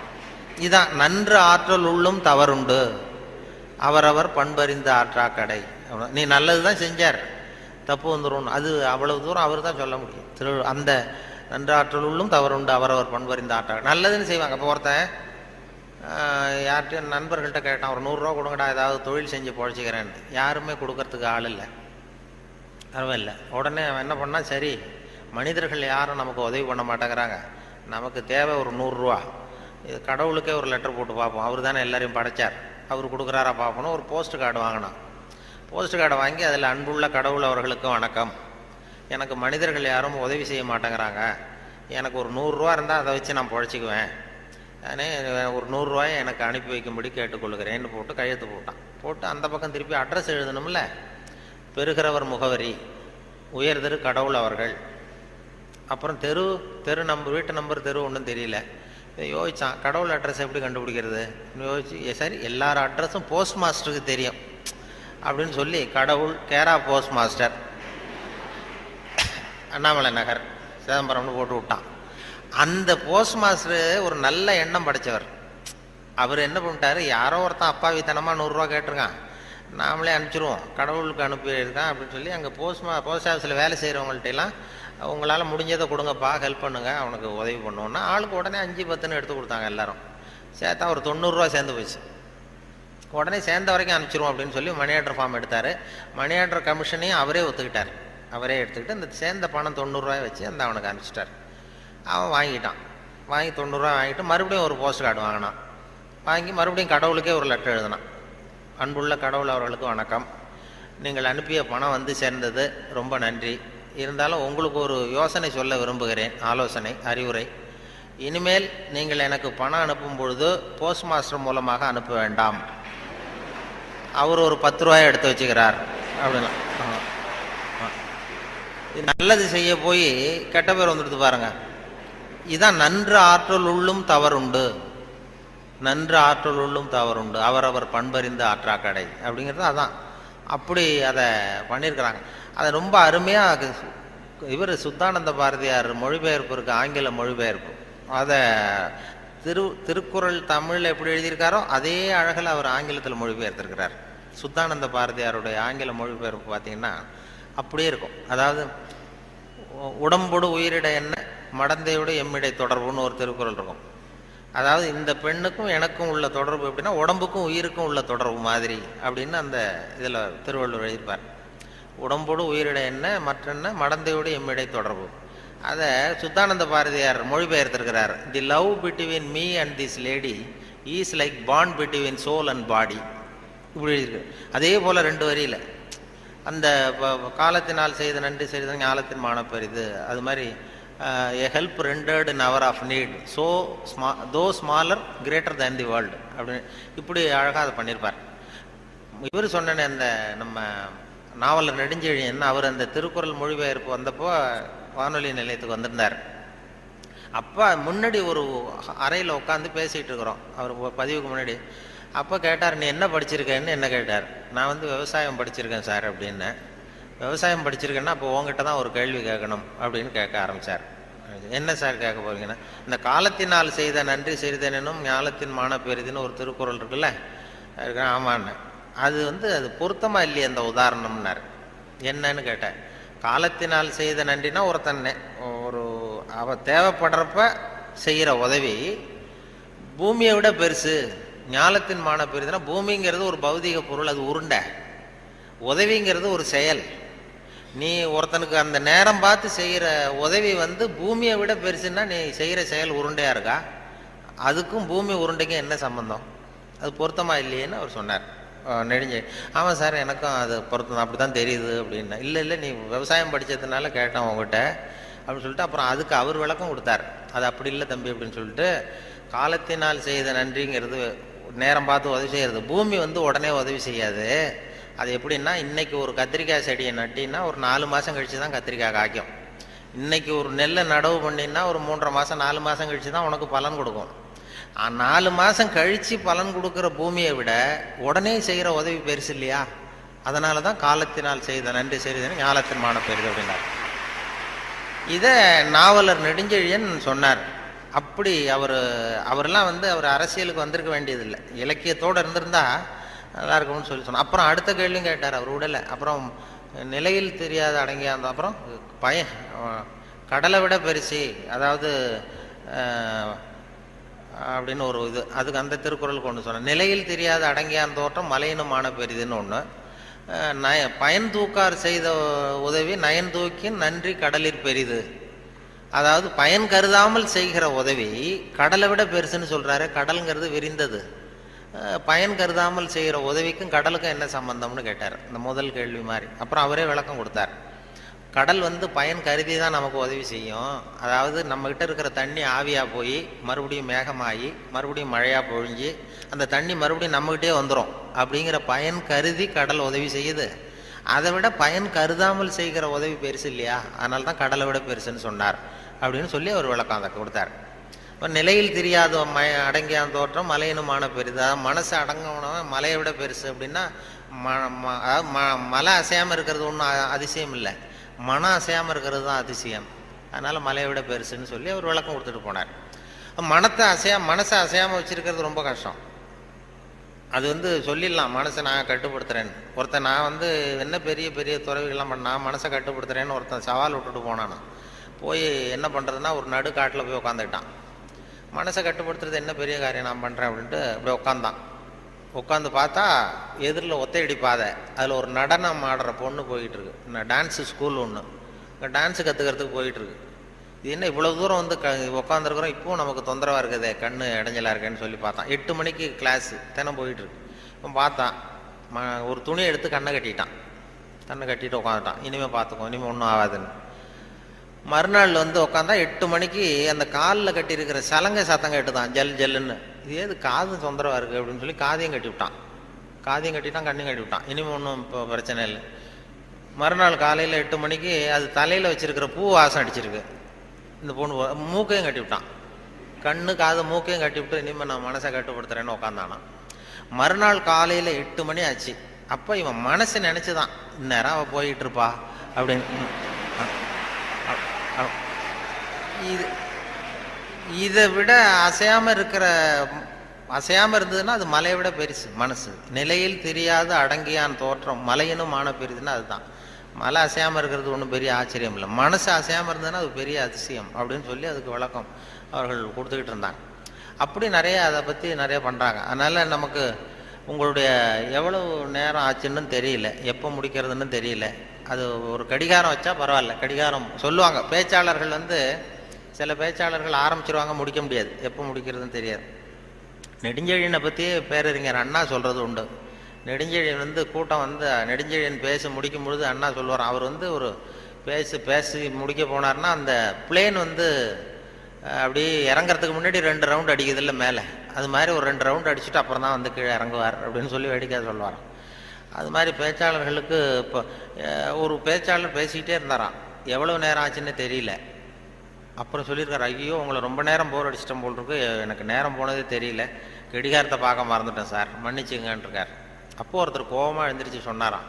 இதுதான் நன்று ஆற்றல் உள்ளும் தவறுண்டு, அவரவர் பண்பறிந்த ஆற்றா கடை. நீ நல்லது தான் செஞ்சார், தப்பு வந்துடும், அது அவ்வளவு தூரம் அவர் தான் சொல்ல முடியும். அந்த நன்றாற்றல் உள்ளும் தவறுண்டு, அவரவர் பண்பறிந்த ஆற்றா. நல்லதுன்னு செய்வாங்க. இப்போ ஒருத்தன் யார்கிட்டையும் நண்பர்கள்ட்ட கேட்டான், ஒரு 100 ரூபா கொடுங்கடா, ஏதாவது தொழில் செஞ்சு பொழைச்சிக்கிறேன்னு. யாருமே கொடுக்கறதுக்கு ஆள் இல்லை, பரவாயில்ல. உடனே அவன் என்ன பண்ணால், சரி மனிதர்கள் யாரும் நமக்கு உதவி பண்ண மாட்டேங்கிறாங்க, நமக்கு தேவை ஒரு 100 ரூபா, இது கடவுளுக்கே ஒரு லெட்டர் போட்டு பார்ப்போம், அவர் தானே எல்லாரையும் படைச்சார், அவர் கொடுக்குறாரா பார்ப்போம். ஒரு போஸ்ட் கார்டு வாங்கினான். போஸ்ட் கார்டை வாங்கி அதில் அன்புள்ள கடவுள் அவர்களுக்கு வணக்கம், எனக்கு மனிதர்கள் யாரும் உதவி செய்ய மாட்டேங்கிறாங்க, எனக்கு ஒரு 100 ரூபா இருந்தால் அதை வச்சு நான் பொழைச்சிக்குவேன், நானே ஒரு 100 ரூபாயை எனக்கு அனுப்பி வைக்கும்படி கேட்டுக்கொள்கிறேன்னு போட்டு கையெழுத்து போட்டான். போட்டு அந்த பக்கம் திருப்பி அட்ரஸ் எழுதணும்ல, பெறுகிறவர் முகவரி, உயர்திரு கடவுள் அவர்கள், அப்புறம் தெரு நம்பர், வீட்டு நம்பர், தெரு ஒன்றும் தெரியல. யோசிச்சான், கடவுள் அட்ரஸ் எப்படி கண்டுபிடிக்கிறது யோசிச்சு, சரி எல்லார் அட்ரஸும் போஸ்ட் மாஸ்டருக்கு தெரியும் அப்படின்னு சொல்லி கடவுள் கேரா போஸ்ட் மாஸ்டர் அண்ணாமலை நகர் சிதம்பரம்னு போட்டு விட்டான். அந்த போஸ்ட் மாஸ்டர் ஒரு நல்ல எண்ணம் படைச்சவர். அவர் என்ன பண்ணிட்டாரு, யாரோ ஒருத்தன் அப்பாவித்தனமாக 100 ரூபா கேட்டிருக்கான், நாமளே அனுப்பிச்சிருவோம், கடவுளுக்கு அனுப்பியிருக்கான் அப்படின்னு சொல்லி அங்கே போஸ்ட் ஆஃபீஸில் வேலை செய்கிறவங்கள்ட்டெல்லாம் உங்களால் முடிஞ்சதை கொடுங்கப்பா, ஹெல்ப் பண்ணுங்க, அவனுக்கு உதவி பண்ணுவோன்னா ஆளுக்கு உடனே 5-10 எடுத்து கொடுத்தாங்க. எல்லாரும் சேர்த்தா ஒரு 90 ரூபா சேர்ந்து போச்சு. உடனே சேர்ந்த வரைக்கும் அனுப்பிச்சிருவோம் அப்படின்னு சொல்லி மணி ஆர்டர் ஃபார்ம் எடுத்தார். மணி ஆர்டர் கமிஷனையும் அவரே ஒத்துக்கிட்டார். அவரே எடுத்துக்கிட்டு இந்த சேர்ந்த பணம் 90 ரூபாய் வச்சு அந்த அவனுக்கு அனுப்பிச்சிட்டார். அவன் வாங்கிட்டான். வாங்கி 90 ரூபா வாங்கிட்டு மறுபடியும் ஒரு போஸ்ட் கார்டு வாங்கினான். வாங்கி மறுபடியும் கடவுளுக்கே ஒரு லெட்டர் எழுதினான். அன்புள்ள கடவுள் அவர்களுக்கு வணக்கம், நீங்கள் அனுப்பிய பணம் வந்து சேர்ந்தது, ரொம்ப நன்றி. இருந்தாலும் உங்களுக்கு ஒரு யோசனை சொல்ல விரும்புகிறேன், ஆலோசனை, அறிவுரை. இனிமேல் நீங்கள் எனக்கு பணம் அனுப்பும் பொழுது போஸ்ட் மாஸ்டர் மூலமாக அனுப்ப வேண்டாம், அவர் ஒரு 10 ரூபாயை எடுத்து வச்சுக்கிறார் அப்படின்னா. நல்லது செய்ய போய் கெட்ட பேர் வந்துடுது பாருங்க. இதுதான் நன்று ஆற்றல் உள்ளும் தவறுண்டு, நன்று ஆற்றல் உள்ளும் தவறுண்டு, அவரவர் பண்பறிந்த ஆற்றா கடை அப்படிங்கிறது அதான். அப்படி அதை பண்ணியிருக்கிறாங்க. அதை ரொம்ப அருமையாக இவர் சுத்தானந்த பாரதியார் மொழிபெயர்ப்பு இருக்கு, ஆங்கில மொழிபெயர்ப்பு. அதை திருக்குறள் தமிழில் எப்படி எழுதியிருக்காரோ அதே அழகில் அவர் ஆங்கிலத்தில் மொழிபெயர்த்திருக்கிறார். சுத்தானந்த பாரதியாருடைய ஆங்கில மொழிபெயர்ப்பு பார்த்தீங்கன்னா அப்படியே இருக்கும். அதாவது உடம்போடு உயிரிட என்ன, மடந்தையோடு எம்மிடை தொடர்புன்னு ஒரு திருக்குறள் இருக்கும். அதாவது இந்த பெண்ணுக்கும் எனக்கும் உள்ள தொடர்பு எப்படின்னா உடம்புக்கும் உயிருக்கும் உள்ள தொடர்பு மாதிரி அப்படின்னு அந்த இதில் திருவள்ளுவர் எழுதியிருப்பார். உடம்போடு உயிரிட என்ன, மற்றென்ன, மடந்தையோடு எம்மிடை தொடர்பு. அதை சுத்தானந்த பாரதியார் மொழிபெயர்த்திருக்கிறார். The love between me and this lady is like bond between soul and body, இப்படி எழுதியிருக்கு. அதே போல் 2 வரியில் அந்த காலத்தினால் செய்த நன்றி செய்த ஞாலத்தின் மானப்பெரிது, அது மாதிரி a help rendered in hour of need, so though smaller greater than the world அப்படின்னு இப்படி அழகாக அதை பண்ணியிருப்பார். இவர் சொன்ன அந்த நம்ம நாவலர் நெடுஞ்செழியன், அவர் அந்த திருக்குறள் மொழிபெயர்ப்பு வந்தப்போ வானொலி நிலையத்துக்கு வந்திருந்தார். அப்போ முன்னாடி ஒரு அறையில் உட்காந்து பேசிகிட்டு இருக்கிறோம், அவர் பதிவுக்கு முன்னாடி. அப்போ கேட்டார், நீ என்ன படிச்சிருக்கேன்னு என்ன கேட்டார். நான் வந்து விவசாயம் படிச்சிருக்கேன் சார் அப்படின்னு. விவசாயம் படிச்சிருக்கேன்னா அப்போ உங்ககிட்ட தான் ஒரு கேள்வி கேட்கணும் அப்படின்னு கேட்க ஆரம்பித்தார். என்ன சார் கேட்க போறீங்கன்னா, இந்த காலத்தினால் செய்த நன்றி செய்தேனும் ஞாலத்தின் மான பெரிதுன்னு ஒரு திருக்குறள் இருக்குல்ல. ஆமான்னு. அது வந்து அது பொருத்தமா இல்லையே அந்த உதாரணம்னார். என்னன்னு கேட்டேன். காலத்தினால் செய்த நன்றினா ஒருத்தன் ஒரு அவ தேவைப்படுறப்ப செய்கிற உதவி பூமியை விட பெருசு. ஞாலத்தின் மான பெரிதுன்னா பூமிங்கிறது ஒரு பௌதிக பொருள், அது உருண்டை. உதவிங்கிறது ஒரு செயல். நீ ஒருத்தனுக்கு அந்த நேரம் பார்த்து செய்கிற உதவி வந்து பூமியை விட பெருசுன்னா நீ செய்கிற செயல் உருண்டையா இருக்கா? அதுக்கும் பூமி உருண்டைக்கும் என்ன சம்பந்தம்? அது பொருத்தமா இல்லையேன்னு அவர் சொன்னார். நெடுஞ்சே ஆமாம் சார், எனக்கும் அது பொருத்தம் அப்படி தான் தெரியுது அப்படின்னா. இல்லை இல்லை, நீ விவசாயம் படித்ததுனால கேட்டேன் உங்ககிட்ட அப்படின்னு சொல்லிட்டு அப்புறம் அதுக்கு அவர் விளக்கம் கொடுத்தார். அது அப்படி இல்லை தம்பி அப்படின்னு சொல்லிட்டு, காலத்தினால் செய்த நன்றிங்கிறது நேரம் பார்த்து உதவி செய்கிறது. பூமி வந்து உடனே உதவி செய்யாது. அது எப்படின்னா, இன்னைக்கு ஒரு கத்திரிக்காய் செடியை நட்டின்னா ஒரு 4 மாதம் கழிச்சு தான் கத்திரிக்காய் காய்க்கும். இன்னைக்கு ஒரு நெல்லை நடவு பண்ணினா ஒரு 3.5 மாதம் 4 மாதம் கழிச்சு தான் உனக்கு பலன் கொடுக்கும். 4 மாதம் கழித்து பலன் கொடுக்குற பூமியை விட உடனே செய்கிற உதவி பெருசு இல்லையா? அதனால தான் காலத்தினால் செய்த நன்றி செய்தேன்னு ஞாலத்தின் மான பெரிது அப்படின்னார். இதை நாவலர் நெடுஞ்செழியன் சொன்னார். அப்படி அவரெல்லாம் அவர் அரசியலுக்கு வந்திருக்க வேண்டியதில்லை, இலக்கியத்தோடு இருந்திருந்தா நல்லா இருக்கும்னு சொன்னார். அப்புறம் அடுத்த கேள்வியும் கேட்டார், அவர் விடலை. அப்புறம் நிலையில் தெரியாத அடங்கியா இருந்தோம். அப்புறம் கடலை விட பெருசி, அதாவது அப்படின்னு ஒரு இது, அதுக்கு அந்த திருக்குறளுக்கு ஒன்று சொன்னேன். நிலையில் தெரியாத அடங்கியான் தோற்றம் மலையினுமான பெரிதுன்னு ஒன்று. பயன் தூக்கார் செய்த உதவி நயன் தூக்கின் நன்றி கடலிற் பெரிது. அதாவது பயன் கருதாமல் செய்கிற உதவி கடலை விட பெருசுன்னு சொல்கிறாரு. கடலுங்கிறது விரிந்தது. பயன் கருதாமல் செய்கிற உதவிக்கும் கடலுக்கும் என்ன சம்பந்தம்னு கேட்டார், இந்த முதல் கேள்வி மாதிரி. அப்புறம் அவரே விளக்கம் கொடுத்தார். கடல் பயன் கருதி தான் நமக்கு உதவி செய்யும். அதாவது நம்மகிட்ட இருக்கிற தண்ணி ஆவியாக போய் மறுபடியும் மேகமாகி மறுபடியும் மழையாக பொழிஞ்சு அந்த தண்ணி மறுபடியும் நம்மகிட்டே வந்துடும். அப்படிங்கிற பயன் கருதி கடல் உதவி செய்யுது. அதை விட பயன் கருதாமல் செய்கிற உதவி பெருசு இல்லையா? அதனால தான் கடலை விட பெருசுன்னு சொன்னார் அப்படின்னு சொல்லி அவர் விளக்கம் அதை கொடுத்தார். இப்போ நிலையில் தெரியாத அடங்கியான் தோற்றம் மலையினுமான பெரிது. அதாவது மனசு அடங்கணும்னா மலையை விட பெருசு அப்படின்னா மலை அசையாமல் இருக்கிறது ஒன்றும் அதிசயம் இல்லை, மனம் அசையாமல் இருக்கிறது தான் அதிசயம். அதனால் மலையை விட பெருசுன்னு சொல்லி அவர் விளக்கம் கொடுத்துட்டு போனார். மனசை அசையாமல் வச்சுருக்கிறது ரொம்ப கஷ்டம். அது சொல்லிடலாம், மனசை நான் கட்டுப்படுத்துகிறேன்னு. ஒருத்தன் நான் என்ன பெரிய பெரிய துறவிகள்லாம் நான் மனசை கட்டுப்படுத்துகிறேன்னு ஒருத்தன் சவால் விட்டுட்டு போனானா, போய் என்ன பண்ணுறதுன்னா ஒரு நடு காட்டில் போய் உட்காந்துக்கிட்டான். மனசை கட்டுப்படுத்துறது என்ன பெரிய காரியம் நான் பண்ணுறேன் அப்படின்ட்டு அப்படியே உட்காந்தான். உட்காந்து பார்த்தா எதிரில் ஒத்தையடி பாதை, அதில் ஒரு நடனம் ஆடுற பொண்ணு போயிட்டுருக்கு. டான்ஸு ஸ்கூல் ஒன்று, டான்ஸு கற்றுக்கிறதுக்கு போயிட்டுருக்கு. இது என்ன இவ்வளோ தூரம் உட்காந்துருக்குறோம், இப்போவும் நமக்கு தொந்தரவாக இருக்குதே, கண் இடைஞ்சலாக இருக்கேன்னு சொல்லி பார்த்தான். 8 மணிக்கு கிளாஸு தினம் போயிட்டுருக்கு. இப்போ பார்த்தான், ஒரு துணியை எடுத்து கண்ணை கட்டிட்டு உட்காந்துட்டான். இனிமேல் பார்த்துக்கோ, இனிமேல் ஒன்றும் ஆகாதுன்னு. மறுநாள் உட்காந்தா 8 மணிக்கு அந்த காலில் கட்டியிருக்கிற சலங்கை சத்தம் கேட்டுதான், ஜல் ஜல்லுன்னு. இது ஏது காது தொந்தரவாக இருக்குது அப்படின்னு சொல்லி காதையும் கட்டிவிட்டான். கண்ணையும் கட்டிவிட்டான். இனிமேல் ஒன்றும் இப்போ பிரச்சனை இல்லை. மறுநாள் காலையில் 8 மணிக்கு அது தலையில் வச்சிருக்கிற பூ வாசம் அடிச்சிருக்கு. இந்த பொண்ணு மூக்கையும் கட்டிவிட்டான். கண்ணு காது மூக்கையும் கட்டிவிட்டு இனிமேல் நான் மனசை கட்டுப்படுத்துறேன்னு உட்காந்தானா. மறுநாள் காலையில் 8 மணி ஆச்சு. அப்போ இவன் மனசு நினச்சிதான், இந்நேரம் அவள் போயிட்டு இருப்பா அப்படின்னு. இதை விட அசையாமல் இருந்ததுன்னா அது மலையை விட பெருசு மனசு. நிலையில் தெரியாத அடங்கியான் தோற்றம் மலையினும் மான பெரிதுன்னா அதுதான். மலை அசையாமல் இருக்கிறது ஒன்றும் பெரிய ஆச்சரியம் இல்லை, மனசு அசையாமல் இருந்ததுன்னா அது பெரிய அதிசயம் அப்படின்னு சொல்லி அதுக்கு விளக்கம் அவர்கள் கொடுத்துக்கிட்டு இருந்தாங்க. அப்படி நிறைய அதை பற்றி நிறைய பண்ணுறாங்க. அதனால் நமக்கு உங்களுடைய எவ்வளவு நேரம் ஆச்சுன்னு தெரியல, எப்போ முடிக்கிறதுன்னு தெரியல. அது ஒரு கடிகாரம் வச்சா பரவாயில்ல. கடிகாரம் சொல்லுவாங்க பேச்சாளர்கள், சில பேச்சாளர்கள் ஆரம்பிச்சிருவாங்க, முடிக்க முடியாது, எப்போ முடிக்கிறதுன்னு தெரியாது. நெடுஞ்செழியனை பற்றி பேரறிஞர் அண்ணா சொல்கிறது உண்டு. நெடுஞ்செழியன் கூட்டம் நெடுஞ்செழியன் பேசி முடிக்கும் பொழுது அண்ணா சொல்லுவார், அவர் ஒரு பேசி முடிக்க போனார்னா அந்த பிளேன் அப்படி இறங்குறதுக்கு முன்னாடி 2 ரவுண்டு அடிக்குது இல்லை மேலே, அது மாதிரி ஒரு 2 ரவுண்டு அடிச்சுட்டு அப்புறம் தான் கீழே இறங்குவார் அப்படின்னு சொல்லி வேடிக்கை சொல்லுவார். அது மாதிரி பேச்சாளர்களுக்கு இப்போ ஒரு பேச்சாளர் பேசிக்கிட்டே இருந்தாராம், எவ்வளோ நேரம் ஆச்சுன்னு தெரியல. அப்புறம் சொல்லியிருக்காரு, ஐயோ உங்களை ரொம்ப நேரம் போர் அடிச்சிட்டேன் போல் இருக்கு, எனக்கு நேரம் போனதே தெரியல, கடிகாரத்தை பார்க்க மறந்துட்டேன் சார், மன்னிச்சுங்கன்னு இருக்கார். அப்போது ஒருத்தர் கோபமாக எழுந்திரிச்சு சொன்னாராம்,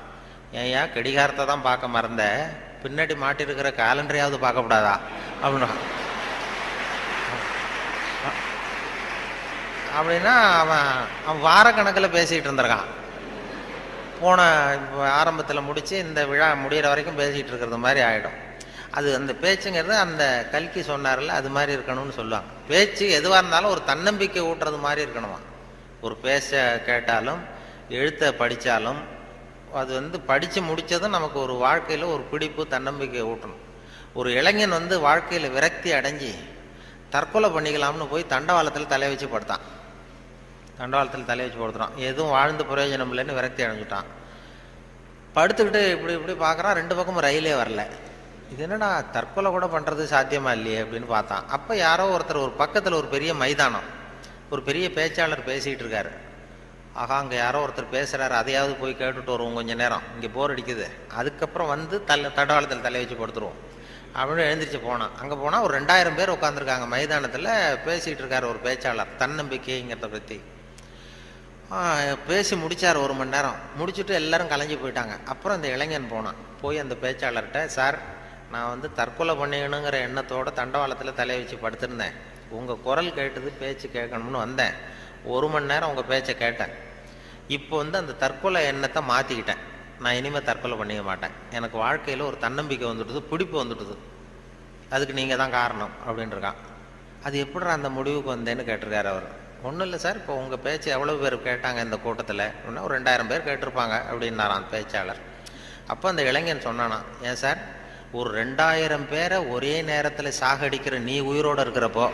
ஏயா கடிகாரத்தை தான் பார்க்க மறந்த, பின்னாடி மாட்டிருக்கிற கேலண்டரையாவது பார்க்கக்கூடாதா அப்படின்னா அவன் வாரக்கணக்கில் பேசிகிட்டு இருந்திருக்கான். போன ஆரம்பத்தில் முடித்து இந்த விழா முடிகிற வரைக்கும் பேசிகிட்டு இருக்கிறது மாதிரி ஆகிடும். அது அந்த பேச்சுங்கிறது அந்த கல்கி சொன்னார்ல, அது மாதிரி இருக்கணும்னு சொல்லுவாங்க. பேச்சு எதுவாக இருந்தாலும் ஒரு தன்னம்பிக்கை ஊட்டுறது மாதிரி இருக்கணுமா. ஒரு பேச கேட்டாலும் எழுத்தை படித்தாலும் அது படித்து முடித்ததும் நமக்கு ஒரு வாழ்க்கையில் ஒரு பிடிப்பு தன்னம்பிக்கை ஊட்டணும். ஒரு இளைஞன் வாழ்க்கையில் விரக்தி அடைஞ்சி தற்கொலை பண்ணிக்கலாம்னு போய் தண்டவாளத்தில் தலையை வச்சு படுத்தான். படுத்துறான், எதுவும் வாழ்ந்து பிரயோஜனம் இல்லைன்னு விரக்தி அடைஞ்சிட்டான். படுத்துக்கிட்டு இப்படி பார்க்குறான், 2 பக்கமும் ரயிலே வரல. இது என்னடா தற்கொலை கூட பண்ணுறது சாத்தியமா இல்லையே அப்படின்னு பார்த்தான். அப்போ யாரோ ஒருத்தர் ஒரு பக்கத்தில் ஒரு பெரிய மைதானம், ஒரு பெரிய பேச்சாளர் பேசிகிட்டு இருக்காரு. ஆகா அங்கே யாரோ ஒருத்தர் பேசுகிறாரு, அதையாவது போய் கேட்டுட்டு வருவோம் கொஞ்சம் நேரம், இங்கே போர் அடிக்குது, அதுக்கப்புறம் தண்டவாளத்தில் தலை வச்சு படுத்துருவோம் அப்படின்னு எழுந்திரிச்சு போனான். அங்கே போனால் ஒரு 2000 பேர் உட்காந்துருக்காங்க மைதானத்தில். பேசிகிட்டு இருக்கார் ஒரு பேச்சாளர் தன்னம்பிக்கைங்கிறத பற்றி. பேசி முடித்தார் 1 மணி நேரம். முடிச்சுட்டு எல்லாரும் கலைஞ்சி போயிட்டாங்க. அப்புறம் இந்த இளைஞன் போனான். போய் அந்த பேச்சாளர்கிட்ட, சார் நான் தற்கொலை பண்ணிக்கணுங்கிற எண்ணத்தோடு தண்டவாளத்தில் தலையை வச்சு படுத்திருந்தேன். உங்கள் குரல் கேட்டது, பேச்சு கேட்கணும்னு வந்தேன். 1 மணி நேரம் உங்கள் பேச்சை கேட்டேன். இப்போ அந்த தற்கொலை எண்ணத்தை மாற்றிக்கிட்டேன். நான் இனிமேல் தற்கொலை பண்ணிக்க மாட்டேன். எனக்கு வாழ்க்கையில் ஒரு தன்னம்பிக்கை வந்துட்டுது, பிடிப்பு வந்துட்டுது. அதுக்கு நீங்கள் தான் காரணம் அப்படின்ட்டுருக்கான். அது எப்படிடா அந்த முடிவுக்கு வந்தேன்னு கேட்டிருக்காரு அவர். ஒன்றும் இல்லை சார், இப்போ உங்கள் பேச்சு எவ்வளோ பேர் கேட்டாங்க இந்த கூட்டத்தில் அப்படின்னா ஒரு 2000 பேர் கேட்டிருப்பாங்க அப்படின்னாரான் பேச்சாளர். அப்போ அந்த இளைஞன் சொன்னானா, ஏன் சார் ஒரு 2000 பேரை ஒரே நேரத்தில் சாகடிக்கிற நீ உயிரோடு இருக்கிறப்போ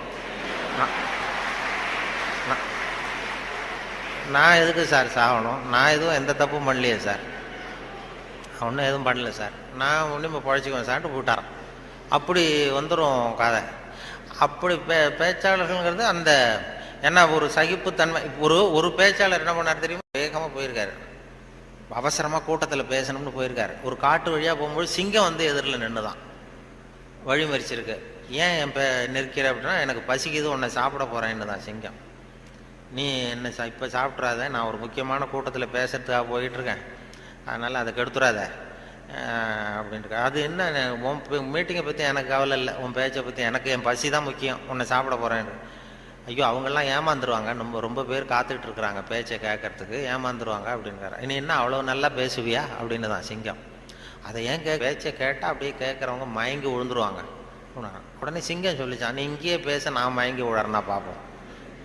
நான் எதுக்கு சார் சாகணும்? நான் எதுவும் எந்த தப்பும் பண்ணலையே சார், ஒன்றும் எதுவும் பண்ணல சார், நான் ஒன்றும் இப்போ பழச்சிக்குவேன் சார்ட்டு போட்டாரான். அப்படி வந்துடும் கதை. அப்படி பேச்சாளர்கள்ங்கிறது அந்த என்ன ஒரு சகிப்புத்தன்மை. ஒரு பேச்சாளர் என்ன பண்ணார் தெரியுமா, வேகமாக போயிருக்காரு, அவசரமாக கூட்டத்தில் பேசணும்னு போயிருக்காரு. ஒரு காட்டு வழியாக போகும்போது சிங்கம் எதிரில் நின்று தான் வழி மறிச்சிருக்கு. ஏன் என் நிற்கிற அப்படின்னா, எனக்கு பசிக்குது, உன்னை சாப்பிட போகிறேன்னு தான் சிங்கம். நீ என்ன இப்போ சாப்பிட்றாத, நான் ஒரு முக்கியமான கூட்டத்தில் பேசுறதுக்காக போயிட்டுருக்கேன், அதனால் அதை கெடுத்துறாத அப்படின்ட்டு. அது என்ன, உன் மீட்டிங்கை பற்றி எனக்கு கவலை இல்லை, உன் பேச்சை பற்றி எனக்கு, என் பசி தான் முக்கியம், உன்னை சாப்பிட போகிறேன்னு. ஐயோ அவங்கெல்லாம் ஏமாந்துருவாங்க, ரொம்ப பேர் காத்துக்கிட்டு இருக்கிறாங்க பேச்சை கேட்கறதுக்கு, ஏமாந்துருவாங்க அப்படின்றாரு. இனி என்ன அவ்வளோ நல்லா பேசுவியா அப்படின்னு தான் சிங்கம். அதை ஏன் பேச்சை கேட்டால் அப்படியே கேட்குறவங்க மயங்கி விழுந்துருவாங்க. உடனே சிங்கம் சொல்லிச்சான், நீ இங்கேயே பேச, நான் மயங்கி விழறேன்னா பார்ப்போம்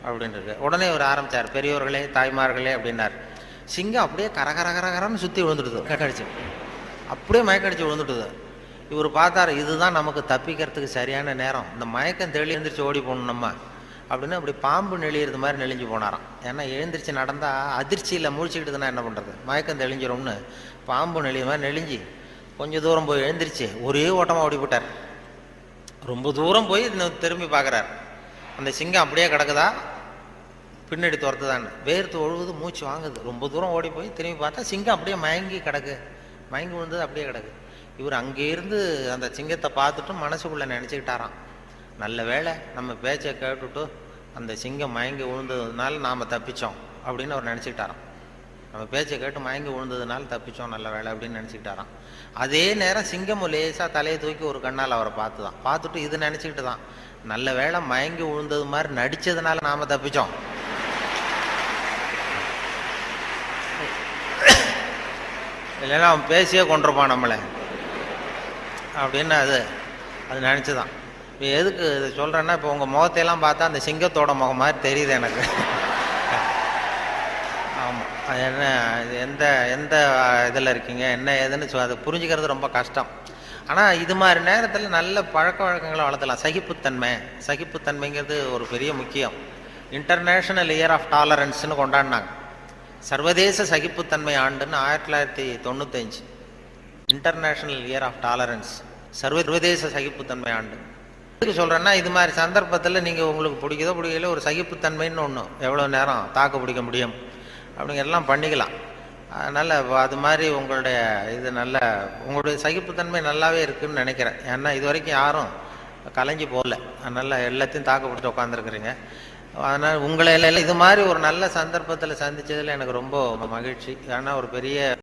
அப்படின்ட்டு. உடனே ஒரு ஆரம்பித்தார், பெரியோர்களே தாய்மார்களே அப்படின்னார். சிங்கம் அப்படியே கரகரகரகரன்னு சுற்றி விழுந்துடுது, கட்டடிச்சு அப்படியே மயக்கடிச்சு விழுந்துட்டுது. இவர் பார்த்தார், இதுதான் நமக்கு தப்பிக்கிறதுக்கு சரியான நேரம், இந்த மயக்கம் தெளி எழுந்திரிச்சு ஓடி போகணும் நம்ம அப்படின்னு. அப்படி பாம்பு நெளியிறது மாதிரி நெளிஞ்சு போனாராம். ஏன்னா எழுந்திரிச்சு நடந்தால் அதிர்ச்சியில் முழிச்சுக்கிட்டுதுன்னா என்ன பண்ணுறது, மயக்கம் தெளிஞ்சிடும்னு பாம்பு நெளிய மாதிரி நெளிஞ்சு கொஞ்சம் தூரம் போய் எழுந்திரிச்சு ஒரே ஓட்டமாக ஓடி போட்டார். ரொம்ப தூரம் போய் திரும்பி பார்க்குறார், அந்த சிங்கம் அப்படியே கிடக்குதா பின்னாடி துரத்துதான்னு. வேர்த்து ஒழுகுது, மூச்சு வாங்குது. ரொம்ப தூரம் ஓடி போய் திரும்பி பார்த்தா சிங்கம் அப்படியே மயங்கி கிடக்கு, மயங்கி விழுந்தது அப்படியே கிடக்கு. இவர் அங்கேருந்து அந்த சிங்கத்தை பார்த்துட்டு மனசுக்குள்ளே நினச்சிக்கிட்டாராம், நல்ல வேளை நம்ம பேச்சை கேட்டுட்டு அந்த சிங்கம் மயங்கி விழுந்ததுனால நாம் தப்பித்தோம் அப்படின்னு அவர் நினச்சிக்கிட்டாராம். நம்ம பேச்சை கேட்டு மயங்கி விழுந்ததுனால தப்பித்தோம், நல்ல வேலை அப்படின்னு நினச்சிக்கிட்டாராம். அதே நேரம் சிங்கம் லேசாக தலையை தூக்கி ஒரு கண்ணால் அவரை பார்த்துட்டு இது நினச்சிக்கிட்டு தான், நல்ல வேளை மயங்கி விழுந்தது மாதிரி நடித்ததுனால நாம் தப்பித்தோம், இல்லைன்னா அவன் பேசியே கொண்டிருப்பான் நம்மளை அப்படின்னு அது நினச்சிதான். இப்போ எதுக்கு இது சொல்கிறேன்னா, இப்போ உங்கள் முகத்தையெல்லாம் பார்த்தா அந்த சிங்கத்தோட முகம் மாதிரி தெரியுது எனக்கு. ஆமாம், அது என்ன, இது எந்த இதில் இருக்கீங்க என்ன ஏதுன்னு அதை புரிஞ்சுக்கிறது ரொம்ப கஷ்டம். ஆனால் இது மாதிரி நேரத்தில் நல்ல பழக்க வழக்கங்களை வளர்த்தலாம். சகிப்புத்தன்மைங்கிறது ஒரு பெரிய முக்கியம். இன்டர்நேஷ்னல் இயர் ஆஃப் டாலரன்ஸ்னு கொண்டாடினாங்க. சர்வதேச சகிப்புத்தன்மை ஆண்டுன்னு 1995 இன்டர்நேஷ்னல் இயர் ஆஃப் டாலரன்ஸ், சர்வதேச சகிப்புத்தன்மை ஆண்டு. எதுக்கு சொல்கிறேன்னா, இது மாதிரி சந்தர்ப்பத்தில் நீங்கள் உங்களுக்கு பிடிக்கல ஒரு சகிப்புத்தன்மைன்னு ஒன்று, எவ்வளோ நேரம் தாக்கு பிடிக்க முடியும் அப்படிங்கிறதெல்லாம் பண்ணிக்கலாம். அதனால் அது மாதிரி உங்களுடைய உங்களுடைய சகிப்புத்தன்மை நல்லாவே இருக்குதுன்னு நினைக்கிறேன். ஏன்னா இது வரைக்கும் யாரும் கலைஞ்சி போகல, அதனால் எல்லாத்தையும் தாக்கு பிடிச்சி உட்காந்துருக்குறீங்க. அதனால் உங்களை இது மாதிரி ஒரு நல்ல சந்தர்ப்பத்தில் சந்தித்ததில் எனக்கு ரொம்ப மகிழ்ச்சி. ஏன்னா ஒரு பெரிய